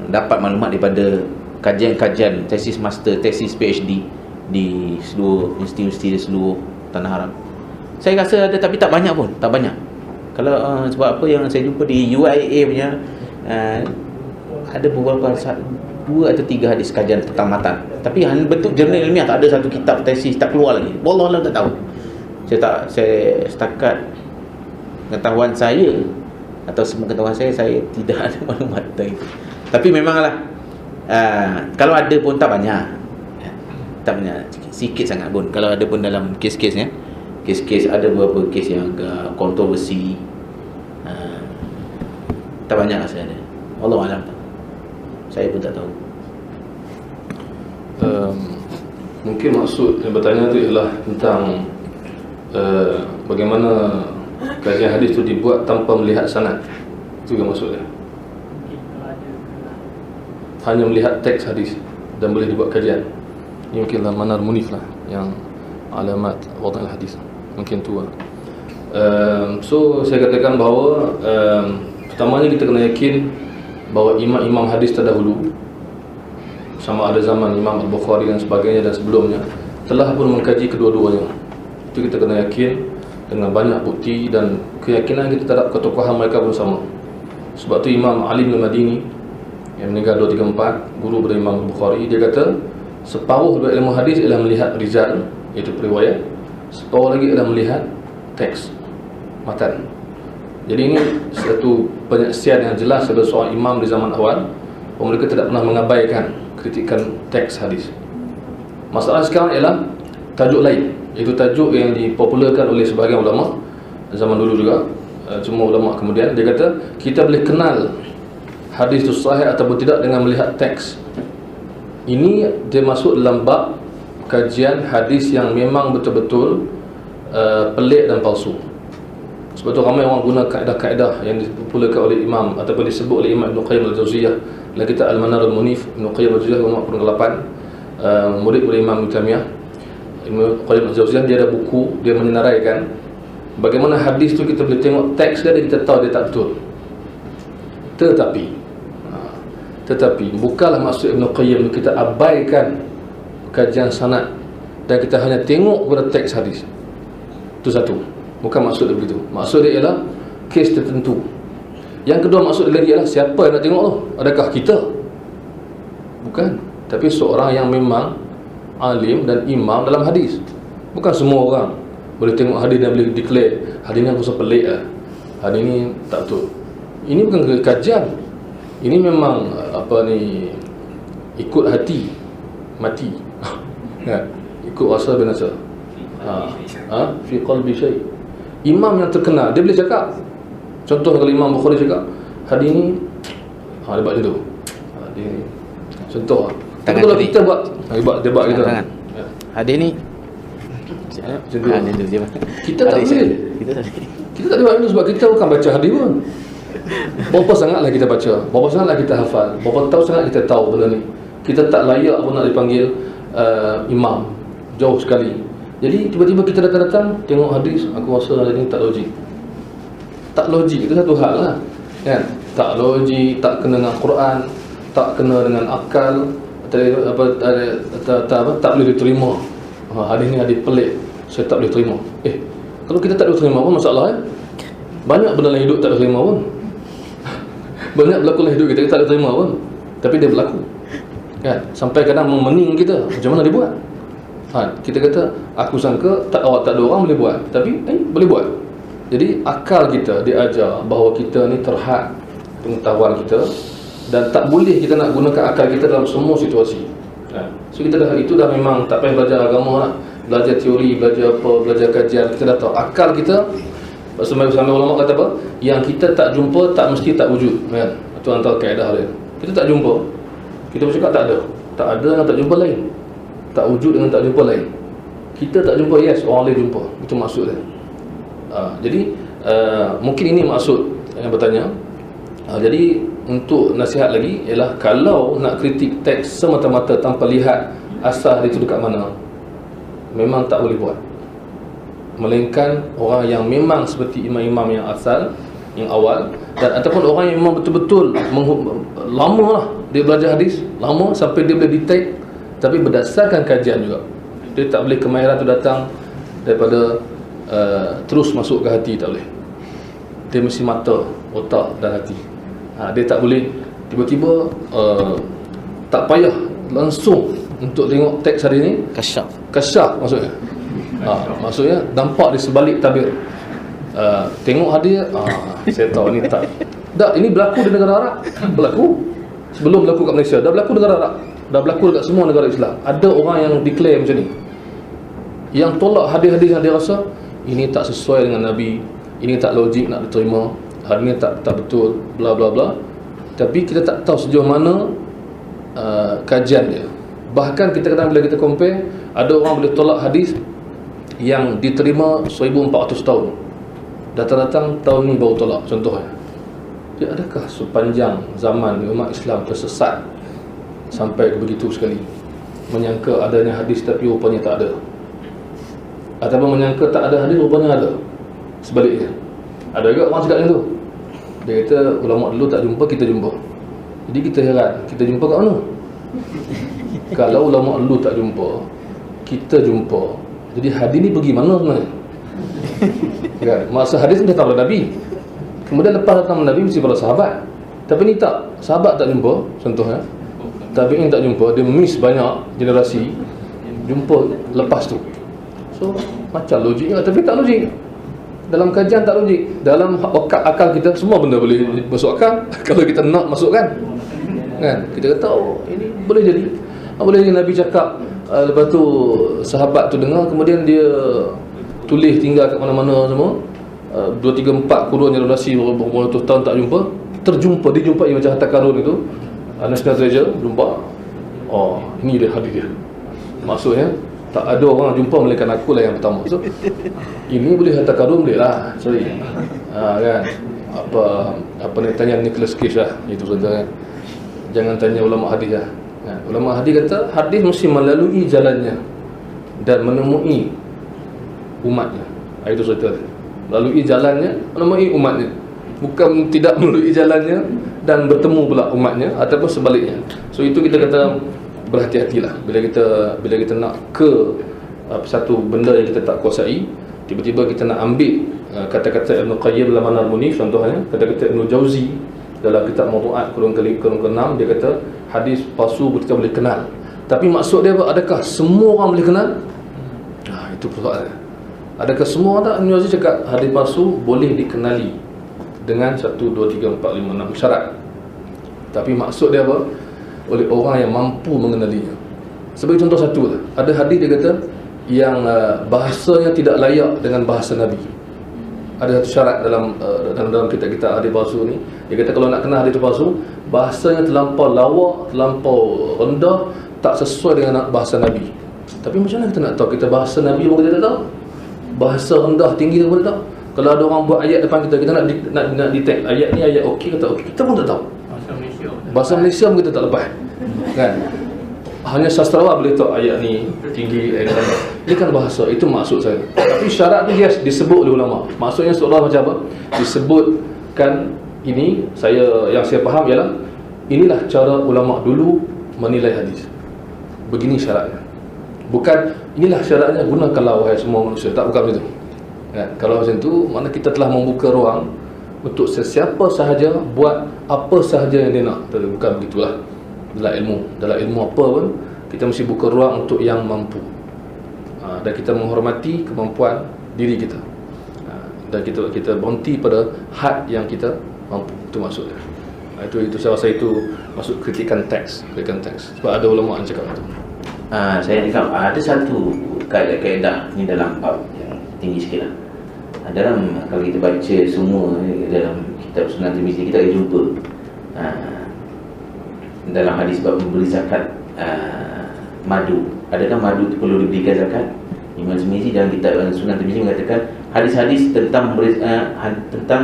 mendapat maklumat daripada kajian-kajian tesis master, tesis PhD di seluruh universiti di seluruh Tanah Arab. Saya rasa ada tapi tak banyak pun, tak banyak. Kalau sebab apa yang saya jumpa di UIA punya ada beberapa 2 atau 3 hadis kajian tentang matan, tapi hanya bentuk jurnal ilmiah, tak ada satu kitab tesis, tak keluar lagi. Wallahualam tak tahu. Saya setakat pengetahuan saya atau sepengetahuan saya tidak ada maklumat tentang itu. Tapi memanglah kalau ada pun tak banyak, sikit sangat pun. Kalau ada pun dalam kes-kesnya, kes-kes ada beberapa kes yang agak kontroversi, tak banyak lah saya ada. Wallahualam, saya pun tak tahu. Mungkin maksud yang bertanya tu ialah tentang bagaimana kajian hadis itu dibuat tanpa melihat sanad. Itu yang maksudnya. Hanya melihat teks hadis dan boleh dibuat kajian. Ini mungkinlah Manar Munif lah, yang alamat wada'il hadis. Mungkin tu lah. So saya katakan bahawa pertamanya kita kena yakin bahawa imam-imam hadis terdahulu, sama ada zaman Imam Al-Bukhari dan sebagainya dan sebelumnya, telah pun mengkaji kedua-duanya. Itu kita kena yakin dengan banyak bukti, dan keyakinan kita terhadap ketokohan mereka pun sama. Sebab tu Imam Ali bin Madini yang meninggal 234, guru pada Imam Al-Bukhari, dia kata separuh dari ilmu hadis ialah melihat rijal, iaitu periwayat, separuh lagi adalah melihat teks, matan. Jadi ini satu penyaksian yang jelas kepada seorang imam di zaman awal bahawa mereka tidak pernah mengabaikan kritikan teks hadis. Masalah sekarang ialah tajuk lain, iaitu tajuk yang dipopularkan oleh sebahagian ulama zaman dulu juga, semua ulama kemudian. Dia kata kita boleh kenal hadis itu sahih ataupun tidak dengan melihat teks. Ini dia masuk dalam bab kajian hadis yang memang betul-betul pelik dan palsu. Sebab tu ramai orang guna kaedah-kaedah yang dipopularkan oleh imam ataupun disebut oleh Imam Ibn Qayyim Al-Jauziyah dalam kitab Al-Manar Al-Munif. Ibn Qayyim Al-Jauziyah umur 8, murid oleh Imam Ibn Taymiyah. Ibnu Qayyim al-Jauziyah dia ada buku, dia menyenaraikan bagaimana hadis tu kita boleh tengok teks dia dan kita tahu dia tak betul. Tetapi bukanlah maksud Ibnu Qayyim kita abaikan kajian sanad dan kita hanya tengok pada teks hadis. Itu satu. Bukan maksud dia begitu. Maksud dia ialah kes tertentu. Yang kedua maksud dia lagi ialah siapa yang nak tengok tu? Adakah kita? Bukan. Tapi seorang yang memang alim dan imam dalam hadis. Bukan semua orang boleh tengok hadis dan boleh declare hadis ni aku rasa pelik lah, hadis ni tak betul. Ini bukan kajian. Ini memang ikut hati mati. Ikut rasa binasa. Fi qalbi syai. Imam yang terkenal dia boleh cakap. Contoh kalau Imam Bukhari cakap hadis ni dia buat macam tu. Hadis ni contoh. Tapi kalau kita buat debat kita hadis ni kita tak boleh. Kita tak boleh sebab kita bukan baca hadis pun. Berapa sangatlah kita baca, berapa sangatlah kita hafal, berapa tahu sangat kita tahu benda ni. Kita tak layak pun nak dipanggil imam. Jauh sekali. Jadi tiba-tiba kita datang-datang tengok hadis, aku rasa hadis ni tak logik. Tak logik itu satu hal lah, kan? Tak logik, tak kena dengan Quran, tak kena dengan akal, tak boleh diterima. Hadis ni hadis pelik, saya tak boleh terima. Kalau kita tak boleh terima pun masalah banyak benda dalam hidup tak boleh terima pun. Banyak berlaku dalam hidup kita tak boleh terima pun, tapi dia berlaku, kan? Sampai kadang memening kita, macam mana dia buat? Kita kata aku sangka tak ada orang boleh buat, tapi boleh buat. Jadi akal kita diajar bahawa kita ni terhad pengetahuan kita dan tak boleh kita nak gunakan akal kita dalam semua situasi. So kita dah itu dah memang tak payah belajar agama lah. Belajar teori, belajar apa, belajar kajian, kita dah tahu akal kita. Sampai ulama kata apa? Yang kita tak jumpa tak mesti tak wujud, kan? Itu antara kaedah dia. Kita tak jumpa, kita bercakap tak ada. Tak ada dengan tak jumpa lain. Tak wujud dengan tak jumpa lain. Kita tak jumpa, yes, orang lain jumpa. Itu maksud dia. Jadi mungkin ini maksud yang bertanya. Jadi untuk nasihat lagi ialah kalau nak kritik teks semata-mata tanpa lihat asal dia tu dekat mana, memang tak boleh buat. Melainkan orang yang memang seperti imam-imam yang asal, yang awal, dan ataupun orang yang memang betul-betul lama lah dia belajar hadis, lama sampai dia boleh detect, tapi berdasarkan kajian juga. Dia tak boleh kemahiran tu datang daripada terus masuk ke hati, tak boleh. Dia mesti mata, otak dan hati. Dia tak boleh tiba-tiba tak payah langsung untuk tengok teks hari ni, kasyaf maksudnya. Maksudnya nampak di sebalik tabir. Tengok hadis, saya tahu ni tak. Ini berlaku di negara Arab. Berlaku. Sebelum berlaku kat Malaysia, dah berlaku negara Arab. Dah berlaku dekat semua negara Islam. Ada orang yang declare macam ni, yang tolak hadis-hadis yang dia rasa ini tak sesuai dengan Nabi, ini tak logik nak diterima, hadis ni tak betul, bla bla bla. Tapi kita tak tahu sejauh mana kajian dia. Bahkan kita kadang bila kita compare, ada orang boleh tolak hadis yang diterima 1400 tahun, datang-datang tahun ni baru tolak. Contohnya, adakah sepanjang zaman umat Islam tersesat sampai begitu sekali, menyangka adanya hadis tapi rupanya tak ada, ataupun menyangka tak ada hadis rupanya ada? Sebaliknya, ada juga orang cakap macam tu. Dia kata ulama dulu tak jumpa, kita jumpa. Jadi kita heran, kita jumpa kat mana? Kalau ulama dulu tak jumpa, kita jumpa, jadi hadis ni pergi mana sebenarnya? Kan? Masa hadis ni datang dari Nabi, kemudian lepas datang Nabi mesti para sahabat. Tapi ni tak, sahabat tak jumpa, contohnya tabi'in tak jumpa, dia miss banyak generasi jumpa lepas tu. So macam logiknya, tapi tak logik. Dalam kajian tak logik. Dalam akal kita semua benda boleh masuk akal kalau kita nak masukkan, kan? Kita kata ini boleh jadi. Boleh jadi Nabi cakap, lepas tu sahabat tu dengar, kemudian dia tulis tinggal kat mana-mana semua, 2, 3, 4 kurun generasi berapa tahun tak jumpa, terjumpa, dijumpai macam harta karun itu, National Treasure, jumpa. Ini dia hadis dia. Maksudnya tak ada orang jumpa melainkan aku lah yang pertama. So ini boleh harta karun, boleh lah. Sorry. Kan? Apa ni, tanya Nicholas Cage lah. Itu saja. Jangan tanya ulama hadis lah. Ulama hadis kata hadis mesti melalui jalannya. dan menemui umatnya. Itu cerita dia. Melalui jalannya, menemui umatnya. Bukan tidak melalui jalannya dan bertemu pula umatnya, ataupun sebaliknya. So itu kita kata berhati-hatilah bila kita nak ke satu benda yang kita tak kuasai. Tiba-tiba kita nak ambil kata-kata Ibn Qayyim dalam Manar Munif, contohnya kata-kata Ibn Jauzi dalam kitab Mawdu'at kurung ke-6, dia kata hadis palsu kita boleh kenal. Tapi maksud dia apa? Adakah semua orang boleh kenal? Itu persoalannya. Adakah semua orang? Ibn Jauzi cakap hadis palsu boleh dikenali dengan 1, 2, 3, 4, 5, 6 syarat. Tapi maksud dia apa? Oleh orang yang mampu mengenalinya. Sebagai contoh satu lah, ada hadis dia kata yang bahasanya tidak layak dengan bahasa Nabi. Ada satu syarat dalam kitab-kitab hadis palsu ni. Dia kata kalau nak kenal hadis palsu, bahasanya terlampau lawak, terlampau rendah, tak sesuai dengan bahasa Nabi. Tapi macam mana kita nak tahu? Kita bahasa Nabi pun kita tak tahu. Bahasa rendah tinggi pun tak tahu. Kalau ada orang buat ayat depan kita, kita nak detect ayat ni ayat okey atau okey, kita pun tak tahu. Bahasa Malaysia pun kita tak lepas. Kan? Hanya sastrawan boleh tahu ayat ni tinggi, ini kan bahasa. Itu maksud saya. Tapi syarat tu yes, disebut oleh ulama. Maksudnya seolah macam apa? Disebutkan ini, yang saya faham ialah inilah cara ulama dulu menilai hadis. Begini syaratnya. Bukan inilah syaratnya, gunakanlah wahai semua manusia. Tak, bukan begitu. Kan? Kalau macam tu, mana kita telah membuka ruang untuk sesiapa sahaja buat apa sahaja yang dia nak. Bukan begitulah. Dalam ilmu apa pun kita mesti buka ruang untuk yang mampu, dan kita menghormati kemampuan diri kita, dan kita berhenti pada had yang kita mampu. Itu maksudnya. Itu saya rasa itu maksud kritikan teks. Sebab ada ulama yang cakap itu. Saya cakap ada satu kaedah ni dalam bab yang tinggi sikit lah. Dalam, kalau kita baca semua dalam kitab Sunan Tirmizi, kita akan jumpa dalam hadis bab memberi zakat madu. Adakah madu itu perlu diberikan zakat? Imam Tirmizi dalam kitab Sunan Tirmizi mengatakan hadis-hadis tentang tentang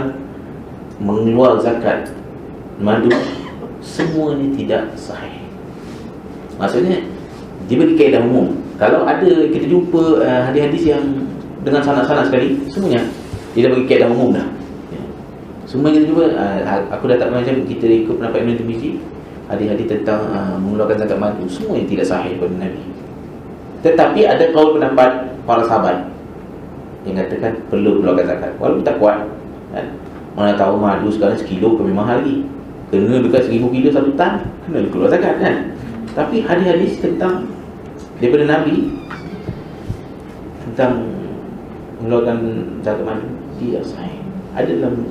mengeluar zakat madu semua ni tidak sahih. Maksudnya dia bagi kaedah umum. Kalau ada kita jumpa hadis-hadis yang dengan sanad-sanad sekali, semuanya dia dah bagi kaedah umum dah. Semua kita jumpa, aku dah tak macam kita ikut pendapat Imam Tirmizi, hadis-hadis tentang mengeluarkan zakat madu semua yang tidak sahih daripada Nabi. Tetapi ada kaul pendapat para sahabat yang katakan perlu keluarkan zakat, walaupun tak kuat kan? Mana tahu madu sekarang sekilo lebih mahal lagi, kena dekat 1000 kilo satu tan, kena keluar zakat kan. Tapi hadis-hadis tentang daripada Nabi tentang mengeluarkan zakat madu tidak sahih. Ada dalam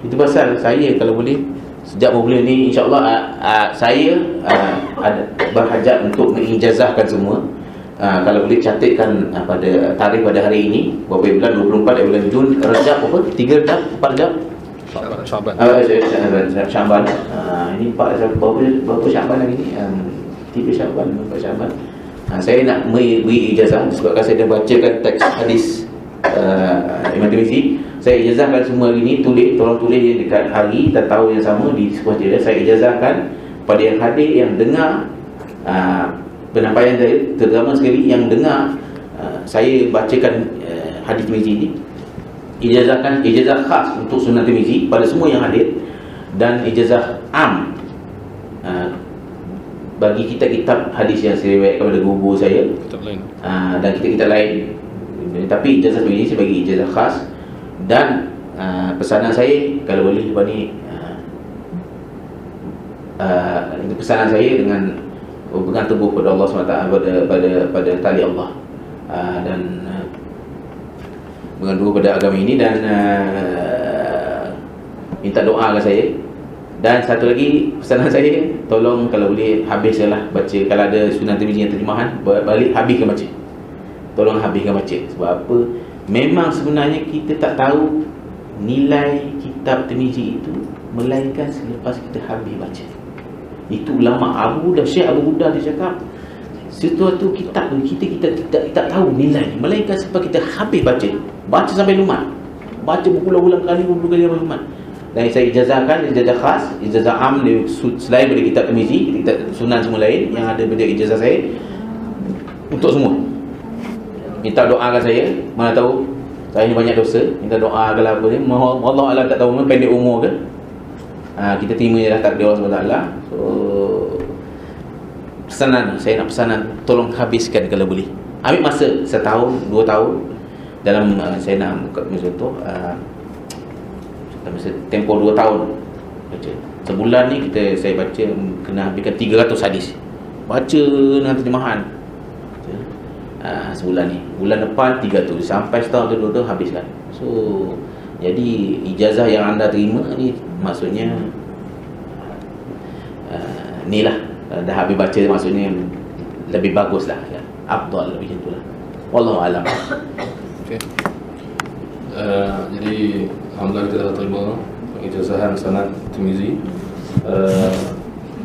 itu pasal saya kalau boleh sejak bulan ni insya-Allah saya ada berhajat untuk mengijazahkan semua. Kalau boleh catatkan pada tarikh pada hari ini, berapa bulan, 24 bulan Jun, Rajab apa? 3 Rajab, 4 Rajab, Syaban. Ini 4 berapa Syaban lagi ni? 3 Syaban, 4 Syaban. Saya nak beri ijazah sebab saya dah bacakan teks hadis Imam Tirmizi. Saya ijazahkan semua hari ini, tolong tulis dekat hari dan tahun yang sama di sebuah jeda. Saya ijazahkan pada yang hadir, yang dengar penyampaian saya, terutama sekali yang dengar saya bacakan hadis Tirmizi ini. Ijazah khas untuk Sunan Tirmizi pada semua yang hadir, dan ijazah am bagi kitab-kitab hadis yang saya riwayatkan pada guru saya, dan kitab-kitab lain. Tapi ijazah Tirmizi saya bagi ijazah khas. Dan pesanan saya kalau boleh lepas ni pesanan saya dengan berpegang teguh pada Allah SWT, pada tali Allah, dan berpegang teguh pada agama ini, dan minta doa ke saya. Dan satu lagi pesanan saya, tolong kalau boleh habiskanlah baca. Kalau ada Sunan Tirmizi yang terjemahan, balik habiskan baca. Tolong habiskan baca. Sebab apa? Memang sebenarnya kita tak tahu nilai kitab Tirmizi itu melainkan selepas kita habis baca. Itu ulama Syekh Abu Huda dia cakap, sesuatu kitab tu kita tak tahu nilai ni melainkan selepas kita habis baca sampai lumat, baca berulang-ulang kali sampai lumat. Dan saya ijazahkan ijazah khas, ijazah am selain daripada kitab Tirmizi, kitab Sunan semua lain yang ada pada ijazah saya untuk semua. minta doakan saya. Mana tahu saya ni banyak dosa, minta doa kalau apa ni, Allah Allah tak tahu pendek umur ke. Kita terima je lah takdir Allah SWT. So pesanan, saya nak pesanan, tolong habiskan kalau boleh. Ambil masa 1 tahun, 2 tahun dalam saya nak contoh masa tempoh 2 tahun baca. Sebulan ni saya baca kena habiskan 300 hadis. Baca dengan terjemahan. Sebulan ni, bulan depan 300, sampai setahun tu habiskan. So jadi ijazah yang anda terima ni maksudnya ni lah, dah habis baca maksudnya lebih bagus lah, afdal lebih macam tu lah. Wallahu alam. Okay. Jadi alhamdulillah kita dah terima pengijazahan sanad Tirmizi.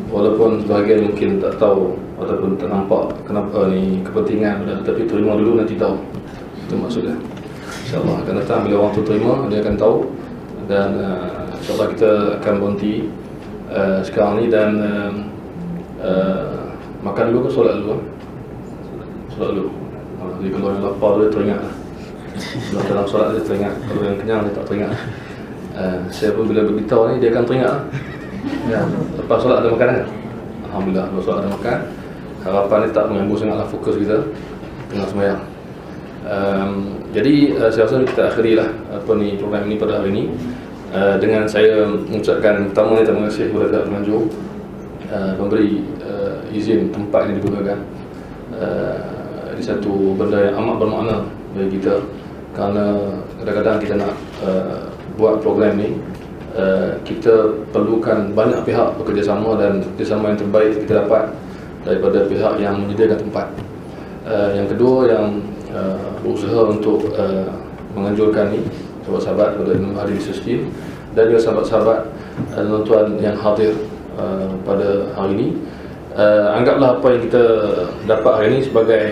Walaupun sebahagian mungkin tak tahu ataupun tak nampak kenapa ni kepentingan, tapi terima dulu nanti tahu. Itu maksudnya. InsyaAllah akan datang bila orang tu terima, dia akan tahu. Dan InsyaAllah kita akan berhenti sekarang ni dan makan dulu ke solat dulu? Solat dulu. Jadi kalau yang lapar dia teringat lah. Kalau dalam solat dia teringat. Kalau yang kenyang dia tak teringat. Saya pun bila beritahu ni dia akan teringat lah. Ya, lepas solat ada makanan. Alhamdulillah, lepas solat ada makan. Harapan ni tak mengganggu sangatlah fokus kita tengah sembahyang. Jadi saya rasa kita akhirilah program ini pada hari ini dengan saya mengucapkan pertama terima kasih kepada pihak penganjur memberi izin tempat ini digunakan. Ini satu benda yang amat bermakna bagi kita, kerana kadang-kadang kita nak buat program ni, kita perlukan banyak pihak bekerjasama, dan kerjasama yang terbaik kita dapat daripada pihak yang menyediakan tempat. Yang kedua, yang berusaha untuk menganjurkan ni, sahabat-sahabat pada Imam Hadi Sistim, dan juga sahabat-sahabat tuan-tuan yang hadir pada hari ini. Anggaplah apa yang kita dapat hari ini sebagai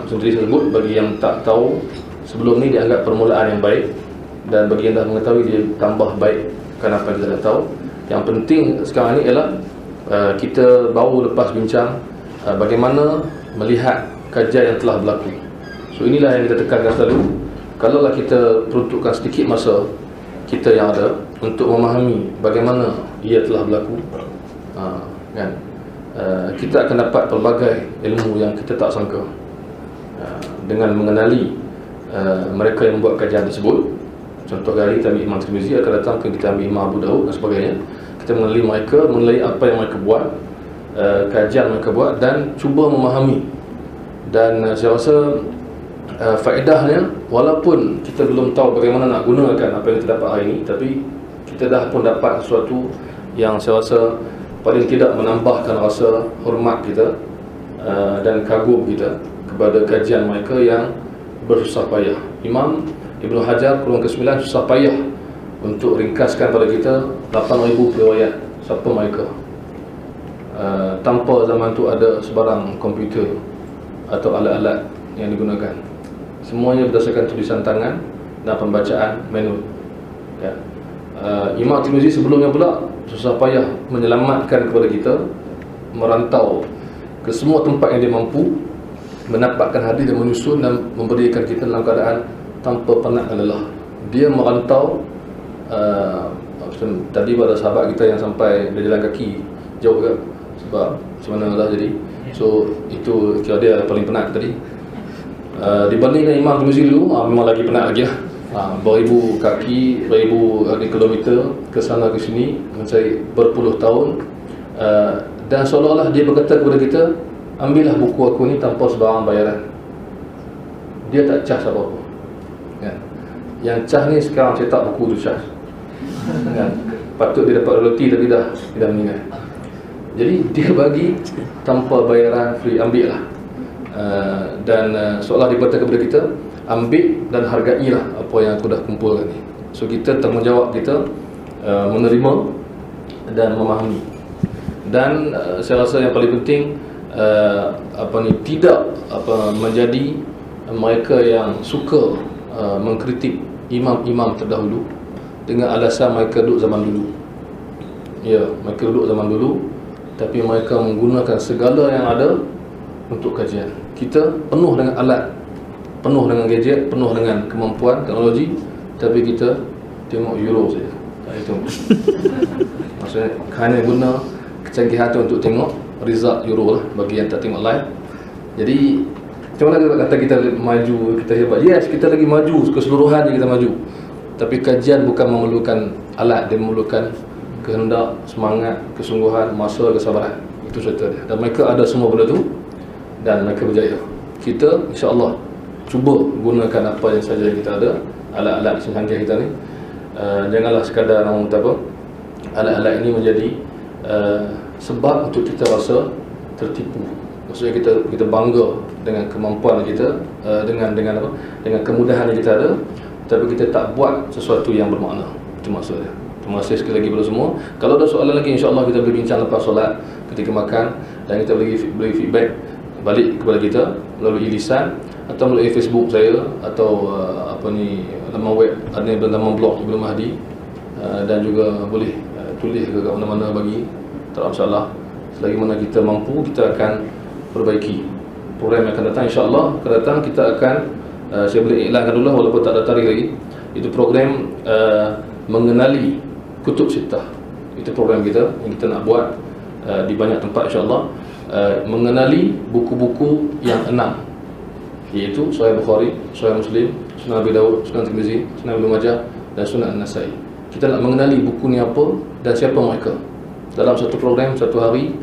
seperti saya sebut, bagi yang tak tahu sebelum ni dianggap permulaan yang baik, dan bagi yang dah mengetahui dia tambah baik kerana apa yang kita dah tahu. Yang penting sekarang ni ialah kita baru lepas bincang bagaimana melihat kajian yang telah berlaku. So inilah yang kita tekankan selalu. Kalaulah kita peruntukkan sedikit masa kita yang ada untuk memahami bagaimana ia telah berlaku, kan, kita akan dapat pelbagai ilmu yang kita tak sangka. Dengan mengenali mereka yang membuat kajian tersebut, contoh hari kita ambil Imam Tirmizi, akan datang ke kita ambil Imam Abu Daud dan sebagainya. Kita mengenali mereka, mengenali apa yang mereka buat, kajian mereka buat, dan cuba memahami. Dan saya rasa faedahnya, walaupun kita belum tahu bagaimana nak gunakan apa yang kita dapat hari ini, tapi kita dah pun dapat sesuatu yang saya rasa paling tidak menambahkan rasa hormat kita dan kagum kita kepada kajian mereka yang bersusah payah. Imam Ibnu Hajar Qurun ke-9 susah payah untuk ringkaskan pada kita 8,000 riwayat. Siapa mereka? Tanpa zaman tu ada sebarang komputer atau alat-alat yang digunakan. Semuanya berdasarkan tulisan tangan dan pembacaan manual. Ya. Imam Tirmizi sebelumnya pula susah payah menyelamatkan kepada kita, merantau ke semua tempat yang dia mampu, mendapatkan hadis dan menyusun dan memberikan kita dalam keadaan tanpa penat dan lelah. Dia merantau tadi pada sahabat kita yang sampai dia jalan kaki jauh kan, sebab macam mana lah jadi. So itu kira dia paling penat tadi. Dibandingkan Imam Tirmizi dulu, memang lagi penat lagi lah. Beribu kaki, beribu kilometer ke sana ke sini, mencari berpuluh tahun, dan seolah-olah dia berkata kepada kita, ambillah buku aku ni tanpa sebarang bayaran. Dia tak cas apa-apa, kan? Yang cas ni sekarang cetak buku tu cas, kan? Patut dia dapat royalty tapi dah meninggal. Jadi dia bagi tanpa bayaran, free, ambil lah. Dan seolah dia berkata kepada kita, ambil dan hargailah apa yang aku dah kumpulkan ni. So kita tanggungjawab kita menerima dan memahami. Dan saya rasa yang paling penting tidak menjadi mereka yang suka mengkritik imam-imam terdahulu dengan alasan mereka duduk zaman dulu. Ya, mereka duduk zaman dulu, tapi mereka menggunakan segala yang ada untuk kajian. Kita penuh dengan alat penuh dengan gadget, penuh dengan kemampuan teknologi, tapi kita tengok Euro saja. Itu maksudnya hanya guna kecanggihan itu untuk tengok result Euro lah bagi yang tak tengok live. Jadi macam mana kata kita maju, kita hebat? Yes, kita lagi maju, keseluruhan kita maju. Tapi kajian bukan memerlukan alat, dia memerlukan kehendak, semangat, kesungguhan, masa, kesabaran. Itu cerita dia. Dan mereka ada semua benda tu dan mereka berjaya. Kita insya-Allah cuba gunakan apa yang saja kita ada, alat-alat canggih kita ni. Janganlah sekadar orang kata apa, alat-alat ini menjadi sebab untuk kita rasa tertipu. Maksudnya kita bangga dengan kemampuan kita, dengan apa, dengan kemudahan yang kita ada, tapi kita tak buat sesuatu yang bermakna. Itu maksudnya. Terima kasih sekali lagi kepada semua. Kalau ada soalan lagi, insya-Allah kita boleh bincang lepas solat, ketika makan, dan kita boleh feedback balik kepada kita melalui lisan atau melalui Facebook saya atau laman web ada laman blog Ibnu Mahdi, dan juga boleh tulis ke mana-mana bagi, tak ada masalah. Selagi mana kita mampu, kita akan perbaiki. Program yang akan datang insya-Allah akan datang, kita akan saya boleh iklankan dulu walaupun tak ada tarikh lagi. Itu program mengenali kutub sittah. Itu program kita yang kita nak buat di banyak tempat insya-Allah. Mengenali buku-buku yang 6, iaitu Sahih Bukhari, Sahih Muslim, Sunan Abi Dawud, Sunan Tirmizi, Sunan Ibnu Majah, dan Sunan An-Nasai. Kita nak mengenali buku ni apa dan siapa mereka dalam satu program, satu hari,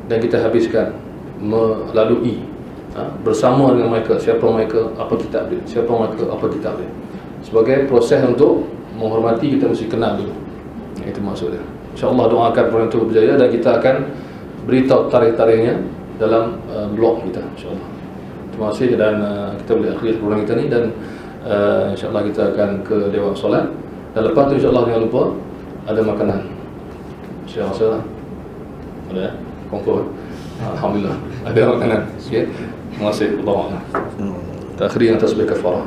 dan kita habiskan melalui bersama dengan mereka, siapa mereka, apa kitab dia, siapa mereka, apa kitab dia. Sebagai proses untuk menghormati, kita mesti kenal dulu. Itu maksudnya. InsyaAllah doakan program itu berjaya, dan kita akan beritahu tarikh-tarikhnya dalam blog kita insyaAllah. Terima kasih, dan kita boleh akhiri program kita ni, dan insyaAllah kita akan ke Dewan Solat, dan lepas tu insyaAllah jangan lupa ada makanan. Saya rasa lah ada ya? Confirm. Alhamdulillah ada makanan. Okay. Terima kasih. Allah. Takhiri yang tasbih kafarah.